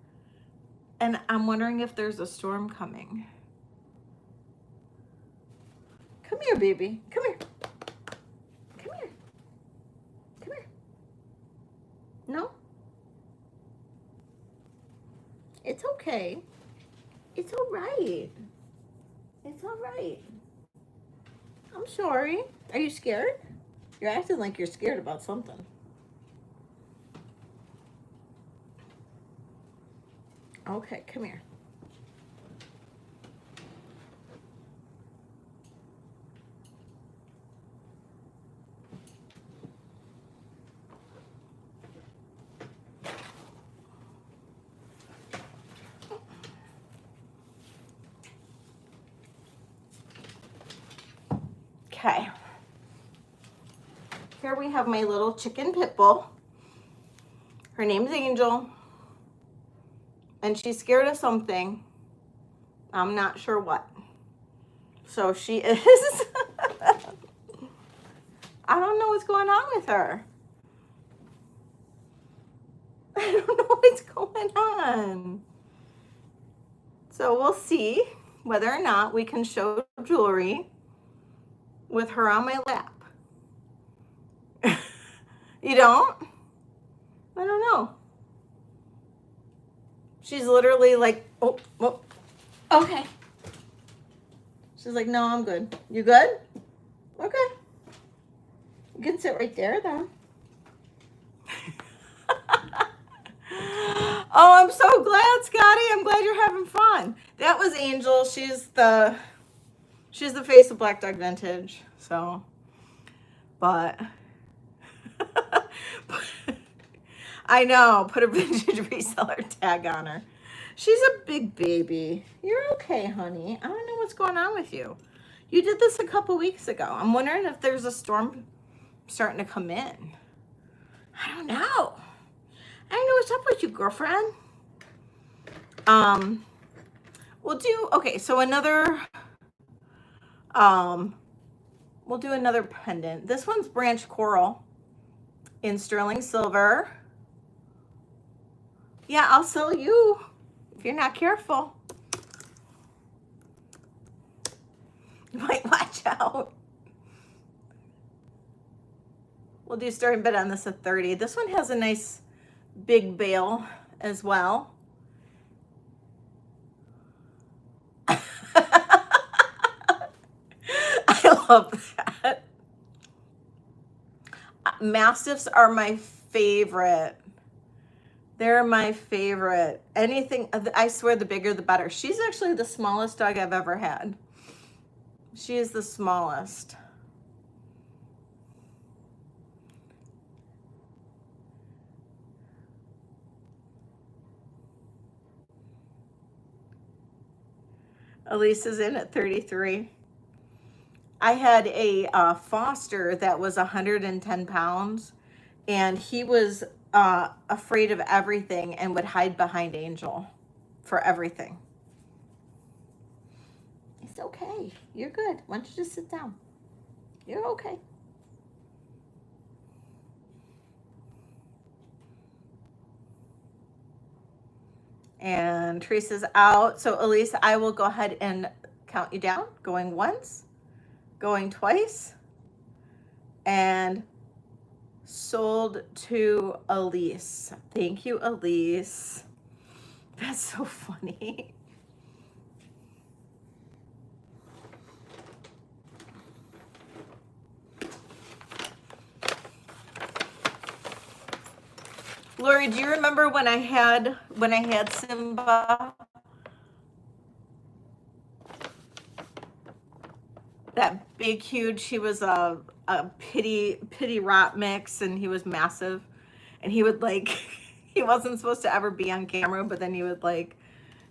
And I'm wondering if there's a storm coming. Come here, baby. Come here. Come here. Come here. No? It's okay. It's all right. It's all right. I'm sorry. Are you scared? You're acting like you're scared about something. Okay, come here. Okay. Here we have my little chicken pit bull. Her name's Angel. And she's scared of something. I'm not sure what. So she is. I don't know what's going on with her. I don't know what's going on. So we'll see whether or not we can show jewelry with her on my lap. You don't? I don't know. She's literally like, oh, okay. She's like, no, I'm good. You good? Okay. You can sit right there then. Oh, I'm so glad, Scotty. I'm glad you're having fun. That was Angel. She's the face of Black Dog Vintage. So, but I know, put a vintage reseller tag on her. She's a big baby. You're okay, honey. I don't know what's going on with you. You did this a couple weeks ago. I'm wondering if there's a storm starting to come in. I don't know. I don't know what's up with you, girlfriend. We'll do, okay, so another, we'll do another pendant. This one's branch coral in sterling silver. Yeah, I'll sell you if you're not careful. You might watch out. We'll do starting bid on this at 30. This one has a nice big bail as well. I love that. Mastiffs are my favorite. They're my favorite. Anything, I swear, the bigger the better. She's actually the smallest dog I've ever had. She is the smallest. Elise is in at 33. I had a foster that was 110 pounds, and he was afraid of everything and would hide behind Angel for everything. It's okay. You're good. Why don't you just sit down? You're okay. And Teresa's out. So Elise, I will go ahead and count you down. Going once, going twice, and sold to Elise. Thank you, Elise. That's so funny. Lori, do you remember when I had Simba? That big, huge, he was a pity rot mix, and he was massive. And he would like, he wasn't supposed to ever be on camera, but then he would like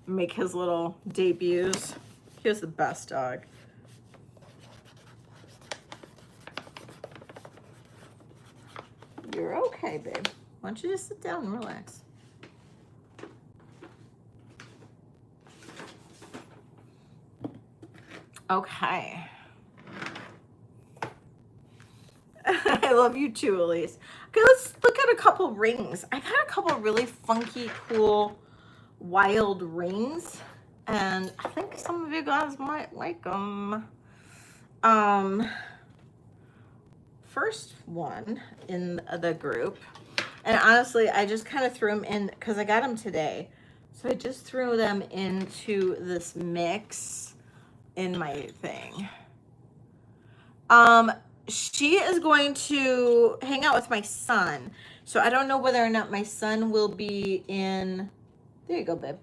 make his little debuts. He was the best dog. You're okay, babe. Why don't you just sit down and relax? Okay. I love you too, Elise. Okay, let's look at a couple rings. I got a couple really funky, cool, wild rings, and I think some of you guys might like them. First one in the group, and honestly, I just kind of threw them in because I got them today. So I just threw them into this mix in my thing. She is going to hang out with my son. So I don't know whether or not my son will be in, there you go, babe.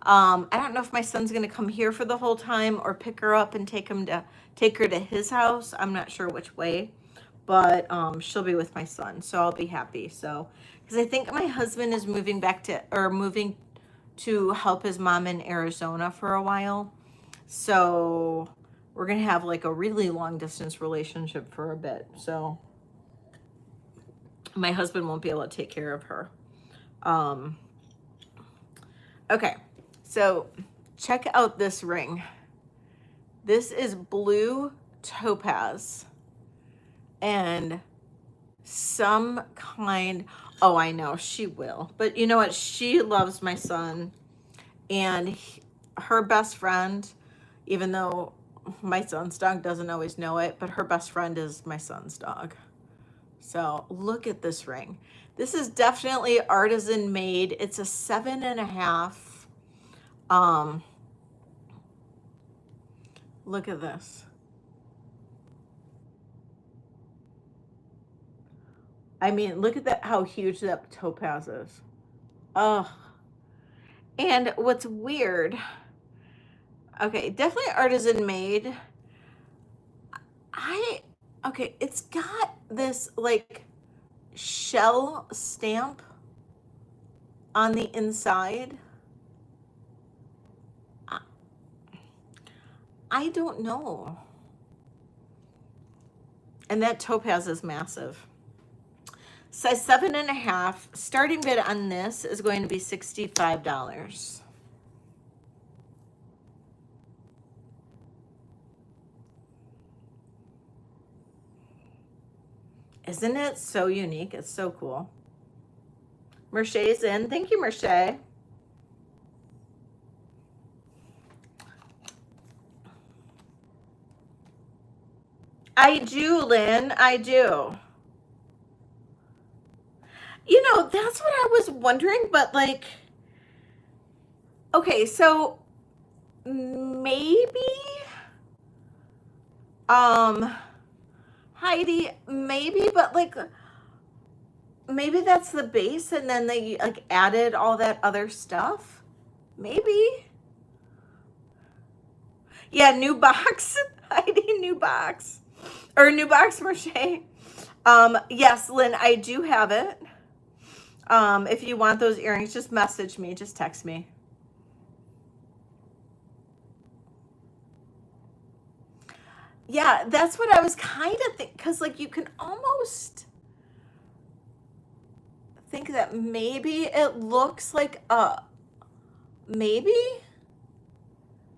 I don't know if my son's going to come here for the whole time or pick her up and take her to his house. I'm not sure which way, but she'll be with my son, so I'll be happy. So, because I think my husband is moving to help his mom in Arizona for a while. So we're going to have like a really long distance relationship for a bit. So my husband won't be able to take care of her. Okay. So check out this ring. This is blue topaz and some kind, oh, I know she will, but you know what? She loves my son, and her best friend, even though my son's dog doesn't always know it, but her best friend is my son's dog. So look at this ring. This is definitely artisan made. It's a 7.5. Look at this. I mean, look at that, how huge that topaz is. Oh, and what's weird, okay, definitely artisan made. Okay, it's got this like shell stamp on the inside. I don't know. And that topaz is massive. Size 7.5. Starting bid on this is going to be $65. Isn't it so unique? It's so cool. Merce's in. Thank you, Merce. I do, Lynn. I do. You know, that's what I was wondering, but like, okay, so maybe, Heidi, maybe, but like, maybe that's the base and then they like added all that other stuff. Maybe. Yeah, new box. Heidi, new box. Or new box, Merce. Yes, Lynn, I do have it. If you want those earrings, just message me, just text me. Yeah, that's what I was kind of thinking, because like you can almost think that maybe it looks like maybe,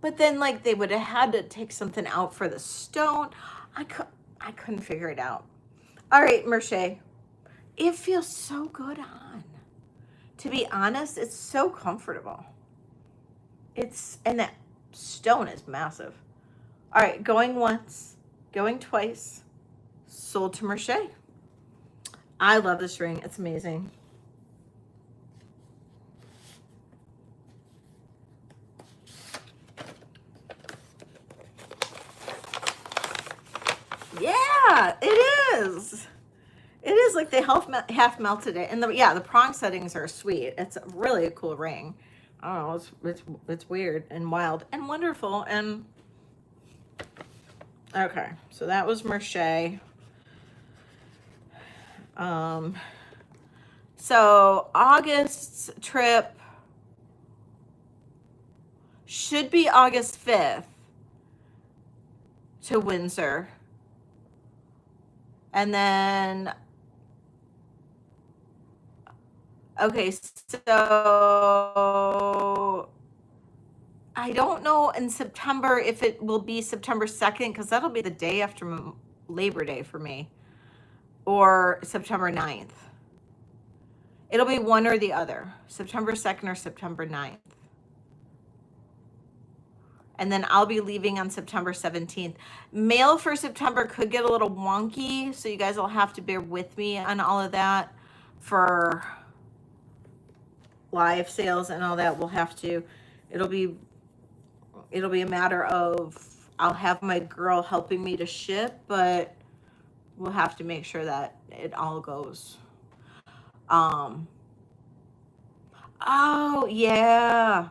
but then like they would have had to take something out for the stone. I couldn't figure it out. All right, Merce, it feels so good on. To be honest, it's so comfortable. And that stone is massive. All right, going once, going twice, sold to Merce. I love this ring. It's amazing. Yeah, it is. It is like they half melted it. And the prong settings are sweet. It's really a cool ring. I don't know, it's weird and wild and wonderful. And okay, so that was Merce. So August's trip should be August 5th to Windsor. And then, okay, so I don't know in September if it will be September 2nd, because that'll be the day after Labor Day for me, or September 9th. It'll be one or the other, September 2nd or September 9th. And then I'll be leaving on September 17th. Mail for September could get a little wonky, so you guys will have to bear with me on all of that for live sales and all that. We'll have to, it'll be a matter of, I'll have my girl helping me to ship, but we'll have to make sure that it all goes. Oh yeah.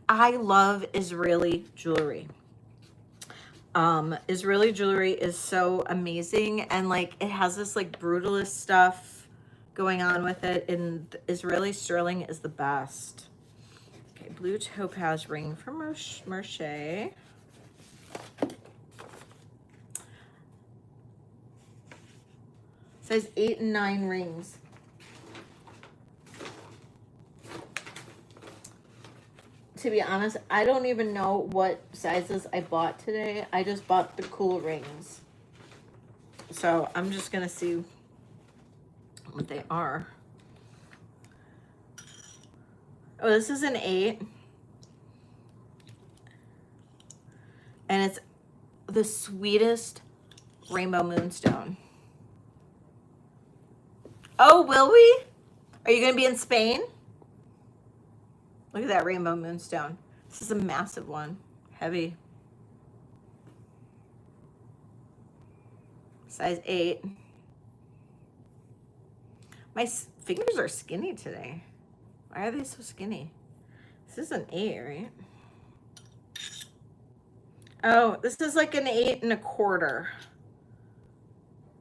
I love Israeli jewelry. Israeli jewelry is so amazing, and like it has this like brutalist stuff going on with it, and Israeli sterling is the best. Okay, blue topaz ring from Merce. Size 8 and 9 rings. To be honest, I don't even know what sizes I bought today. I just bought the cool rings. So I'm just going to see what they are. Oh, this is an 8. And it's the sweetest rainbow moonstone. Oh, will we? Are you going to be in Spain? Look at that rainbow moonstone. This is a massive one. Heavy. Size 8. My fingers are skinny today. Why are they so skinny? This is an 8, right? Oh, this is like an 8 1/4.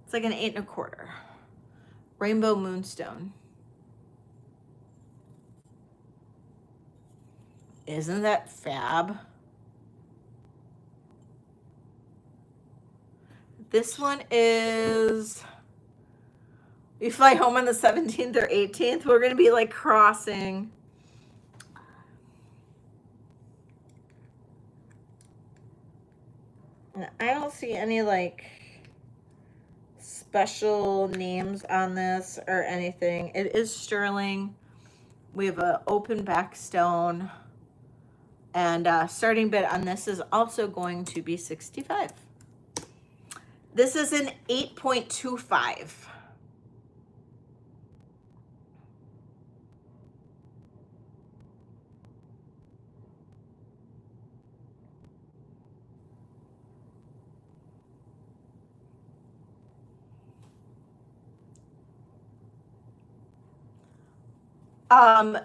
It's like an 8 1/4. Rainbow moonstone. Isn't that fab? This one is, we fly home on the 17th or 18th. We're going to be like crossing. I don't see any like special names on this or anything. It is sterling. We have an open back stone. And starting bid on this is also going to be $65. This is an 8.25.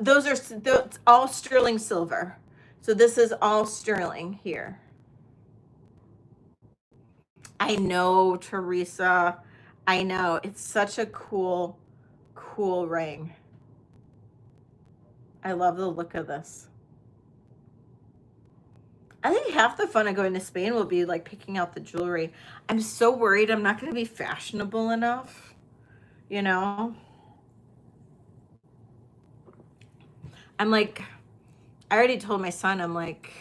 Those are all sterling silver. So this is all sterling here. I know, Teresa. I know. It's such a cool ring. I love the look of this. I think half the fun of going to Spain will be like picking out the jewelry. I'm so worried I'm not going to be fashionable enough, you know? I'm like, I already told my son, I'm like,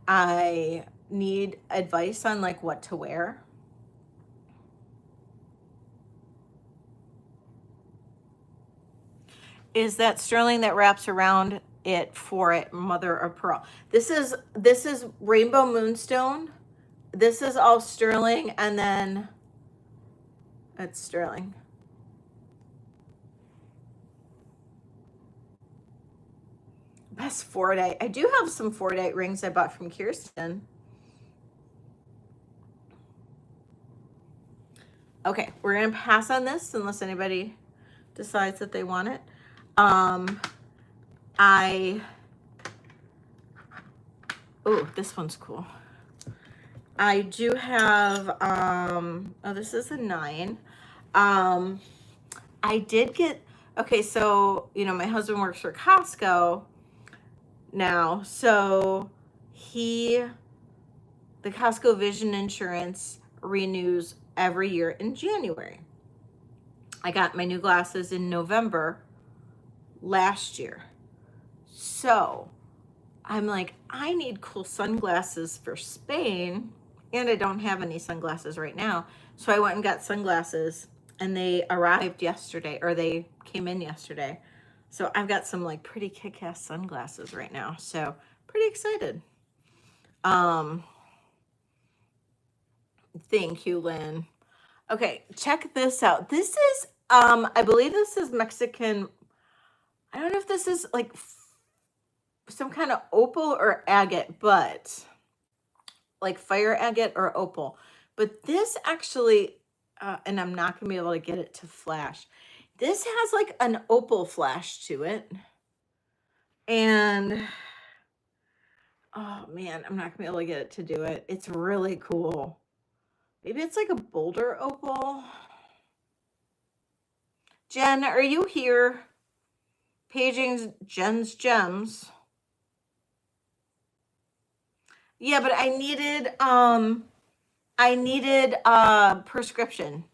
I need advice on like what to wear. Is that sterling that wraps around it for it, mother of pearl. This is rainbow moonstone. This is all sterling, and then it's sterling. Best Fordite. I do have some Fordite rings I bought from Kirsten. Okay, we're gonna pass on this unless anybody decides that they want it. Oh, this one's cool. I do have, oh, this is a 9. I did get, okay, so, you know, my husband works for Costco now, so the Costco Vision Insurance renews every year in January. I got my new glasses in November last year. So I'm like, I need cool sunglasses for Spain, and I don't have any sunglasses right now. So I went and got sunglasses, and they arrived yesterday, or they came in yesterday. So I've got some like pretty kick-ass sunglasses right now. So pretty excited. Thank you, Lynn. Okay, check this out. This is, I believe this is Mexican. I don't know if this is like some kind of opal or agate, but like fire agate or opal. But this actually, and I'm not gonna be able to get it to flash. This has like an opal flash to it. And, oh man, I'm not gonna be able to get it to do it. It's really cool. Maybe it's like a bolder opal. Jen, are you here? Paging Jen's Gems. Yeah, but I needed prescription,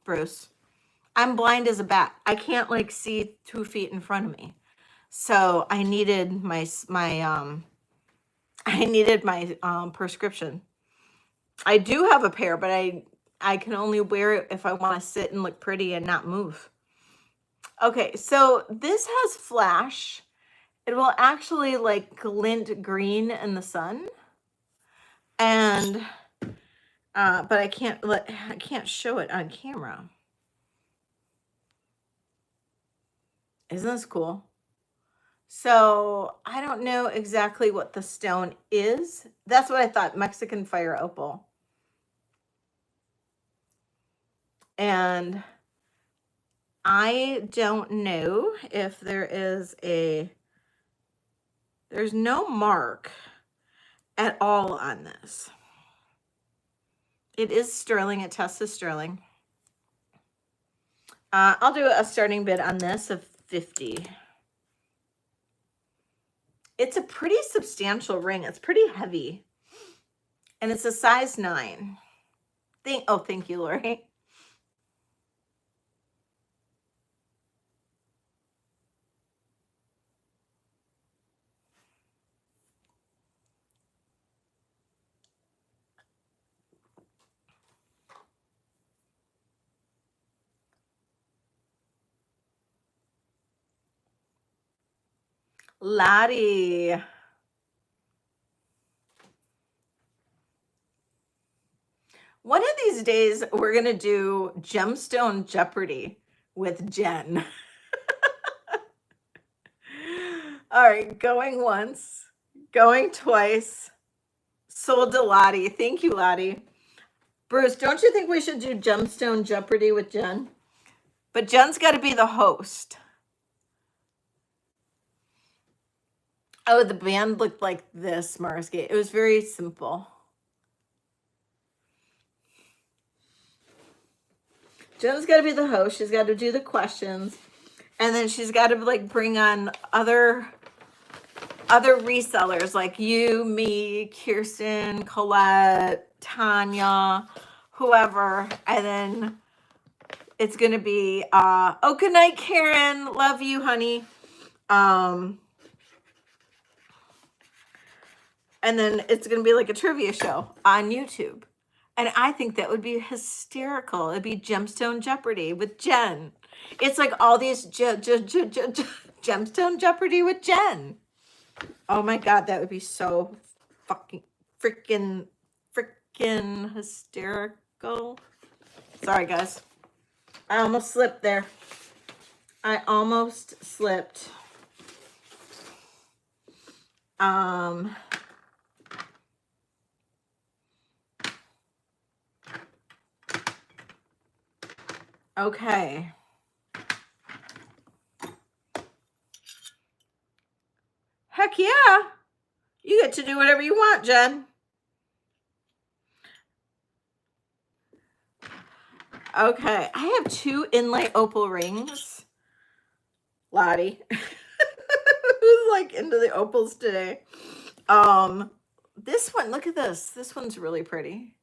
Bruce. I'm blind as a bat. I can't like see 2 feet in front of me. So I needed my prescription. I do have a pair, but I can only wear it if I want to sit and look pretty and not move. Okay, so this has flash. It will actually like glint green in the sun. And but I can't show it on camera. Isn't this cool? So I don't know exactly what the stone is. That's what I thought, Mexican fire opal. And I don't know if there's no mark at all on this. It is sterling, it tests as sterling. I'll do a starting bid on this of 50. It's a pretty substantial ring. It's pretty heavy. And it's a size 9. Thank you, Lori. Lottie. One of these days, we're going to do Gemstone Jeopardy with Jen. All right, going once, going twice. Sold to Lottie. Thank you, Lottie. Bruce, don't you think we should do Gemstone Jeopardy with Jen? But Jen's got to be the host. Oh, the band looked like this, Marsgate. It was very simple. Jen's got to be the host. She's got to do the questions. And then she's got to like bring on other resellers like you, me, Kirsten, Colette, Tanya, whoever. And then it's going to be, oh, good night, Karen. Love you, honey. And then it's going to be like a trivia show on YouTube. And I think that would be hysterical. It'd be Gemstone Jeopardy with Jen. It's like all these Gemstone Jeopardy with Jen. Oh my God, that would be so fucking freaking hysterical. Sorry, guys. I almost slipped there. I almost slipped. Okay. Heck yeah. You get to do whatever you want, Jen. Okay. I have 2 inlay opal rings. Lottie. Who's like into the opals today? This one, look at this. This one's really pretty.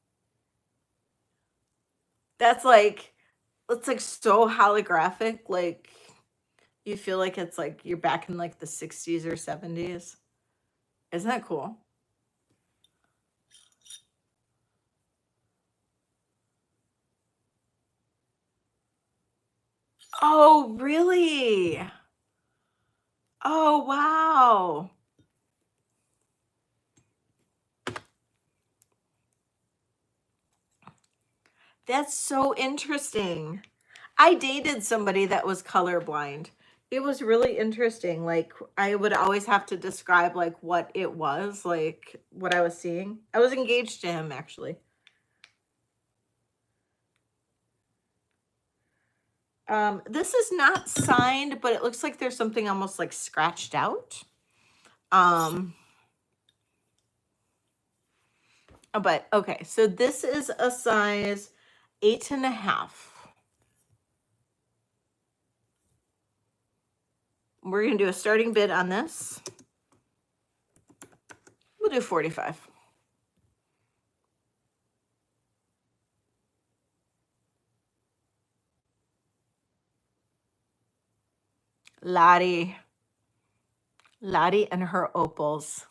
That's like, it's like so holographic. Like you feel like it's like you're back in like the 60s or 70s. Isn't that cool? Oh, really? Oh, wow. That's so interesting. I dated somebody that was colorblind. It was really interesting. Like I would always have to describe like what it was, like what I was seeing. I was engaged to him actually. This is not signed, but it looks like there's something almost like scratched out. But okay, so this is a size 8.5. We're gonna do a starting bid on this. We'll do 45. Lottie and her opals.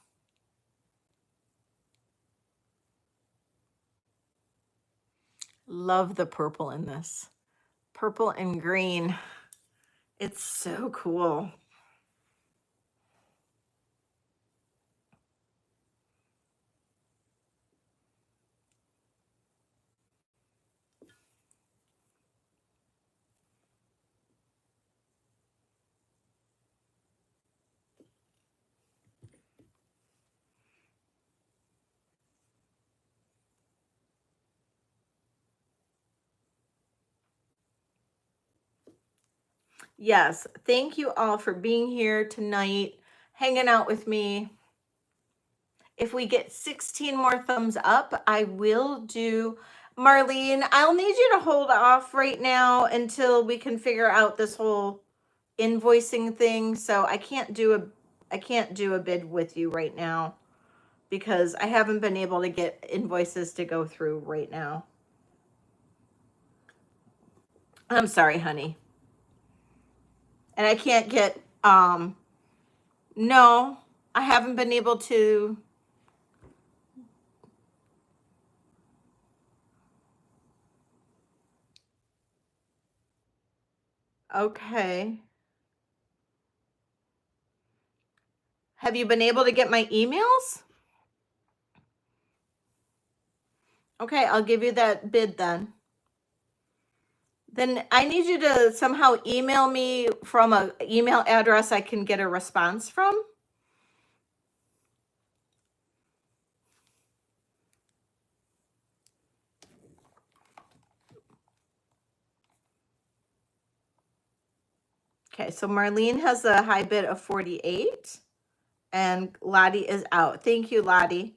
Love the purple in this. Purple and green. It's so cool. Yes, thank you all for being here tonight, hanging out with me. If we get 16 more thumbs up, I will do Marlene. I'll need you to hold off right now until we can figure out this whole invoicing thing. So I can't do a bid with you right now because I haven't been able to get invoices to go through right now. I'm sorry, honey. And I can't get no, I haven't been able to. Okay. Have you been able to get my emails? Okay, I'll give you that bid then. Then I need you to somehow email me from an email address I can get a response from. Okay, so Marlene has a high bid of 48 and Lottie is out. Thank you, Lottie.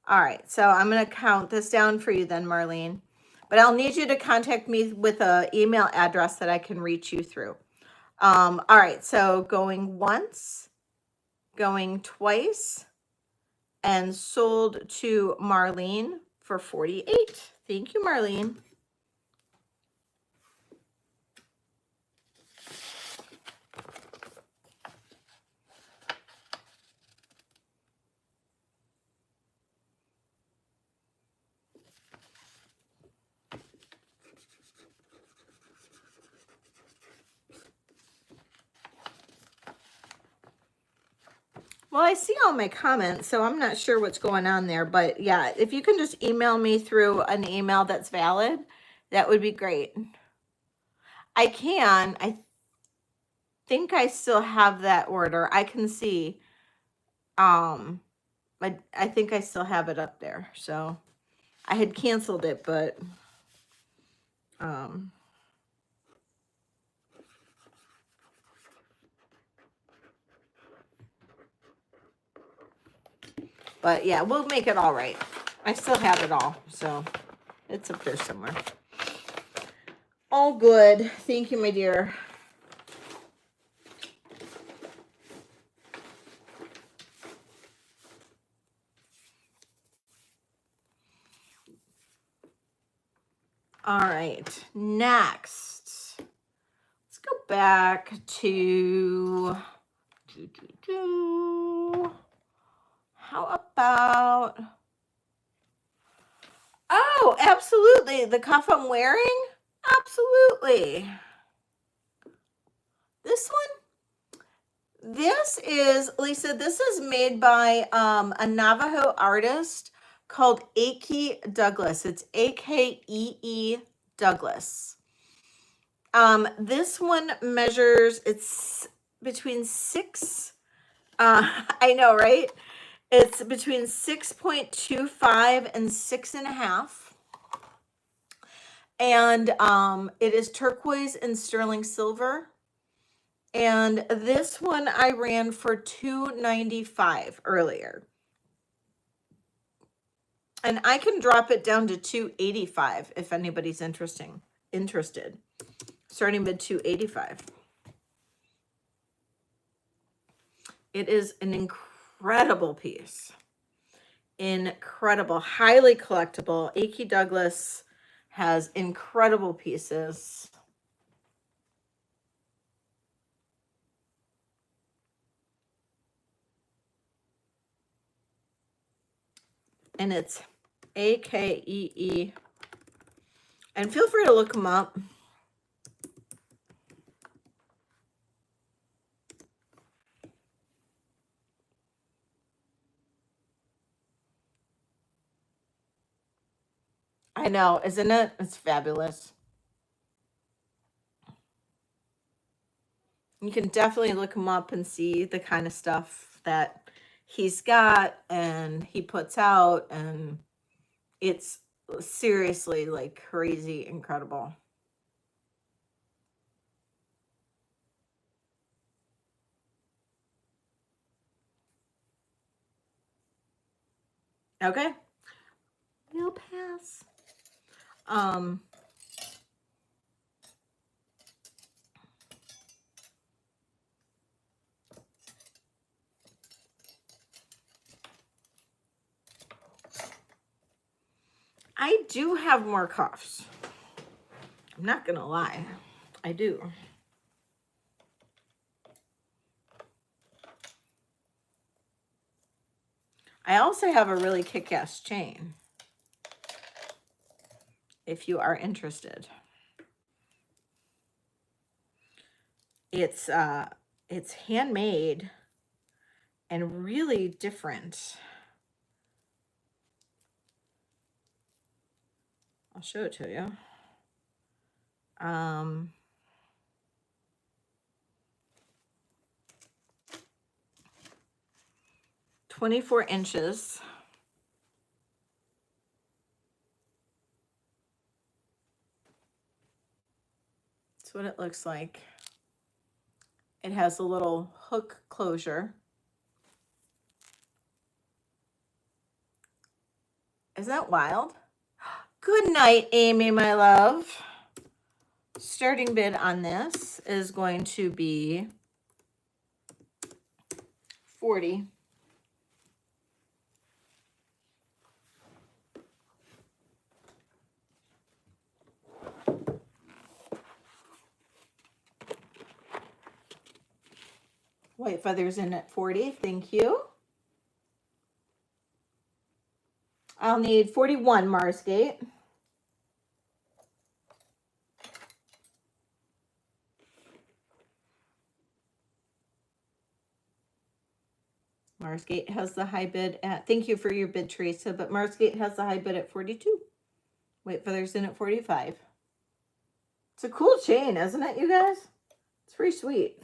All right, so I'm going to count this down for you then, Marlene. But I'll need you to contact me with an email address that I can reach you through. All right, so going once, going twice, and sold to Marlene for 48. Thank you, Marlene. Well, I see all my comments, so I'm not sure what's going on there. But yeah, if you can just email me through an email that's valid, that would be great. I can. I think I still have that order. I can see. I think I still have it up there. So I had canceled it, but yeah, we'll make it all right. I still have it all, so it's up there somewhere. All good. Thank you, my dear. All right, next, let's go back to, how about, oh, absolutely, the cuff I'm wearing, absolutely. This one, this is, Lisa, this is made by a Navajo artist called Akee Douglas. It's AKEE Douglas. This one measures, it's between 6, I know, right? It's between 6.25 and 6.5. And it is turquoise and sterling silver. And this one I ran for $2.95 earlier. And I can drop it down to $2.85 if anybody's interested. Starting bid $2.85. It is an incredible piece. Incredible, highly collectible. Akee Douglas has incredible pieces. And it's AKEE. And feel free to look them up. I know, isn't it? It's fabulous. You can definitely look him up and see the kind of stuff that he's got and he puts out, and it's seriously like crazy incredible. Okay. We'll pass. I do have more cuffs. I'm not gonna lie. I do. I also have a really kick-ass chain, if you are interested. It's handmade and really different. I'll show it to you. 24 inches. That's what it looks like. It has a little hook closure. Isn't that wild? Good night, Amy, my love. Starting bid on this is going to be $40. White feathers in at 40. Thank you. I'll need 41 Marsgate. Marsgate has the high bid at, thank you for your bid, Teresa, but Marsgate has the high bid at 42. Wait, Feathers in at 45. It's a cool chain, isn't it, you guys? It's pretty sweet.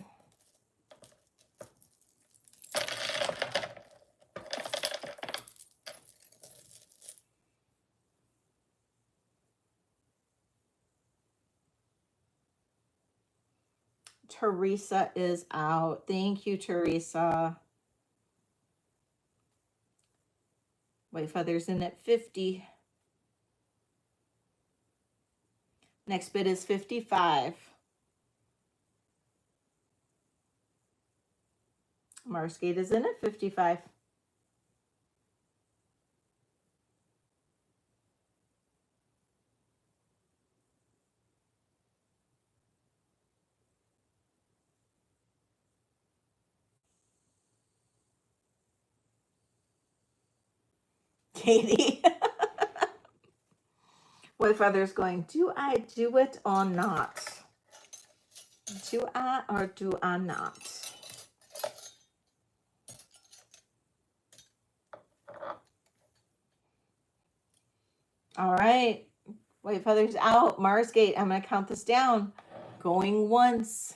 Teresa is out. Thank you, Teresa. White Feathers in at 50. Next bid is 55. Marsgate is in at 55. Katie. White Feather's going, do I do it or not? Do I or do I not? All right. White Feather's out. Marsgate, I'm going to count this down. Going once,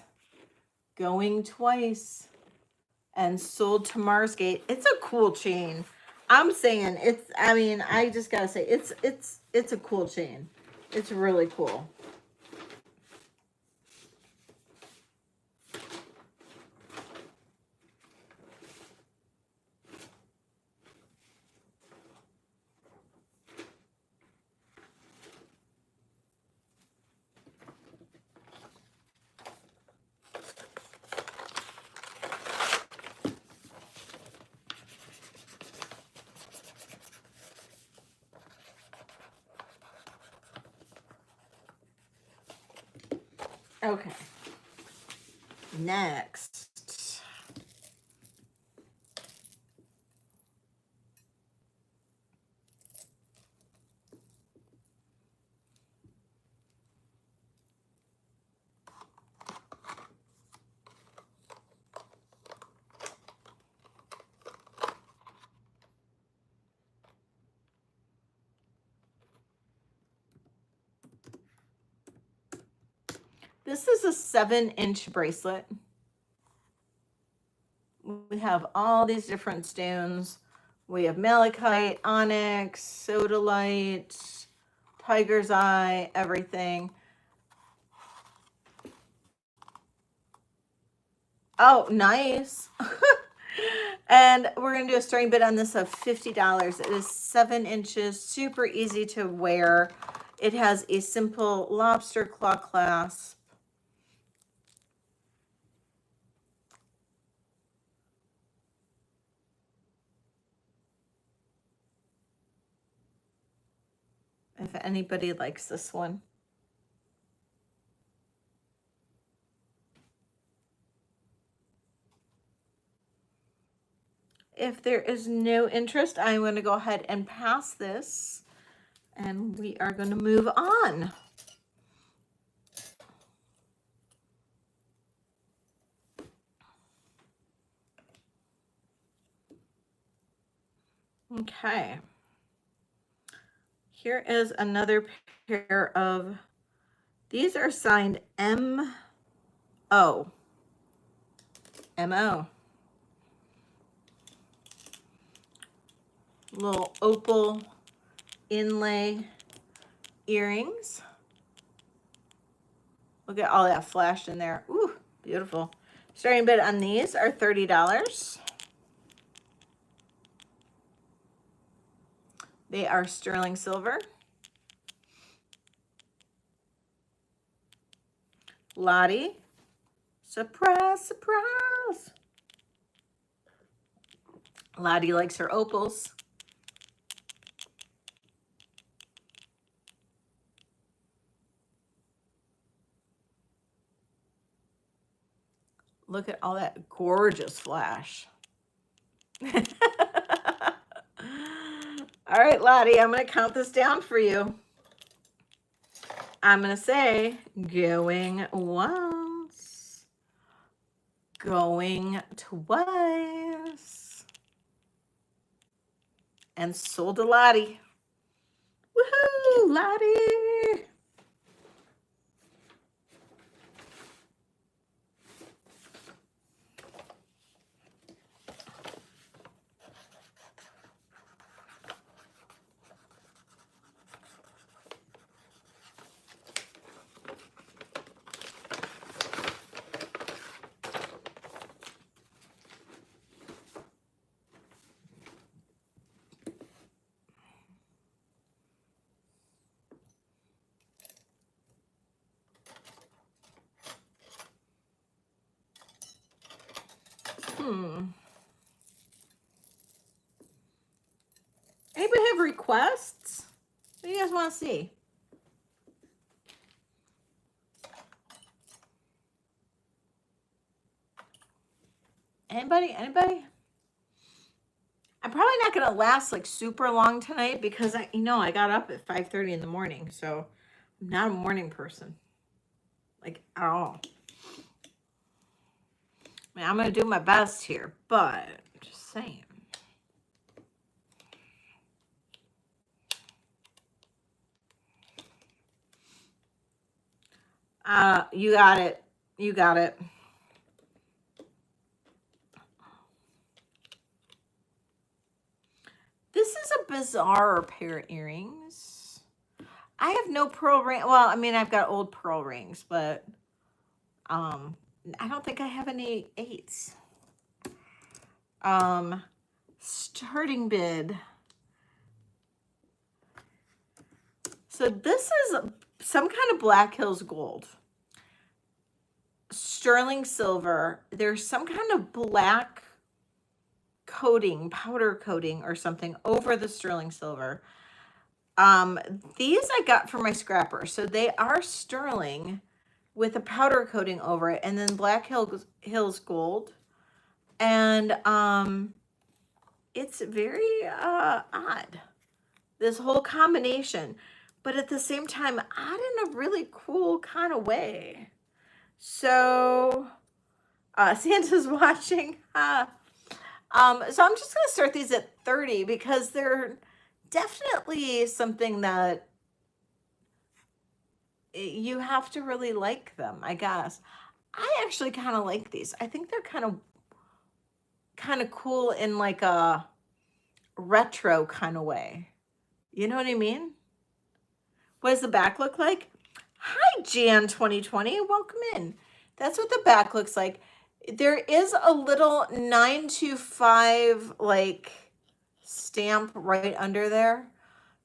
going twice, and sold to Marsgate. It's a cool chain. I'm saying it's, I mean, I just got to say, it's a cool chain. It's really cool. Okay. Next. This is a 7-inch bracelet. We have all these different stones. We have malachite, onyx, sodalite, tiger's eye, everything. Oh, nice. And we're going to do a starting bid on this of $50. It is 7 inches, super easy to wear. It has a simple lobster claw clasp. If anybody likes this one. If there is no interest, I'm going to go ahead and pass this, and we are going to move on. Okay. Here is another pair of, these are signed M.O. M.O. Little opal inlay earrings. Look at all that flash in there. Ooh, beautiful. Starting bid on these are $30. They are sterling silver. Lottie. Surprise, surprise. Lottie likes her opals. Look at all that gorgeous flash. All right, Lottie, I'm going to count this down for you. I'm going to say going once, going twice, and sold a Lottie. Woohoo, Lottie! Anybody have requests? What do you guys want to see? Anybody? Anybody? I'm probably not going to last like super long tonight because I got up at 5:30 in the morning. So I'm not a morning person. Like at all. I mean, I'm going to do my best here, but just saying. You got it. You got it. This is a bizarre pair of earrings. I have no pearl ring. Well, I mean, I've got old pearl rings, but I don't think I have any 8s. Starting bid. So this is some kind of Black Hills gold. Sterling silver. There's some kind of black coating, powder coating or something over the sterling silver. These I got from my scrapper. So they are sterling with a powder coating over it and then Black Hills gold. And it's very odd. This whole combination, but at the same time odd in a really cool kind of way. So Santa's watching. So I'm just going to start these at 30 because they're definitely something that you have to really like them, I guess. I actually kind of like these. I think they're kind of cool in like a retro kind of way. You know what I mean? What does the back look like? Hi, Jan 2020. Welcome in. That's what the back looks like. There is a little 925 like stamp right under there.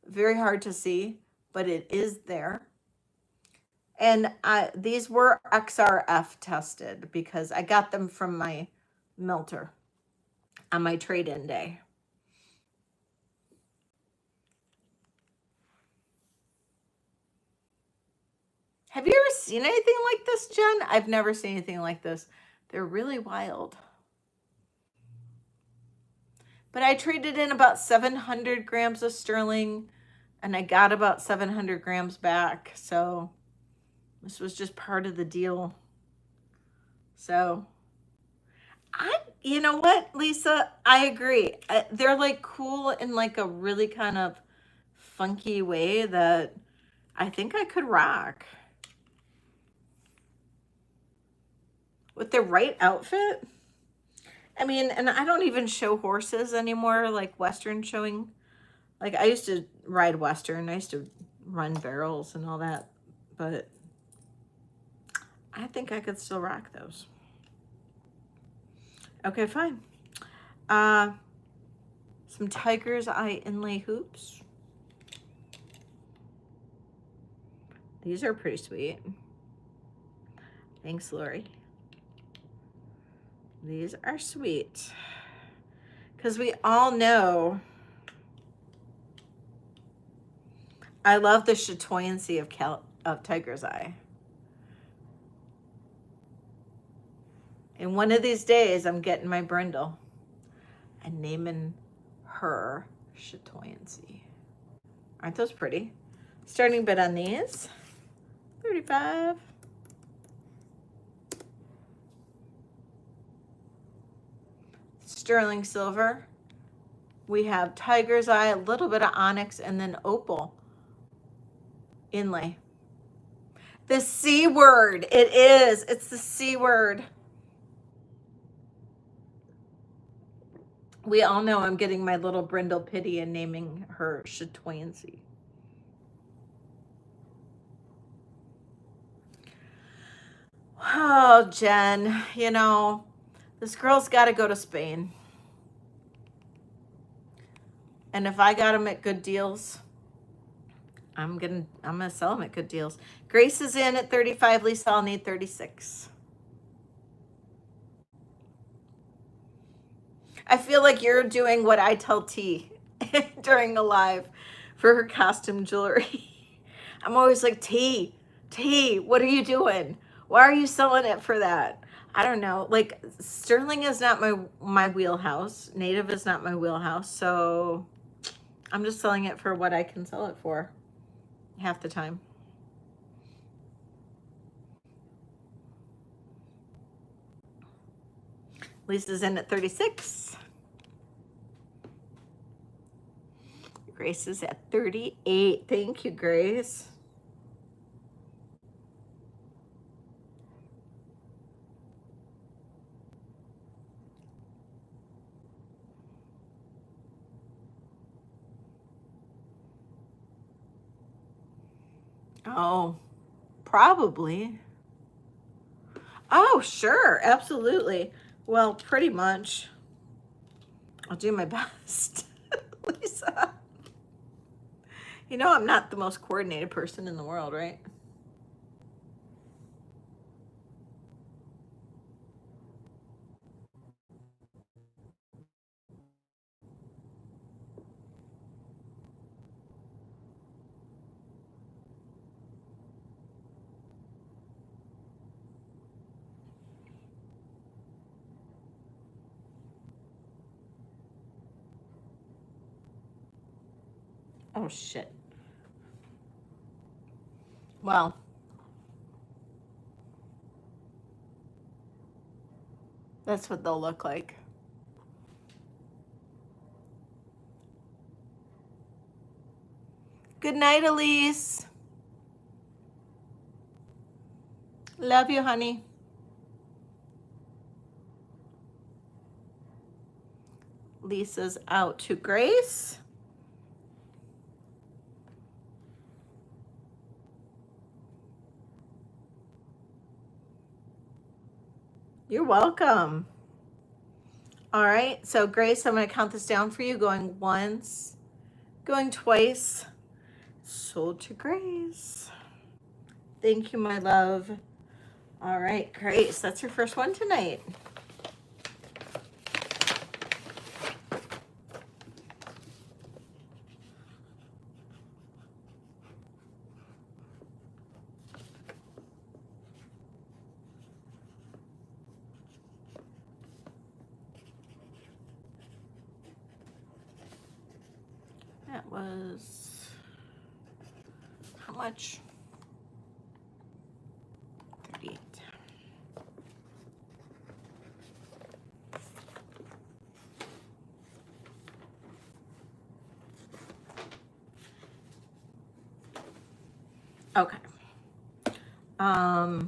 Very hard to see, but it is there. And these were XRF tested because I got them from my melter on my trade-in day. Have you ever seen anything like this, Jen? I've never seen anything like this. They're really wild. But I traded in about 700 grams of sterling and I got about 700 grams back. So this was just part of the deal. So you know what, Lisa? I agree. They're like cool in like a really kind of funky way that I think I could rock. With the right outfit. I mean, and I don't even show horses anymore, like Western showing. Like I used to ride Western. I used to run barrels and all that. But I think I could still rock those. Okay, fine. Some Tiger's Eye inlay hoops. These are pretty sweet. Thanks, Lori. These are sweet. Because we all know I love the chatoyancy of Tiger's Eye. And one of these days, I'm getting my brindle and naming her chatoyancy. Aren't those pretty? Starting bid on these, 35. Sterling silver, We have tiger's eye, a little bit of onyx, and then opal inlay. The C word. It is. It's the C word. We all know I'm getting my little brindle pity and naming her Chatwansy. Oh, Jen, you know, this girl's got to go to Spain. And if I got them at good deals, I'm gonna sell them at good deals. Grace is in at 35. Lisa, I'll need 36. I feel like you're doing what I tell T during a live for her costume jewelry. I'm always like, T, what are you doing? Why are you selling it for that? I don't know. Like, sterling is not my wheelhouse. Native is not my wheelhouse. So I'm just selling it for what I can sell it for half the time. Lisa's in at 36. Grace is at 38. Thank you, Grace. Oh, probably. Oh, sure. Absolutely. Well, pretty much. I'll do my best, Lisa. You know, I'm not the most coordinated person in the world, right? Oh, shit. Well, that's what they'll look like. Good night, Elise. Love you, honey. Lisa's out to Grace. You're welcome. All right, so Grace, I'm going to count this down for you. Going once, going twice. Sold to Grace. Thank you, my love. All right, Grace, that's your first one tonight. That was, how much? 38. Okay. Oh.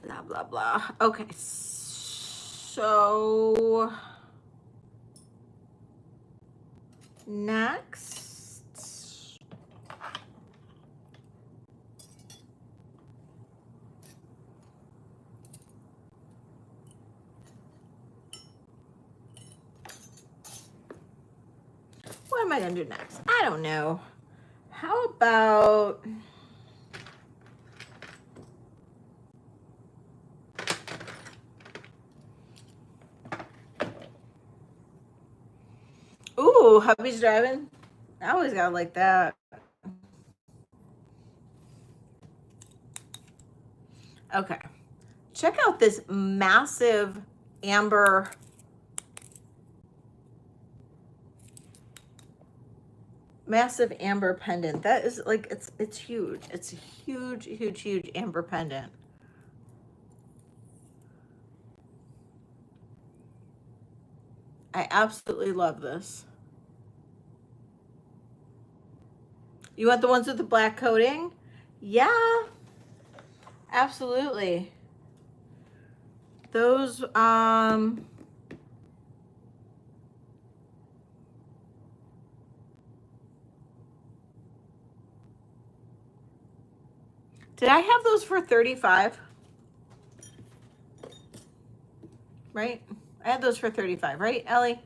Blah, blah, blah. Okay, so next. What am I gonna do next? I don't know. How about Ooh, hubby's driving. I always got like that. Okay. Check out this massive amber pendant. That is like, it's huge. It's a huge, huge, huge amber pendant. I absolutely love this. You want the ones with the black coating? Yeah, absolutely. Those, did I have those for 35? Right? I had those for 35, right, Ellie?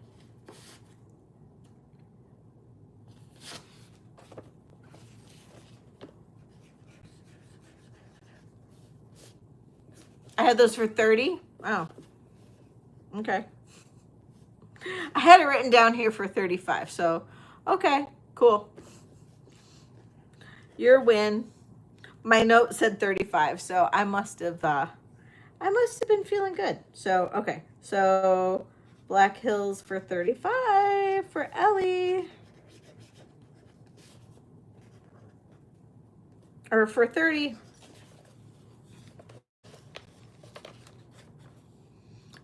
I had those for 30? Oh, okay. I had it written down here for 35, so okay, cool. Your win. My note said 35, so I must have been feeling good. So, okay. So, Black Hills for 35 for Ellie. Or for 30.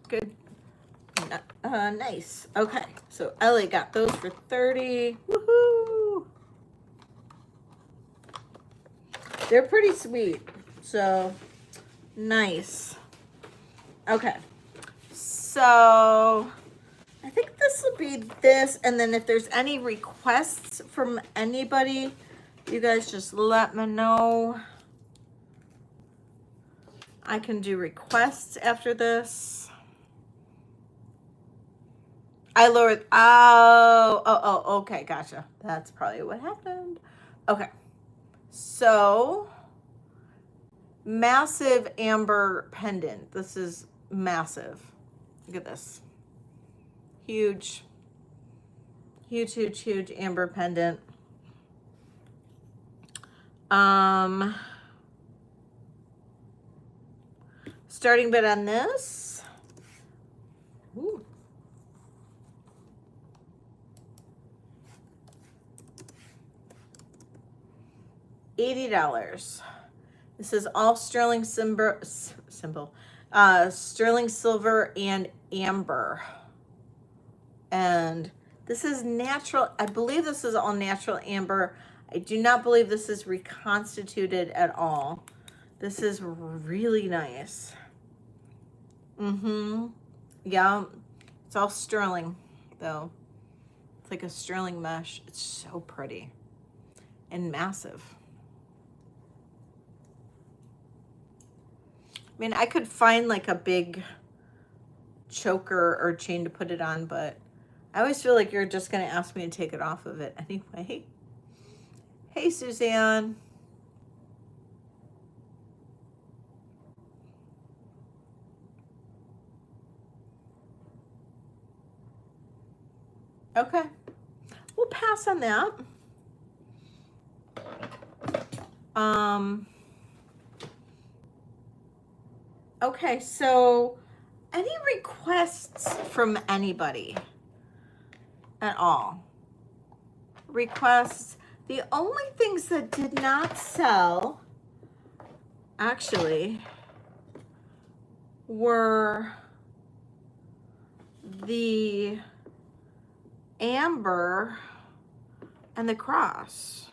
Good. Nice. Okay. So, Ellie got those for 30. Woohoo! They're pretty sweet. So, nice. Okay. So, I think this will be this. And then if there's any requests from anybody, you guys just let me know. I can do requests after this. I lowered, oh, okay, gotcha. That's probably what happened. Okay. So, massive amber pendant. This is massive. Look at this. Huge, huge, huge, huge amber pendant. Starting bid on this. Ooh. $80. This is all sterling sterling silver and amber. And this is natural. I believe this is all natural amber. I do not believe this is reconstituted at all. This is really nice. Yeah. It's all sterling, though. It's like a sterling mesh. It's so pretty and massive. I mean, I could find like a big choker or chain to put it on, but I always feel like you're just going to ask me to take it off of it anyway. Hey, Suzanne. Okay. We'll pass on that. Okay, so any requests from anybody at all? Requests. The only things that did not sell actually were the amber and the cross.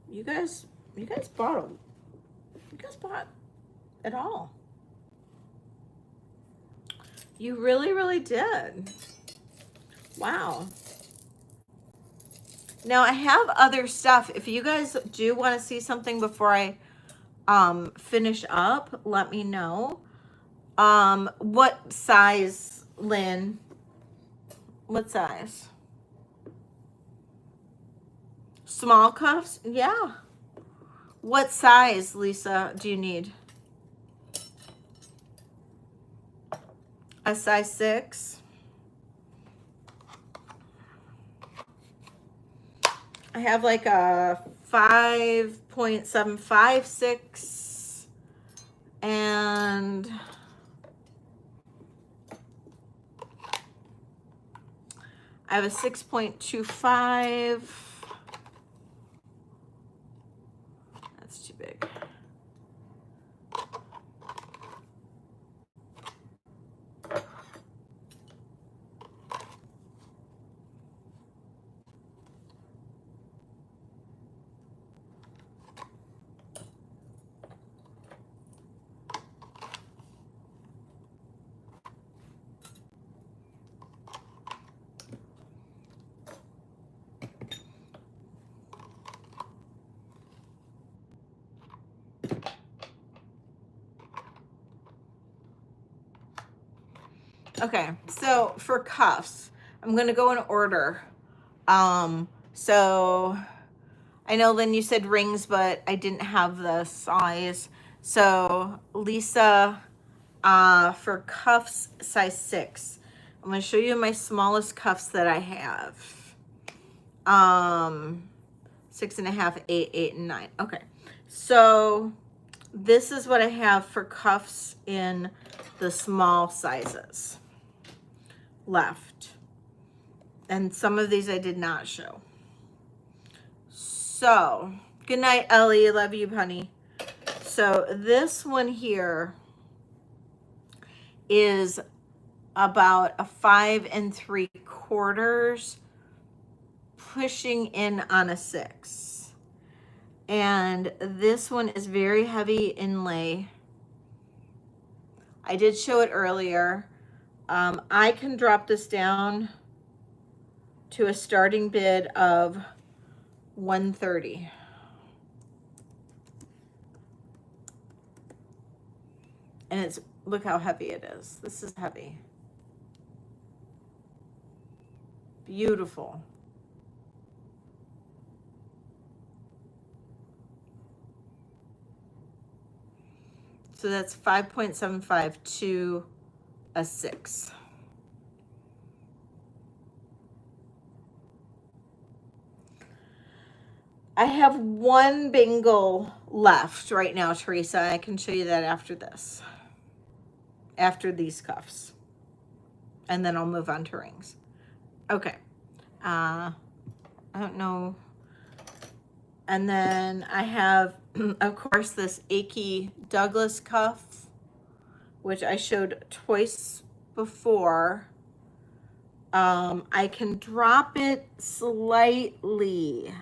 You guys bought them. You guys bought it all. You really, really did. Wow. Now I have other stuff. If you guys do want to see something before I finish up, let me know. What size, Lynn? What size? Small cuffs? Yeah. What size, Lisa, do you need? a size 6. I have like a 5.756 and I have a 6.25. That's too big. Okay, so for cuffs, I'm going to go in order. So I know, Lynn, you said rings, but I didn't have the size. So Lisa, for cuffs, size 6. I'm going to show you my smallest cuffs that I have. 6.5, 8, 8, and 9. Okay, so this is what I have for cuffs in the small sizes left. And some of these I did not show. So, good night, Ellie. Love you, honey. So this one here is about a 5 3/4, pushing in on a 6. And this one is very heavy inlay. I did show it earlier. I can drop this down to a starting bid of $130. And it's, look how heavy it is. This is heavy. Beautiful. So that's 5.75 to a 6. I have one bangle left right now, Teresa. I can show you that after this. After these cuffs. And then I'll move on to rings. Okay. I don't know. And then I have, of course, this achy Douglas cuff, which I showed twice before. I can drop it slightly.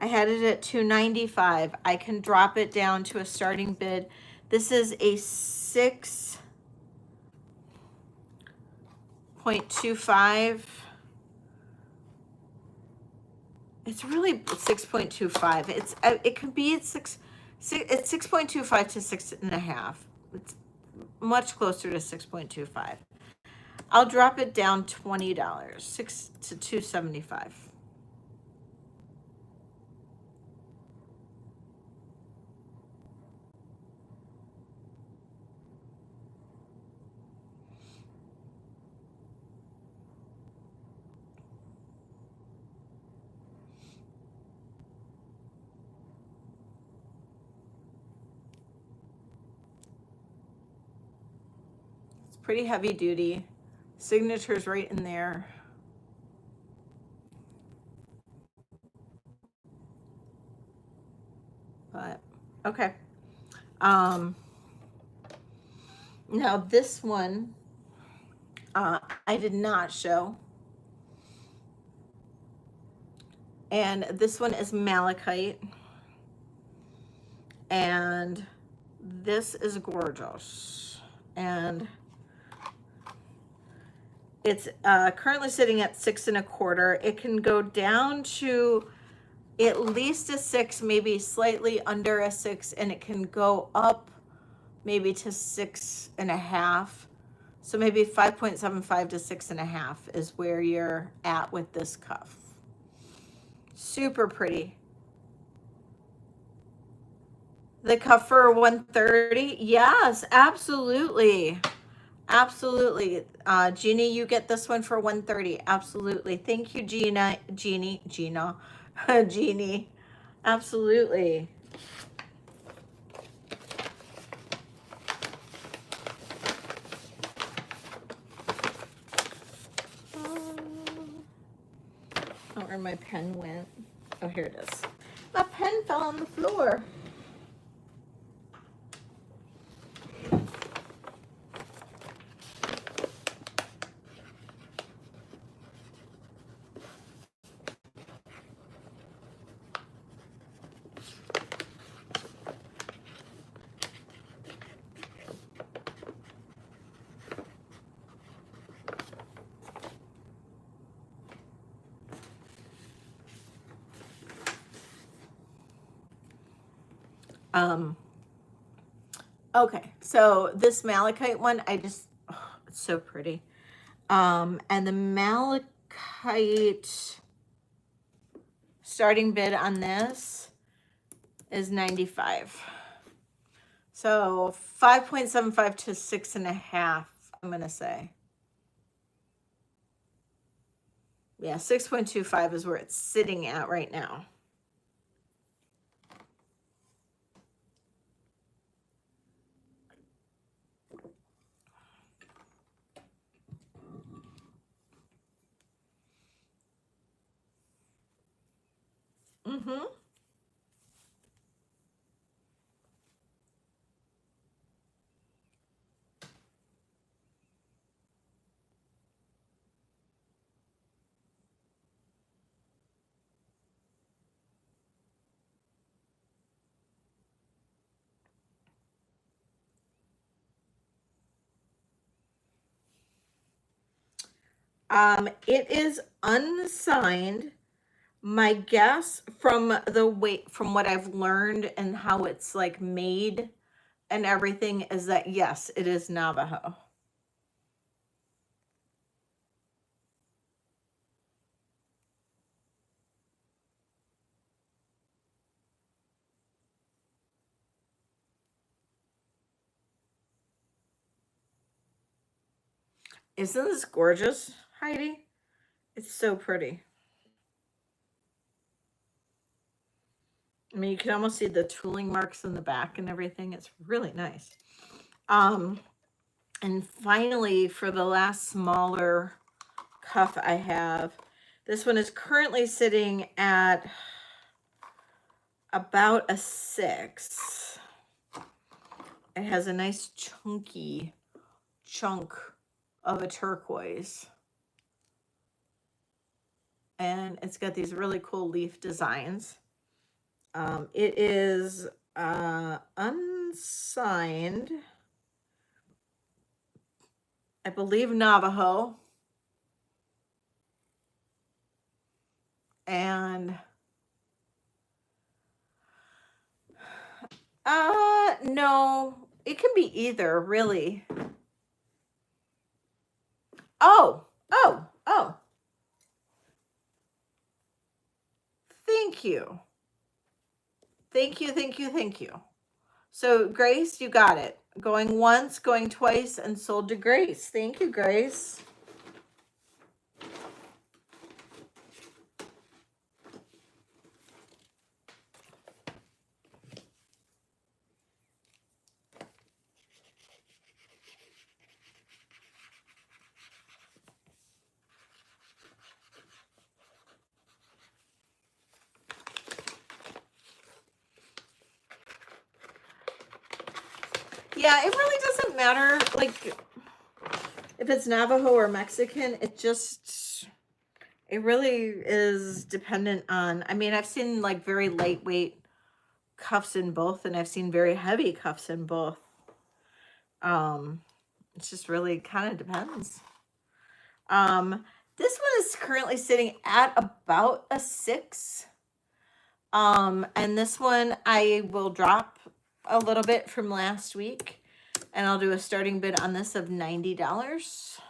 I had it at $295. I can drop it down to a starting bid. This is a 6.25. It's really 6.25. It could be at 6. It's 6.25 to 6.5. It's much closer to 6.25. I'll drop it down $20, 6 to 275. It's pretty heavy duty. Signature's right in there. But okay. Now this one I did not show. And this one is malachite. And this is gorgeous. And it's currently sitting at 6 1/4. It can go down to at least a 6, maybe slightly under a 6, and it can go up maybe to 6.5. So maybe 5.75 to 6.5 is where you're at with this cuff. Super pretty. The cuff for $130? Yes, absolutely. Absolutely. Jeannie, you get this one for 130. Absolutely. Thank you, Gina. Gina. Jeannie. Absolutely. I don't know where my pen went. Oh, here it is. My pen fell on the floor. Okay, so this malachite one, it's so pretty. And the malachite starting bid on this is 95. So 5.75 to 6.5, I'm gonna say. Yeah, 6.25 is where it's sitting at right now. Mm-hmm. It is unsigned. My guess from from what I've learned and how it's like made and everything is that yes, it is Navajo. Isn't this gorgeous, Heidi? It's so pretty. I mean, you can almost see the tooling marks in the back and everything. It's really nice. And finally, for the last smaller cuff I have, this one is currently sitting at about a 6. It has a nice chunky chunk of a turquoise. And it's got these really cool leaf designs. It is unsigned. I believe Navajo. And no, it can be either, really. Oh. Thank you. Thank you. So Grace, you got it. Going once, going twice, and sold to Grace. Thank you, Grace. Yeah, it really doesn't matter, like, if it's Navajo or Mexican, it really is dependent on, I mean, I've seen like very lightweight cuffs in both, and I've seen very heavy cuffs in both. It just really kind of depends. This one is currently sitting at about a 6. And this one I will drop a little bit from last week, and I'll do a starting bid on this of $90.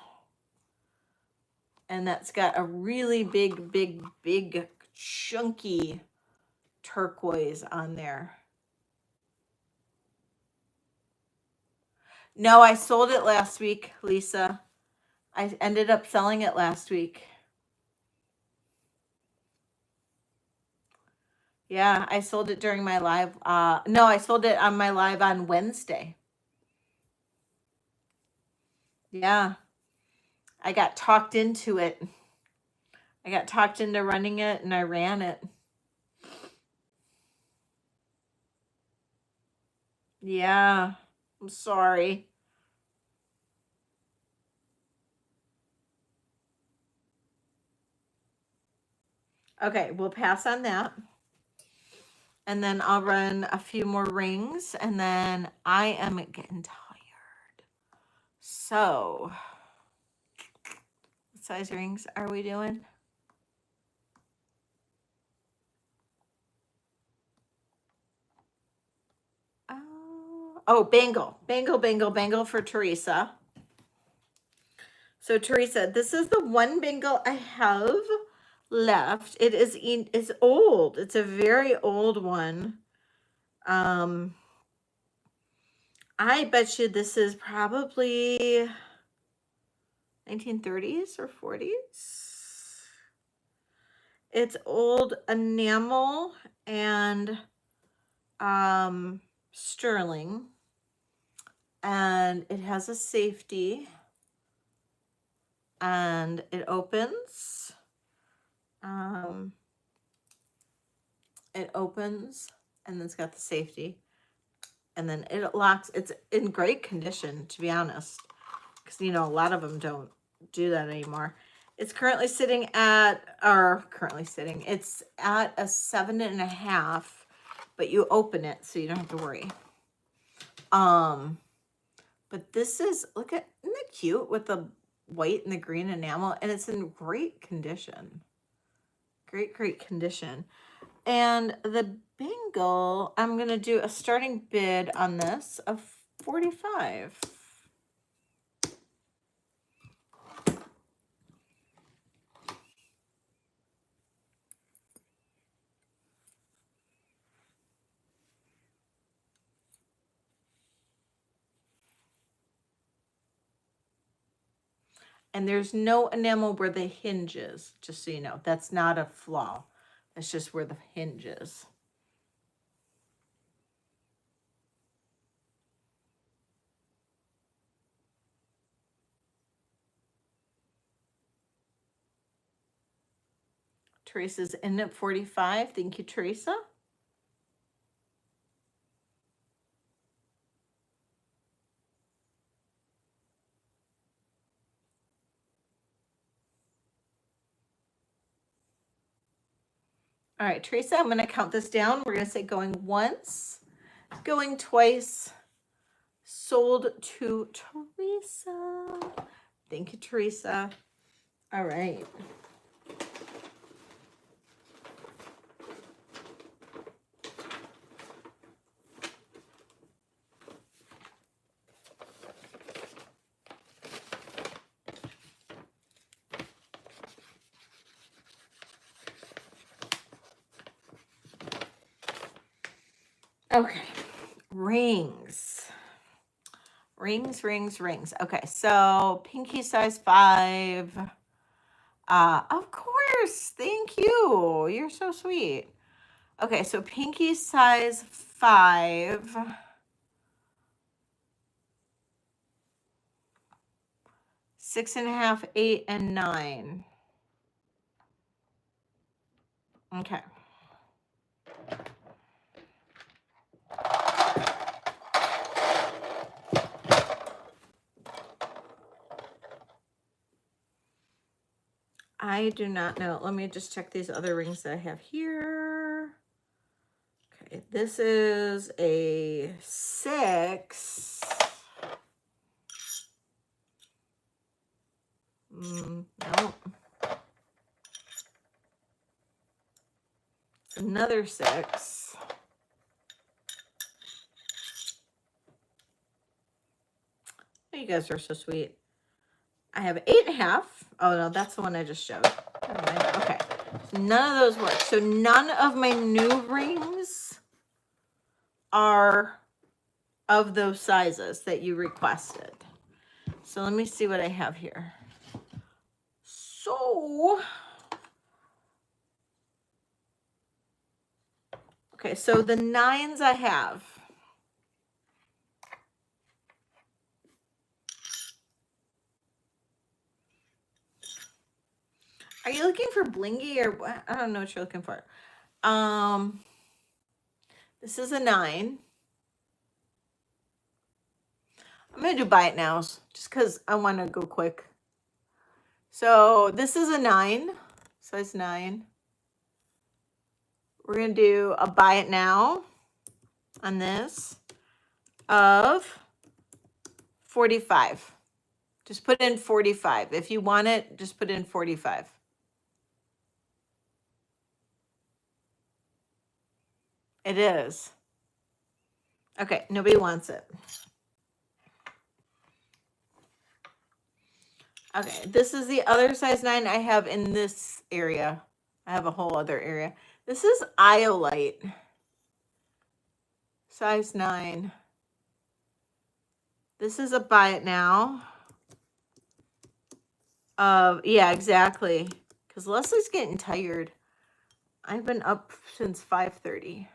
And that's got a really big chunky turquoise on there. No, I sold it last week, Lisa. I ended up selling it last week. Yeah, I sold it during my live. No, I sold it on my live on Wednesday. Yeah, I got talked into it. I got talked into running it and I ran it. Yeah, I'm sorry. Okay, we'll pass on that. And then I'll run a few more rings and then I am getting tired. So, what size rings are we doing? Oh, bangle for Teresa. So Teresa, this is the one bangle I have left. It is it's old. It's a very old one. I bet you this is probably 1930s or 40s. It's old enamel and sterling, and it has a safety, and it opens. It opens, and then it's got the safety, and then it locks. It's in great condition, to be honest, because you know a lot of them don't do that anymore. It's currently sitting at, it's at a 7.5, but you open it so you don't have to worry. But this is, look at, isn't that cute with the white and the green enamel, and it's in great condition. Great condition. And the bangle, I'm going to do a starting bid on this of $45. And there's no enamel where the hinge is, just so you know. That's not a flaw. That's just where the hinge is. Teresa's in at 45. Thank you, Teresa. All right, Teresa, I'm going to count this down. We're going to say going once, going twice, sold to Teresa. Thank you, Teresa. All right. Okay, rings. Okay, so pinky size 5. Of course, thank you. You're so sweet. Okay, so pinky size 5. 6.5, 8, and 9. Okay. I do not know. Let me just check these other rings that I have here. Okay, this is a 6. Nope. Another 6. Oh, you guys are so sweet. I have 8.5. Oh no, that's the one I just showed. Okay, so none of those work. So none of my new rings are of those sizes that you requested. So let me see what I have here. So, okay, so the 9s I have. Are you looking for blingy or what? I don't know what you're looking for. This is a 9. I'm going to do buy it nows just because I want to go quick. So this is a 9, size 9. We're going to do a buy it now on this of 45. Just put in 45. If you want it, just put in 45. It is. Okay, nobody wants it. Okay, this is the other size 9 I have in this area. I have a whole other area. This is Iolite. Size 9. This is a buy it now. Yeah, exactly. Because Leslie's getting tired. I've been up since 5:30.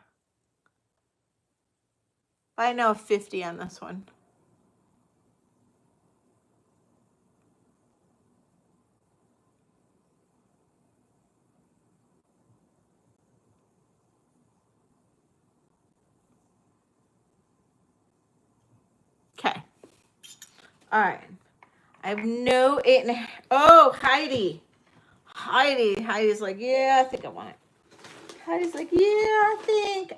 Buy it now 50 on this one. Okay. All right. I have no 8.5. Oh, Heidi. Heidi's like, yeah, I think I want it. Heidi's like, yeah, I think.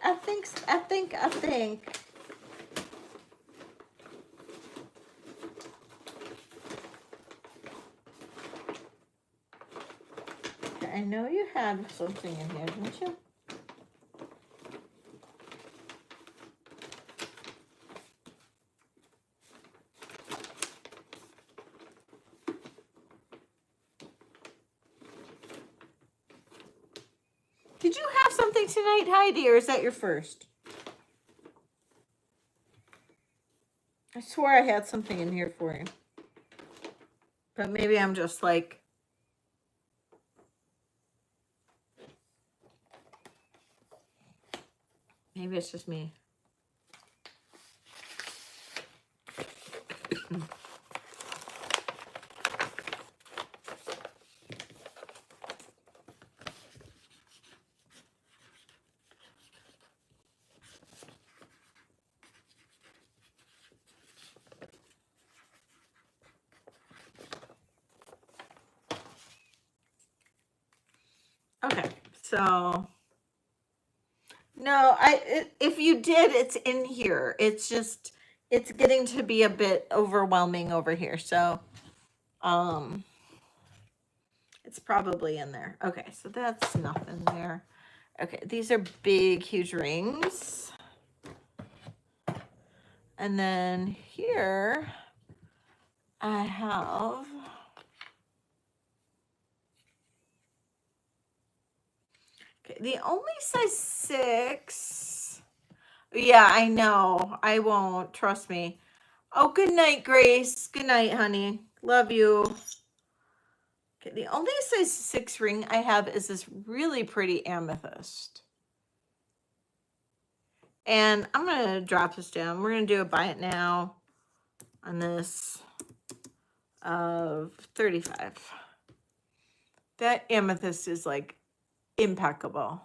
Okay, I know you had something in here, didn't you? Did you have something tonight, Heidi, or is that your first? I swore I had something in here for you. But maybe I'm just like... Maybe it's just me. Okay, so no, if you did, it's in here. It's just, it's getting to be a bit overwhelming over here. So, it's probably in there. Okay, so that's nothing there. Okay, these are big, huge rings. And then here I have... Okay, the only size 6. Yeah, I know. I won't. Trust me. Oh, good night, Grace. Good night, honey. Love you. Okay, the only size 6 ring I have is this really pretty amethyst. And I'm going to drop this down. We're going to do a buy it now on this of 35. That amethyst is like impeccable.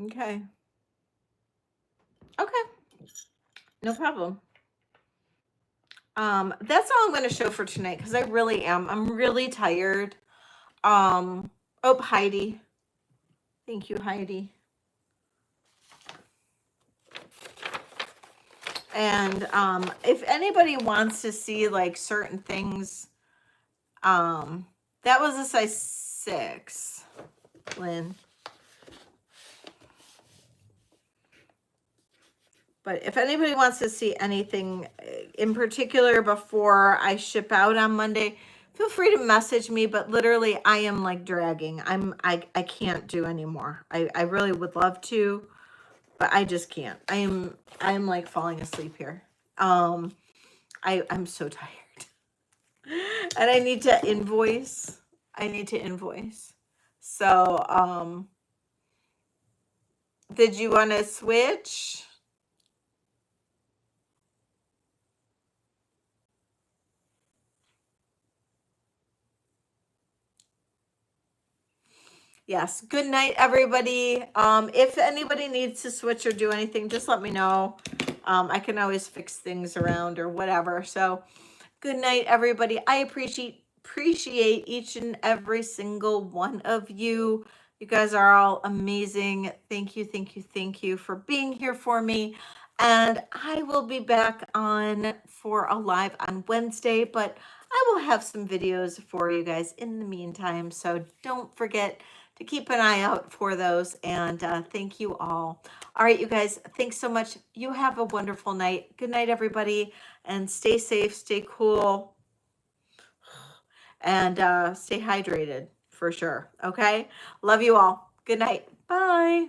Okay. Okay. No problem. That's all I'm going to show for tonight because I really am. I'm really tired. Oh, Heidi. Thank you, Heidi. And if anybody wants to see like certain things, that was a size 6, Lynn. But if anybody wants to see anything in particular before I ship out on Monday, feel free to message me. But literally, I am like dragging. I can't do anymore. I really would love to, but I just can't. I'm like falling asleep here. I'm so tired. And I need to invoice. So, did you want to switch? Yes. Good night, everybody. If anybody needs to switch or do anything, just let me know. I can always fix things around or whatever. So good night, everybody. I appreciate each and every single one of you. You guys are all amazing. Thank you, thank you, thank you for being here for me. And I will be back on for a live on Wednesday, but I will have some videos for you guys in the meantime. So don't forget to keep an eye out for those. And thank you all. All right, you guys, thanks so much. You have a wonderful night. Good night, everybody. And stay safe, stay cool, and stay hydrated for sure. Okay? Love you all. Good night. Bye.